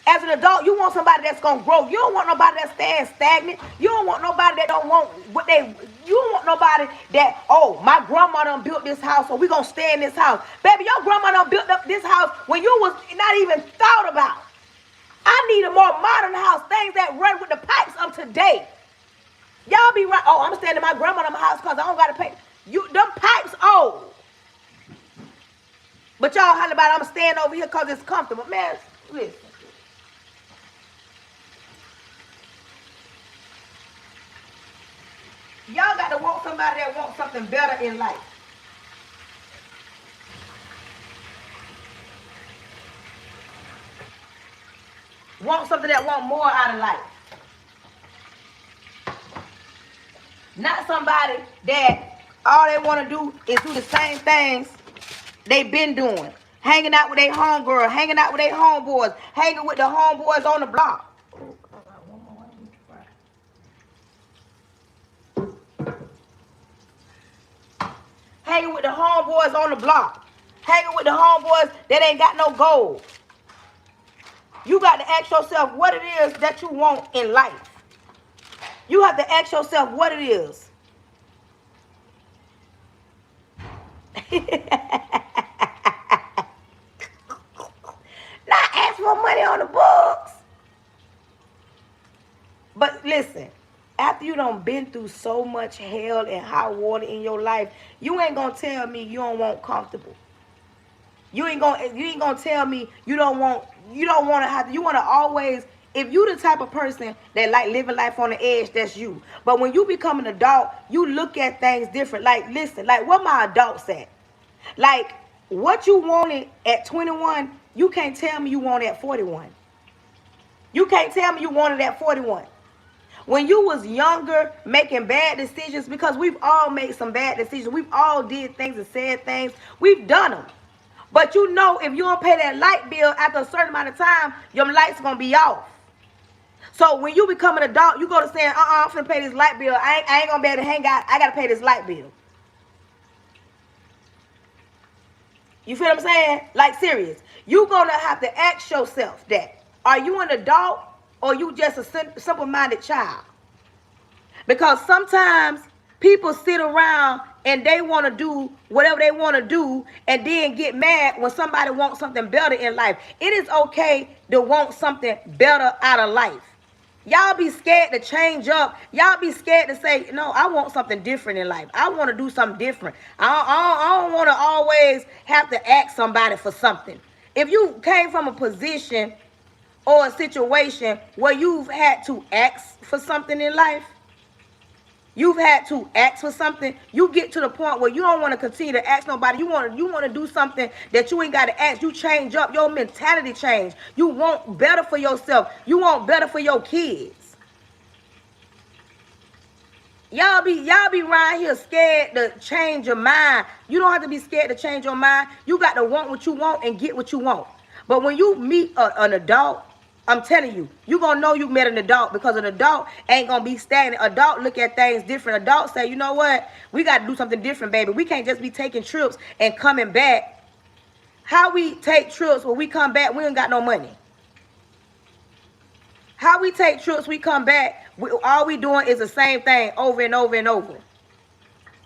As an adult, you want somebody that's going to grow. You don't want nobody that's staying stagnant. You don't want nobody that don't want what they, you don't want nobody that, oh, my grandma done built this house, so we going to stay in this house. Baby, your grandma done built up this house when you was not even thought about. I need a more modern house, things that run with the pipes of today. Y'all be right. Oh, I'm staying in my grandmother's house because I don't got to pay. Them pipes old. But y'all holler about I'm staying over here because it's comfortable. Man, listen. Y'all got to want somebody that wants something better in life. Want something that want more out of life. Not somebody that all they want to do is do the same things they've been doing. Hanging out with their homegirl, hanging out with their homeboys, hanging with the homeboys on the block. Hanging with the homeboys on the block. Hanging with the homeboys that ain't got no goals. You got to ask yourself what it is that you want in life. You have to ask yourself what it is. Not ask for money on the books. But listen, after you done been through so much hell and hot water in your life, you ain't gonna tell me you don't want comfortable. You ain't gonna tell me you don't want to have to, you want to always. If you the type of person that like living life on the edge, that's you. But when you become an adult, you look at things different. Like, listen, like what my adults at? Like, what you wanted at 21, you can't tell me you want it at 41. You can't tell me you wanted it at 41. When you was younger, making bad decisions, because we've all made some bad decisions. We've all did things and said things. We've done them. But you know, if you don't pay that light bill after a certain amount of time, your lights going to be off. So when you become an adult, you go to saying, I'm finna pay this light bill. I ain't gonna be able to hang out. I gotta pay this light bill. You feel what I'm saying? Like, serious. You gonna have to ask yourself that. Are you an adult or you just a simple-minded child? Because sometimes people sit around and they want to do whatever they want to do and then get mad when somebody wants something better in life. It is okay to want something better out of life. Y'all be scared to change up. Y'all be scared to say, no, I want something different in life. I want to do something different. I don't want to always have to ask somebody for something. If you came from a position or a situation where you've had to ask for something in life, you've had to ask for something, you get to the point where you don't want to continue to ask nobody. You want to do something that you ain't got to ask. You change up. Your mentality change. You want better for yourself. You want better for your kids. Y'all be around here scared to change your mind. You don't have to be scared to change your mind. You got to want what you want and get what you want. But when you meet an adult, I'm telling you, you're going to know you met an adult, because an adult ain't going to be stagnant. Adult look at things different. Adults say, you know what? We got to do something different, baby. We can't just be taking trips and coming back. How we take trips when we come back, we ain't got no money. How we take trips, we come back, all we doing is the same thing over and over and over.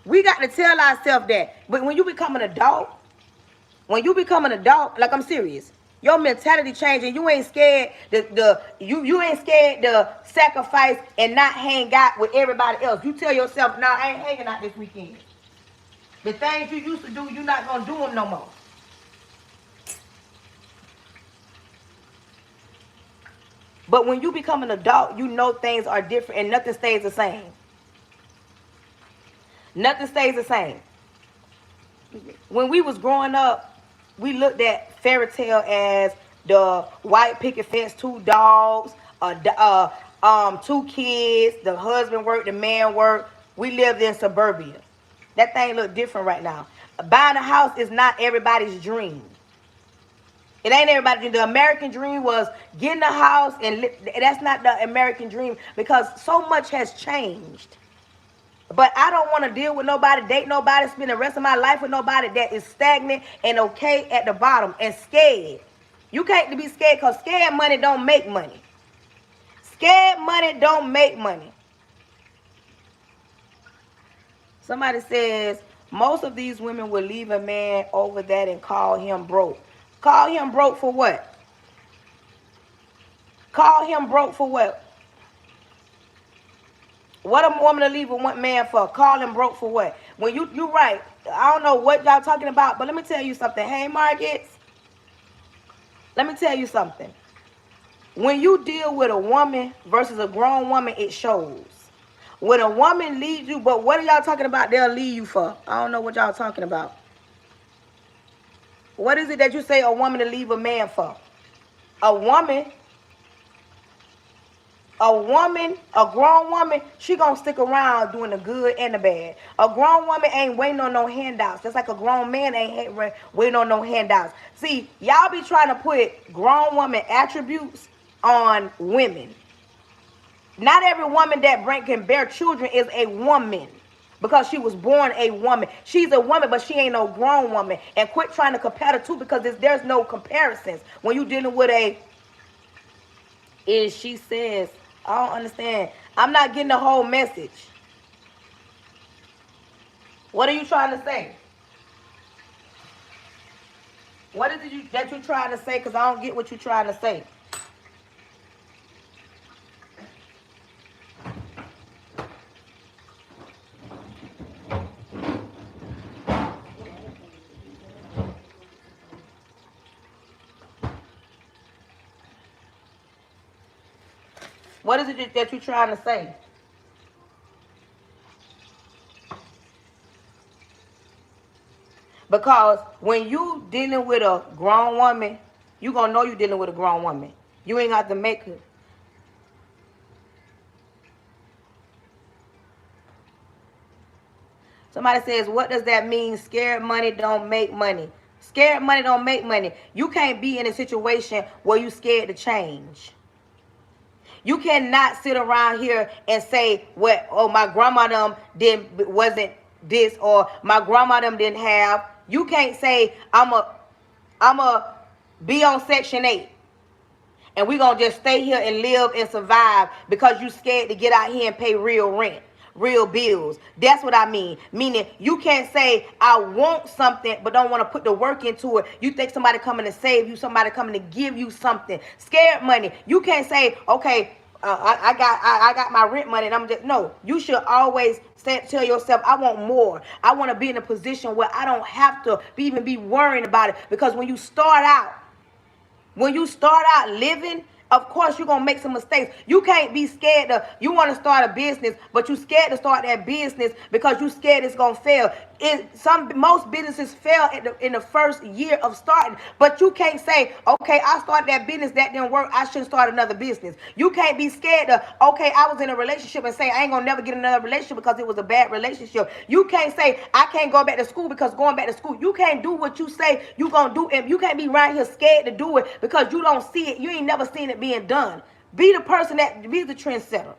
We got to tell ourselves that. But when you become an adult, like, I'm serious, your mentality changing. You ain't scared you ain't scared to sacrifice and not hang out with everybody else. You tell yourself, nah, I ain't hanging out this weekend. The things you used to do, you're not gonna do them no more. But when you become an adult, you know things are different and nothing stays the same. Nothing stays the same. When we was growing up, we looked at fairy tale as the white picket fence, 2 dogs, 2 kids, the husband worked, the man worked. We lived in suburbia. That thing look different right now. Buying a house is not everybody's dream. It ain't everybody's dream. The American dream was getting a house, and that's not the American dream, because so much has changed. But I don't want to deal with nobody, date nobody, spend the rest of my life with nobody that is stagnant and okay at the bottom and scared. You can't be scared, because scared money don't make money. Scared money don't make money. Somebody says, most of these women will leave a man over that and call him broke. Call him broke for what? Call him broke for what? What a woman to leave a one man for? Call him broke for what? When you right. I don't know what y'all talking about, but let me tell you something. Hey, Margaret. Let me tell you something. When you deal with a woman versus a grown woman, it shows. When a woman leaves you, but what are y'all talking about they'll leave you for? I don't know what y'all talking about. What is it that you say a woman to leave a man for? A grown woman, she gonna stick around doing the good and the bad. A grown woman ain't waiting on no handouts. Just like a grown man ain't waiting on no handouts. See, y'all be trying to put grown woman attributes on women. Not every woman that can bear children is a woman, because she was born a woman. She's a woman, but she ain't no grown woman. And quit trying to compare the two, because there's no comparisons. When you dealing with she says, I don't understand. I'm not getting the whole message. What are you trying to say? What is it that you're trying to say? Because I don't get what you're trying to say. What is it that you're trying to say? Because when you dealing with a grown woman, you going to know you dealing with a grown woman. You ain't got to make her. Somebody says, what does that mean? Scared money don't make money. Scared money don't make money. You can't be in a situation where you scared to change. You cannot sit around here and say, "What? Oh, my grandma wasn't this, or my grandma didn't have." You can't say, "I'm a be on Section 8, and we're gonna just stay here and live and survive because you scared to get out here and pay real rent, real bills." That's what I mean. Meaning, you can't say, "I want something," but don't want to put the work into it. You think somebody coming to save you, somebody coming to give you something. Scared money. You can't say, "Okay, I got my rent money and I'm just no. You should always tell yourself, I want more. I want to be in a position where I don't have to even be worrying about it. Because when you start out living, of course you're gonna make some mistakes. You can't be scared to, you want to start a business, but you scared to start that business because you scared it's gonna fail. Most businesses fail in the first year of starting, but you can't say, okay, I started that business, that didn't work, I shouldn't start another business. You can't be scared to, okay, I was in a relationship and say I ain't gonna never get another relationship because it was a bad relationship. You can't say I can't go back to school because going back to school. You can't do what you say you gonna do, and you can't be right here scared to do it because you don't see it. You ain't never seen it being done. Be the person be the trendsetter.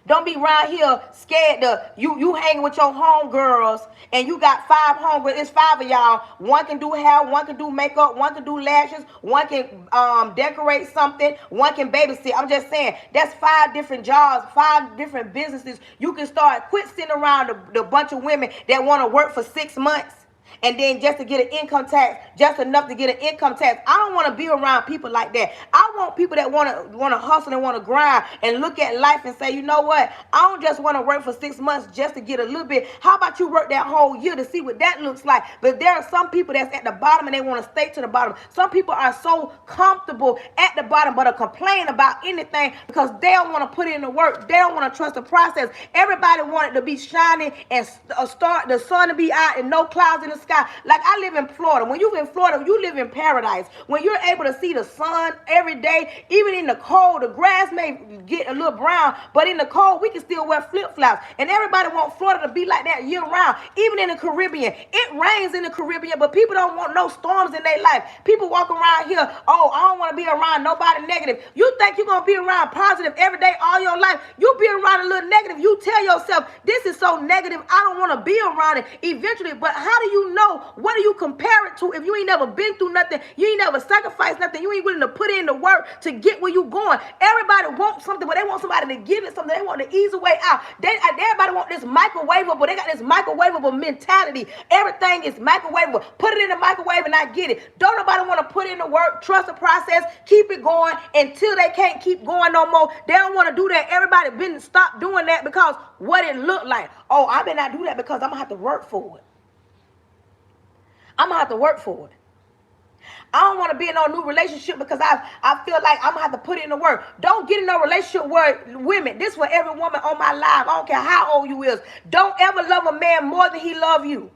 Don't be right here scared to you hanging with your homegirls and you got 5 homegirls. It's 5 of y'all. One can do hair, one can do makeup, one can do lashes, one can decorate something, one can babysit. I'm just saying that's 5 different jobs, 5 different businesses. You can start. Quit sitting around the bunch of women that want to work for 6 months. And then just to get an income tax, just enough to get an income tax. I don't want to be around people like that. I want people that want to hustle and want to grind and look at life and say, you know what? I don't just want to work for 6 months just to get a little bit. How about you work that whole year to see what that looks like? But there are some people that's at the bottom and they want to stay to the bottom. Some people are so comfortable at the bottom but are complaining about anything because they don't want to put in the work. They don't want to trust the process. Everybody wanted to be shining and start the sun to be out and no clouds in the sky. Like I live in Florida. When you in Florida, you live in paradise. When you're able to see the sun every day, even in the cold, the grass may get a little brown, but in the cold, we can still wear flip-flops. And everybody wants Florida to be like that year-round. Even in the Caribbean. It rains in the Caribbean, but people don't want no storms in their life. People walk around here, oh, I don't want to be around nobody negative. You think you're going to be around positive every day all your life? You be around a little negative. You tell yourself, this is so negative, I don't want to be around it eventually. But how do you know? What do you compare it to if you ain't never been through nothing? You ain't never sacrificed nothing. You ain't willing to put in the work to get where you going. Everybody wants something, but they want somebody to give it something. They want the easy way out. Everybody want this microwavable. They got this microwavable mentality. Everything is microwavable. Put it in the microwave and I get it. Don't nobody want to put in the work, trust the process, keep it going until they can't keep going no more. They don't want to do that. Everybody been stopped doing that because what it looked like. Oh, I better not do that because I'm going to have to work for it. I'm going to have to work for it. I don't want to be in no new relationship because I feel like I'm going to have to put in the work. Don't get in no relationship with women. This for every woman on my live. I don't care how old you is. Don't ever love a man more than he love you.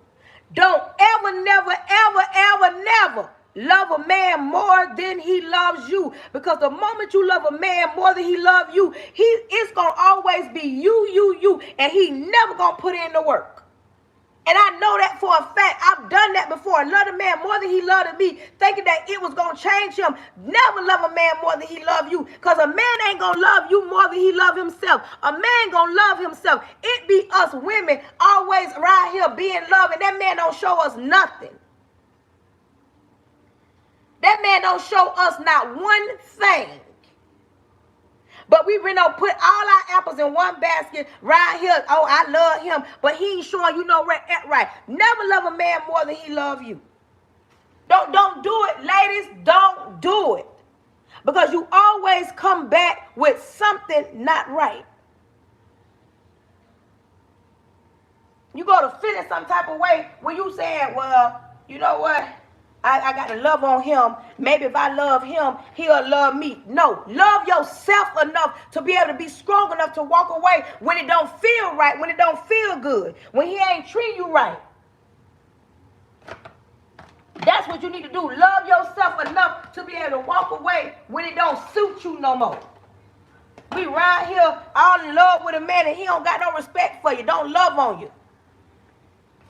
Don't ever, never, ever, ever, never love a man more than he loves you. Because the moment you love a man more than he loves you, it's going to always be you. And he never going to put in the work. And I know that for a fact. I've done that before. Love a man more than he loved me, thinking that it was going to change him. Never love a man more than he loved you. Because a man ain't going to love you more than he love himself. A man going to love himself. It be us women always right here being loved, and that man don't show us nothing. That man don't show us not one thing. But we really don't put all our apples in one basket right here. Oh, I love him. But he ain't showing you no right. Never love a man more than he love you. Don't do it, ladies. Don't do it. Because you always come back with something not right. You go to feel it some type of way when you saying, well, you know what? I got to love on him. Maybe if I love him, he'll love me. No, love yourself enough to be able to be strong enough to walk away when it don't feel right, when it don't feel good, when he ain't treat you right. That's what you need to do. Love yourself enough to be able to walk away when it don't suit you no more. We right here all in love with a man and he don't got no respect for you. Don't love on you.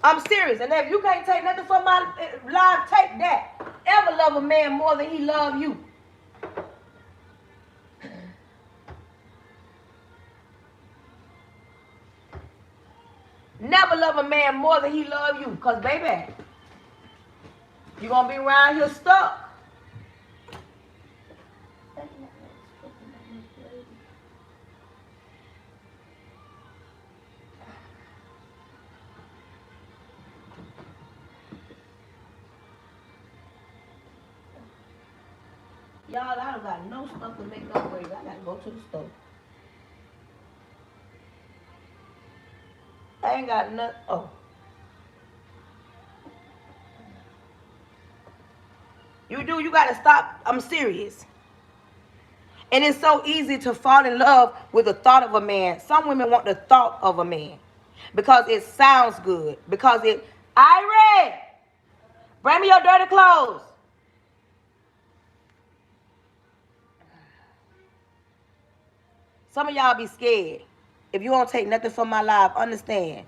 I'm serious. And if you can't take nothing from my life, take that. Ever love a man more than he love you. Never love a man more than he love you. Because, baby, you're going to be around here stuck. Y'all, I don't got no stuff to make no gravy. I gotta go to the store. I ain't got nothing. Oh, you do. You gotta stop. I'm serious. And it's so easy to fall in love with the thought of a man. Some women want the thought of a man because it sounds good. Because Irie, bring me your dirty clothes. Some of y'all be scared. If you don't take nothing from my life, understand.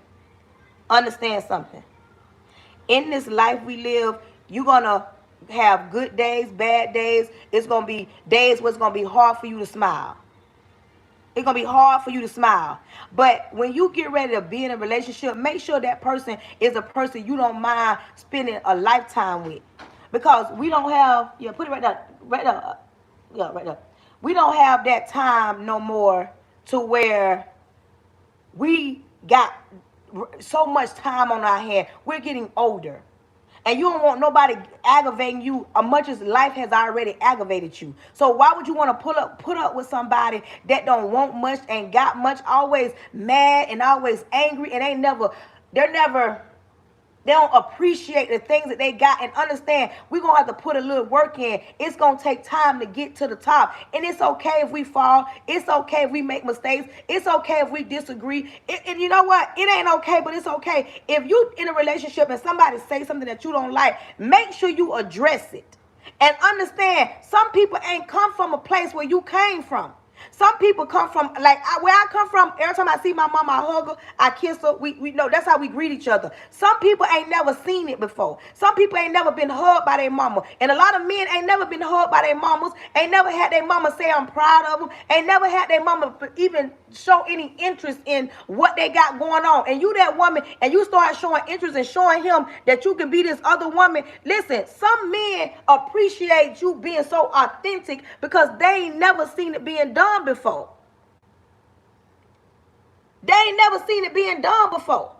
Understand something. In this life we live, you're going to have good days, bad days. It's going to be days where it's going to be hard for you to smile. It's going to be hard for you to smile. But when you get ready to be in a relationship, make sure that person is a person you don't mind spending a lifetime with. Because we don't have, yeah, put it right there, right there. Yeah, right there. We don't have that time no more to where we got so much time on our hand. We're getting older. And you don't want nobody aggravating you as much as life has already aggravated you. So why would you want to put up with somebody that don't want much, ain't got much, always mad and always angry, and they don't appreciate the things that they got, and understand we're going to have to put a little work in. It's going to take time to get to the top. And it's okay if we fall. It's okay if we make mistakes. It's okay if we disagree. And you know what? It ain't okay, but it's okay. If you in a relationship and somebody say something that you don't like, make sure you address it. And understand, some people ain't come from a place where you came from. Some people come from, like where I come from, every time I see my mama, I hug her, I kiss her. We know that's how we greet each other. Some people ain't never seen it before. Some people ain't never been hugged by their mama. And a lot of men ain't never been hugged by their mamas, ain't never had their mama say I'm proud of them, ain't never had their mama even show any interest in what they got going on. And you that woman, and you start showing interest and showing him that you can be this other woman. Listen, some men appreciate you being so authentic because they ain't never seen it being done before. They ain't never seen it being done before.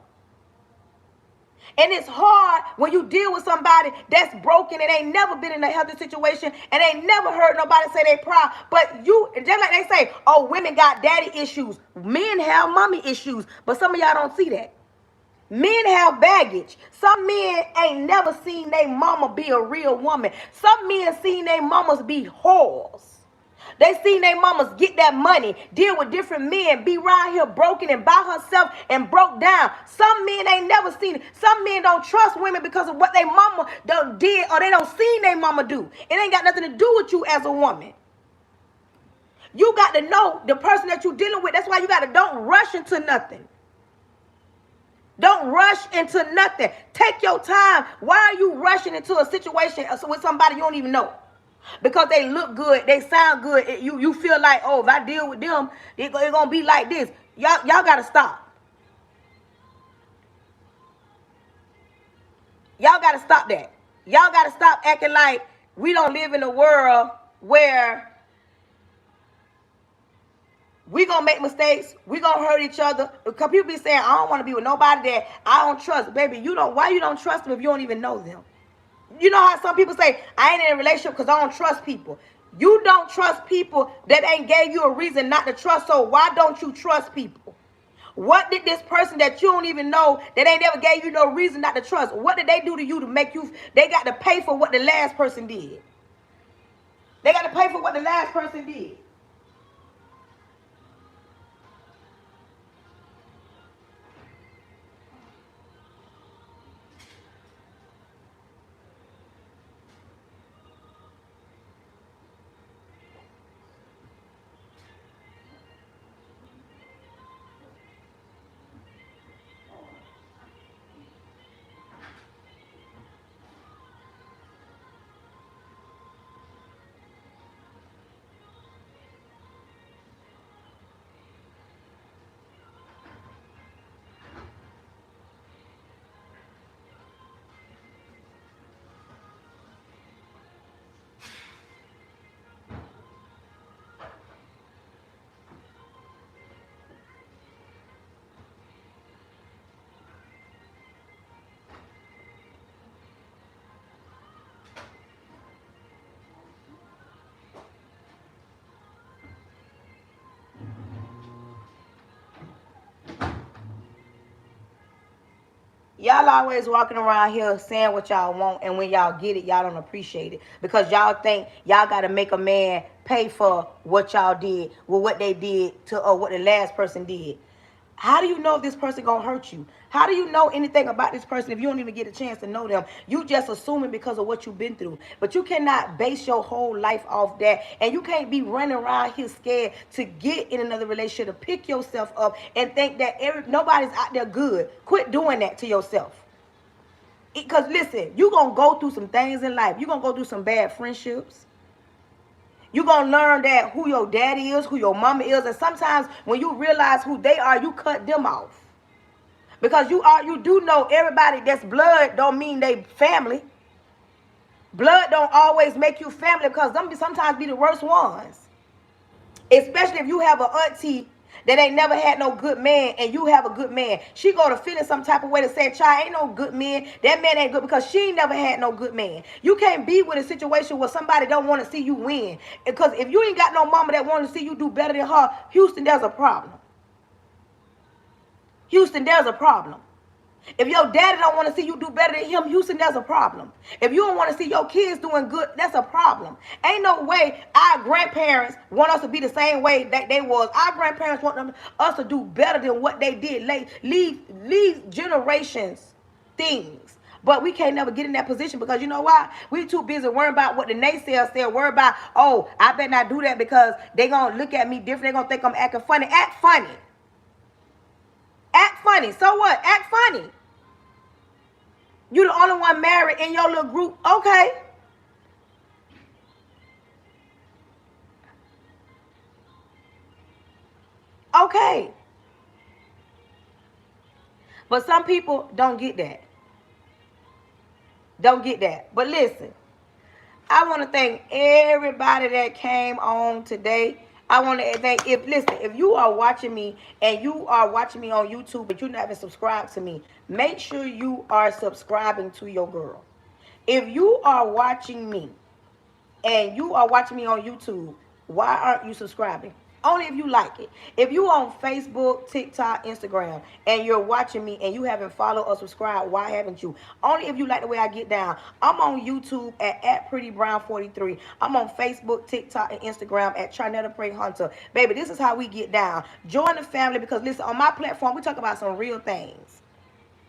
And it's hard when you deal with somebody that's broken and ain't never been in a healthy situation and ain't never heard nobody say they proud. But you, just like they say, oh, women got daddy issues. Men have mommy issues. But some of y'all don't see that. Men have baggage. Some men ain't never seen their mama be a real woman. Some men seen their mamas be whores. They seen their mamas get that money, deal with different men, be around here broken and by herself and broke down. Some men ain't never seen it. Some men don't trust women because of what their mama done did or they don't seen their mama do. It ain't got nothing to do with you as a woman. You got to know the person that you're dealing with. That's why you got to don't rush into nothing. Don't rush into nothing. Take your time. Why are you rushing into a situation with somebody you don't even know? Because they look good, they sound good. You feel like, oh, if I deal with them, it's gonna be like this. Y'all gotta stop. Y'all gotta stop that. Y'all gotta stop acting like we don't live in a world where we gonna make mistakes, we gonna hurt each other. Because people be saying, I don't want to be with nobody that I don't trust. Baby, why you don't trust them if you don't even know them? You know how some people say, I ain't in a relationship because I don't trust people. You don't trust people that ain't gave you a reason not to trust. So why don't you trust people? What did this person that you don't even know, that ain't never gave you no reason not to trust, what did they do to you to make you, they got to pay for what the last person did. They got to pay for what the last person did. Y'all always walking around here saying what y'all want, and when y'all get it, y'all don't appreciate it because y'all think y'all got to make a man pay for what y'all did, well, what they did to, or what the last person did. How do you know if this person gonna hurt you? How do you know anything about this person if you don't even get a chance to know them? You just assuming because of what you've been through. But you cannot base your whole life off that. And you can't be running around here scared to get in another relationship, to pick yourself up and think that nobody's out there good. Quit doing that to yourself. Because listen, you're gonna go through some things in life. You're gonna go through some bad friendships. You're going to learn that who your daddy is, who your mama is. And sometimes when you realize who they are, you cut them off. Because you do know everybody that's blood don't mean they family. Blood don't always make you family because them sometimes be the worst ones. Especially if you have an auntie that ain't never had no good man and you have a good man. She go to feeling some type of way to say, child, ain't no good man. That man ain't good because she ain't never had no good man. You can't be with a situation where somebody don't want to see you win. Because if you ain't got no mama that want to see you do better than her, Houston, there's a problem. Houston, there's a problem. If your daddy don't want to see you do better than him, Houston, that's a problem. If you don't want to see your kids doing good, that's a problem. Ain't no way our grandparents want us to be the same way that they was. Our grandparents want us to do better than what they did. Leave generations things. But we can't never get in that position because you know why? We too busy worrying about what the naysayers say. Worry about, oh, I better not do that because they going to look at me different. They going to think I'm acting funny. Act funny. Act funny. So what? Act funny. You the only one married in your little group. Okay. Okay. But some people don't get that. Don't get that. But listen, I want to thank everybody that came on today. I want to thank, if you are watching me and you are watching me on YouTube, but you never subscribed to me, make sure you are subscribing to your girl. If you are watching me and you are watching me on YouTube, why aren't you subscribing? Only if you like it. If you on Facebook, TikTok, Instagram, and you're watching me and you haven't followed or subscribed, why haven't you? Only if you like the way I get down. I'm on YouTube at PrettyBrown43. I'm on Facebook, TikTok, and Instagram at Charnetta Pray Hunter. Baby, this is how we get down. Join the family because, listen, on my platform, we talk about some real things.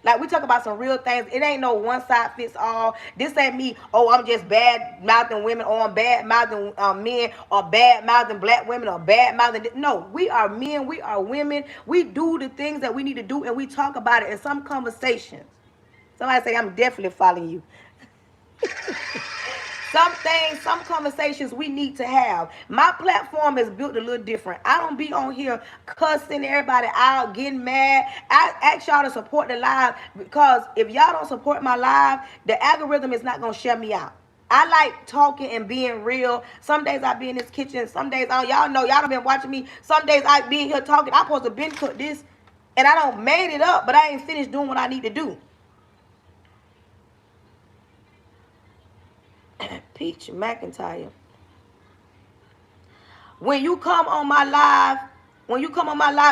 Like, we talk about some real things. It ain't no one size fits all. This ain't me, oh, I'm just bad-mouthing women, or I'm bad-mouthing men, or bad-mouthing black women, or bad-mouthing... No, we are men, we are women. We do the things that we need to do, and we talk about it in some conversations. Somebody say, I'm definitely following you. Some things, some conversations we need to have. My platform is built a little different. I don't be on here cussing everybody out, getting mad. I ask y'all to support the live because if y'all don't support my live, the algorithm is not going to shut me out. I like talking and being real. Some days I be in this kitchen. Some days, y'all know, y'all done been watching me. Some days I be in here talking. I supposed to been cook this and I don't made it up, but I ain't finished doing what I need to do. Peach McIntyre. When you come on my live,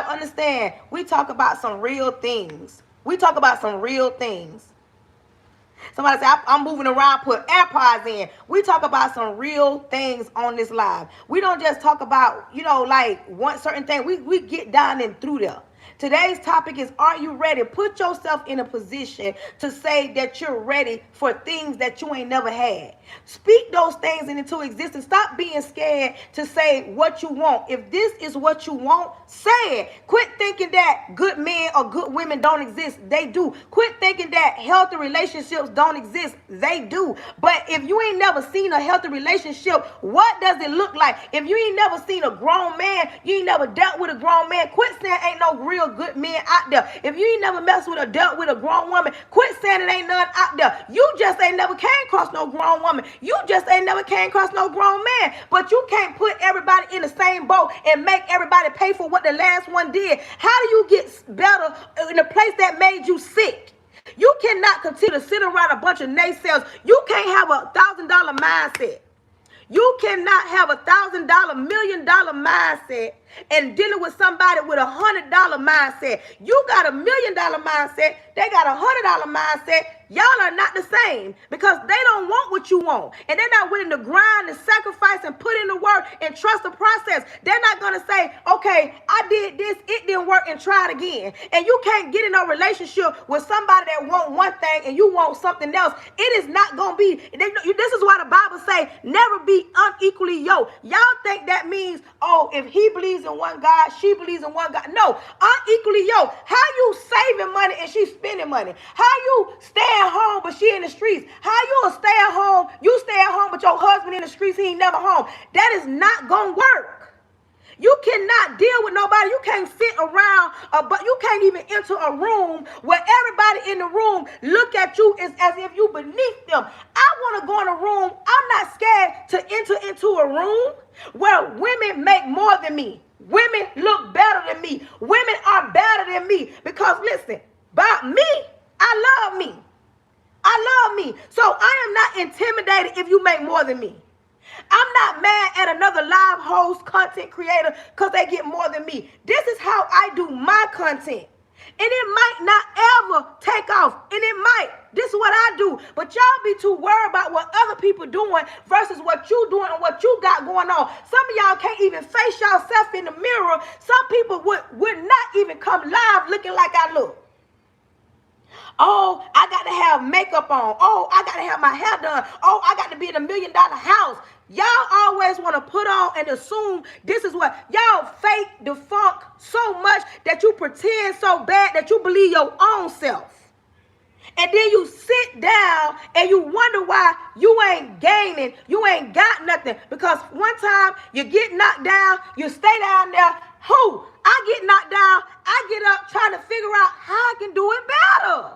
understand, we talk about some real things. We talk about some real things. Somebody say, I'm moving around, put AirPods in. We talk about some real things on this live. We don't just talk about, like one certain thing. We get down and through there. Today's topic is, are you ready? Put yourself in a position to say that you're ready for things that you ain't never had. Speak those things into existence. Stop being scared to say what you want. If this is what you want, say it. Quit thinking that good men or good women don't exist. They do. Quit thinking that healthy relationships don't exist. They do. But if you ain't never seen a healthy relationship, what does it look like? If you ain't never seen a grown man, you ain't never dealt with a grown man, quit saying ain't no real good men out there. If you ain't never messed with or dealt with a grown woman, quit saying it ain't none out there. You just ain't never came across no grown woman. You just ain't never came across no grown man. But you can't put everybody in the same boat and make everybody pay for what the last one did. How do you get better in a place that made you sick? You cannot continue to sit around a bunch of naysayers. You can't have $1,000 mindset. You cannot have $1,000, $1,000,000 mindset and dealing with somebody with $100 mindset. You got $1,000,000 mindset. They got $100 mindset. Y'all are not the same because they don't want what you want. And they're not willing to grind and sacrifice and put in the work and trust the process. They're not going to say, okay, I did this, it didn't work, and try it again. And you can't get in a relationship with somebody that want one thing and you want something else. It is not going to be. This is why the Bible say, never be unequally yoked. Y'all think that means, oh, if he believes in one God, she believes in one God. No, unequally yoked. How you saving money and she spending money? How you staying home but she in the streets? How you a stay at home? You stay at home but your husband in the streets, he ain't never home. That is not gonna work. You cannot deal with nobody. You can't sit around, but you can't even enter a room where everybody in the room look at you as if you beneath them. I want to go in a room. I'm not scared to enter into a room where women make more than me. Women look better than me. Women are better than me. Because listen, about me, I love me. I love me. So I am not intimidated if you make more than me. I'm not mad at another live host, content creator, because they get more than me. This is how I do my content. And it might not ever take off. And it might. This is what I do. But y'all be too worried about what other people doing versus what you doing and what you got going on. Some of y'all can't even face yourself in the mirror. Some people would not even come live looking like I look. Oh, I got to have makeup on. Oh, I got to have my hair done. Oh, I got to be in $1 million house. Y'all always want to put on and assume this is what y'all fake the funk so much that you pretend so bad that you believe your own self. And then you sit down and you wonder why you ain't gaining. You ain't got nothing. Because one time you get knocked down, you stay down there. Who? I get knocked down. I get up trying to figure out how I can do it better.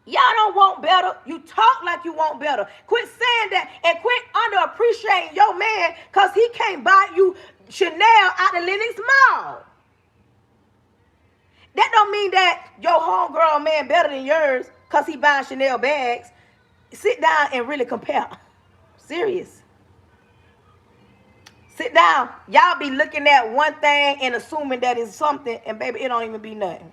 Y'all don't want better. You talk like you want better. Quit saying that and quit underappreciating your man because he can't buy you Chanel out the Lenox Mall. That don't mean that your homegirl man better than yours because he buying Chanel bags. Sit down and really compare. Serious. Sit down. Y'all be looking at one thing and assuming that it's something, and baby, it don't even be nothing.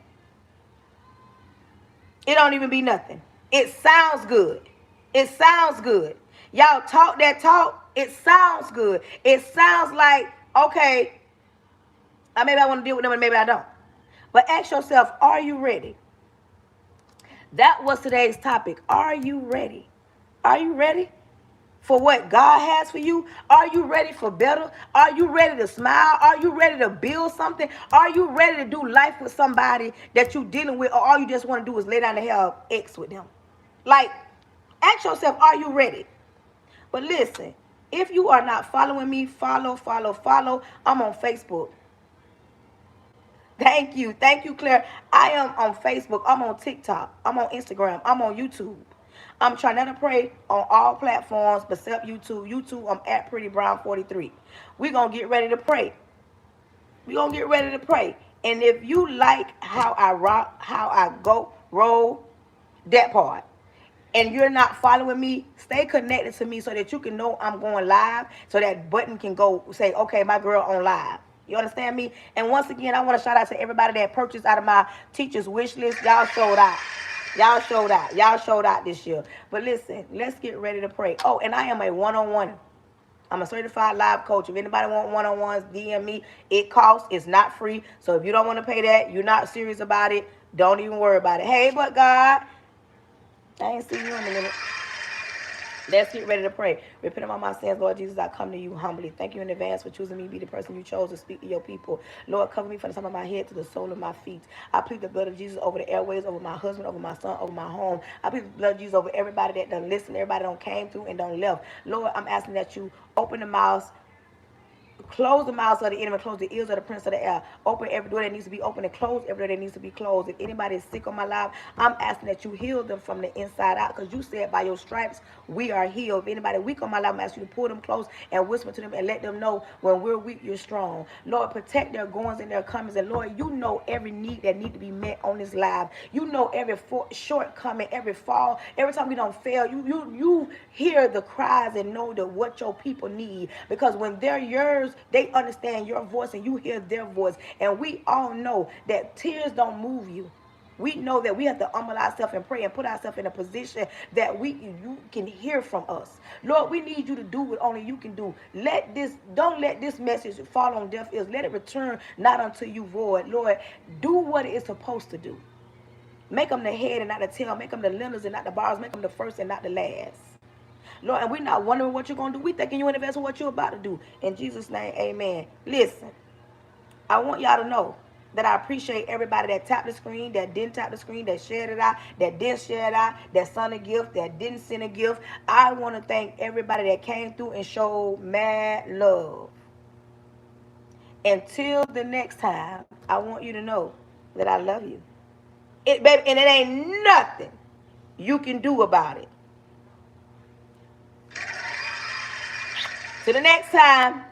It don't even be nothing. It sounds good. It sounds good. Y'all talk that talk. It sounds good. It sounds like, okay, maybe I want to deal with them and maybe I don't. But ask yourself, are you ready? That was today's topic. Are you ready? Are you ready for what God has for you? Are you ready for better? Are you ready to smile? Are you ready to build something? Are you ready to do life with somebody that you're dealing with, or all you just want to do is lay down and have X with them? Like, ask yourself, are you ready? But listen, if you are not following me, follow. I'm on Facebook. Thank you, Claire. I am on Facebook. I'm on TikTok. I'm on Instagram. I'm on YouTube. I'm Charnetta Pray on all platforms except YouTube. YouTube, I'm at PrettyBrown43. We're going to get ready to pray. We're going to get ready to pray. And if you like how I rock, how I go, roll, that part, and you're not following me, stay connected to me so that you can know I'm going live, so that button can go say, okay, my girl on live. You understand me? And once again, I want to shout out to everybody that purchased out of my teacher's wish list. Y'all showed out. Y'all showed out. Y'all showed out this year. But listen, let's get ready to pray. Oh, and I am a one-on-one. I'm a certified live coach. If anybody want one-on-ones, DM me. It costs. It's not free. So if you don't want to pay that, you're not serious about it, don't even worry about it. Hey, but God, I ain't seen you in a minute. Let's get ready to pray. Repent of all my sins, Lord Jesus. I come to you humbly. Thank you in advance for choosing me to be the person you chose to speak to your people. Lord, cover me from the top of my head to the sole of my feet. I plead the blood of Jesus over the airways, over my husband, over my son, over my home. I plead the blood of Jesus over everybody that done listened, everybody that done came through and done left. Lord, I'm asking that you open the mouths Close the mouths of the enemy, close the ears of the prince of the air. Open every door that needs to be open and close every door that needs to be closed. If anybody is sick on my life, I'm asking that you heal them from the inside out, because you said by your stripes we are healed. If anybody weak on my life, I'm asking you to pull them close and whisper to them and let them know when we're weak, you're strong. Lord, protect their goings and their comings. And Lord, you know every need that need to be met on this live. You know every shortcoming, every fall, every time we don't fail. You hear the cries and know what your people need, because when they're yours, they understand your voice and you hear their voice. And we all know that tears don't move you. We know that we have to humble ourselves and pray and put ourselves in a position that you can hear from us. Lord, we need you to do what only you can do. Don't let this message fall on deaf ears. Let it return not unto you void. Lord, do what it is supposed to do. Make them the head and not the tail. Make them the lenders and not the borrowers. Make them the first and not the last. Lord, and we're not wondering what you're going to do. We're thanking you in advance for what you're about to do. In Jesus' name, amen. Listen, I want y'all to know that I appreciate everybody that tapped the screen, that didn't tap the screen, that shared it out, that didn't share it out, that sent a gift, that didn't send a gift. I want to thank everybody that came through and showed mad love. Until the next time, I want you to know that I love you. Baby, and it ain't nothing you can do about it. Till the next time.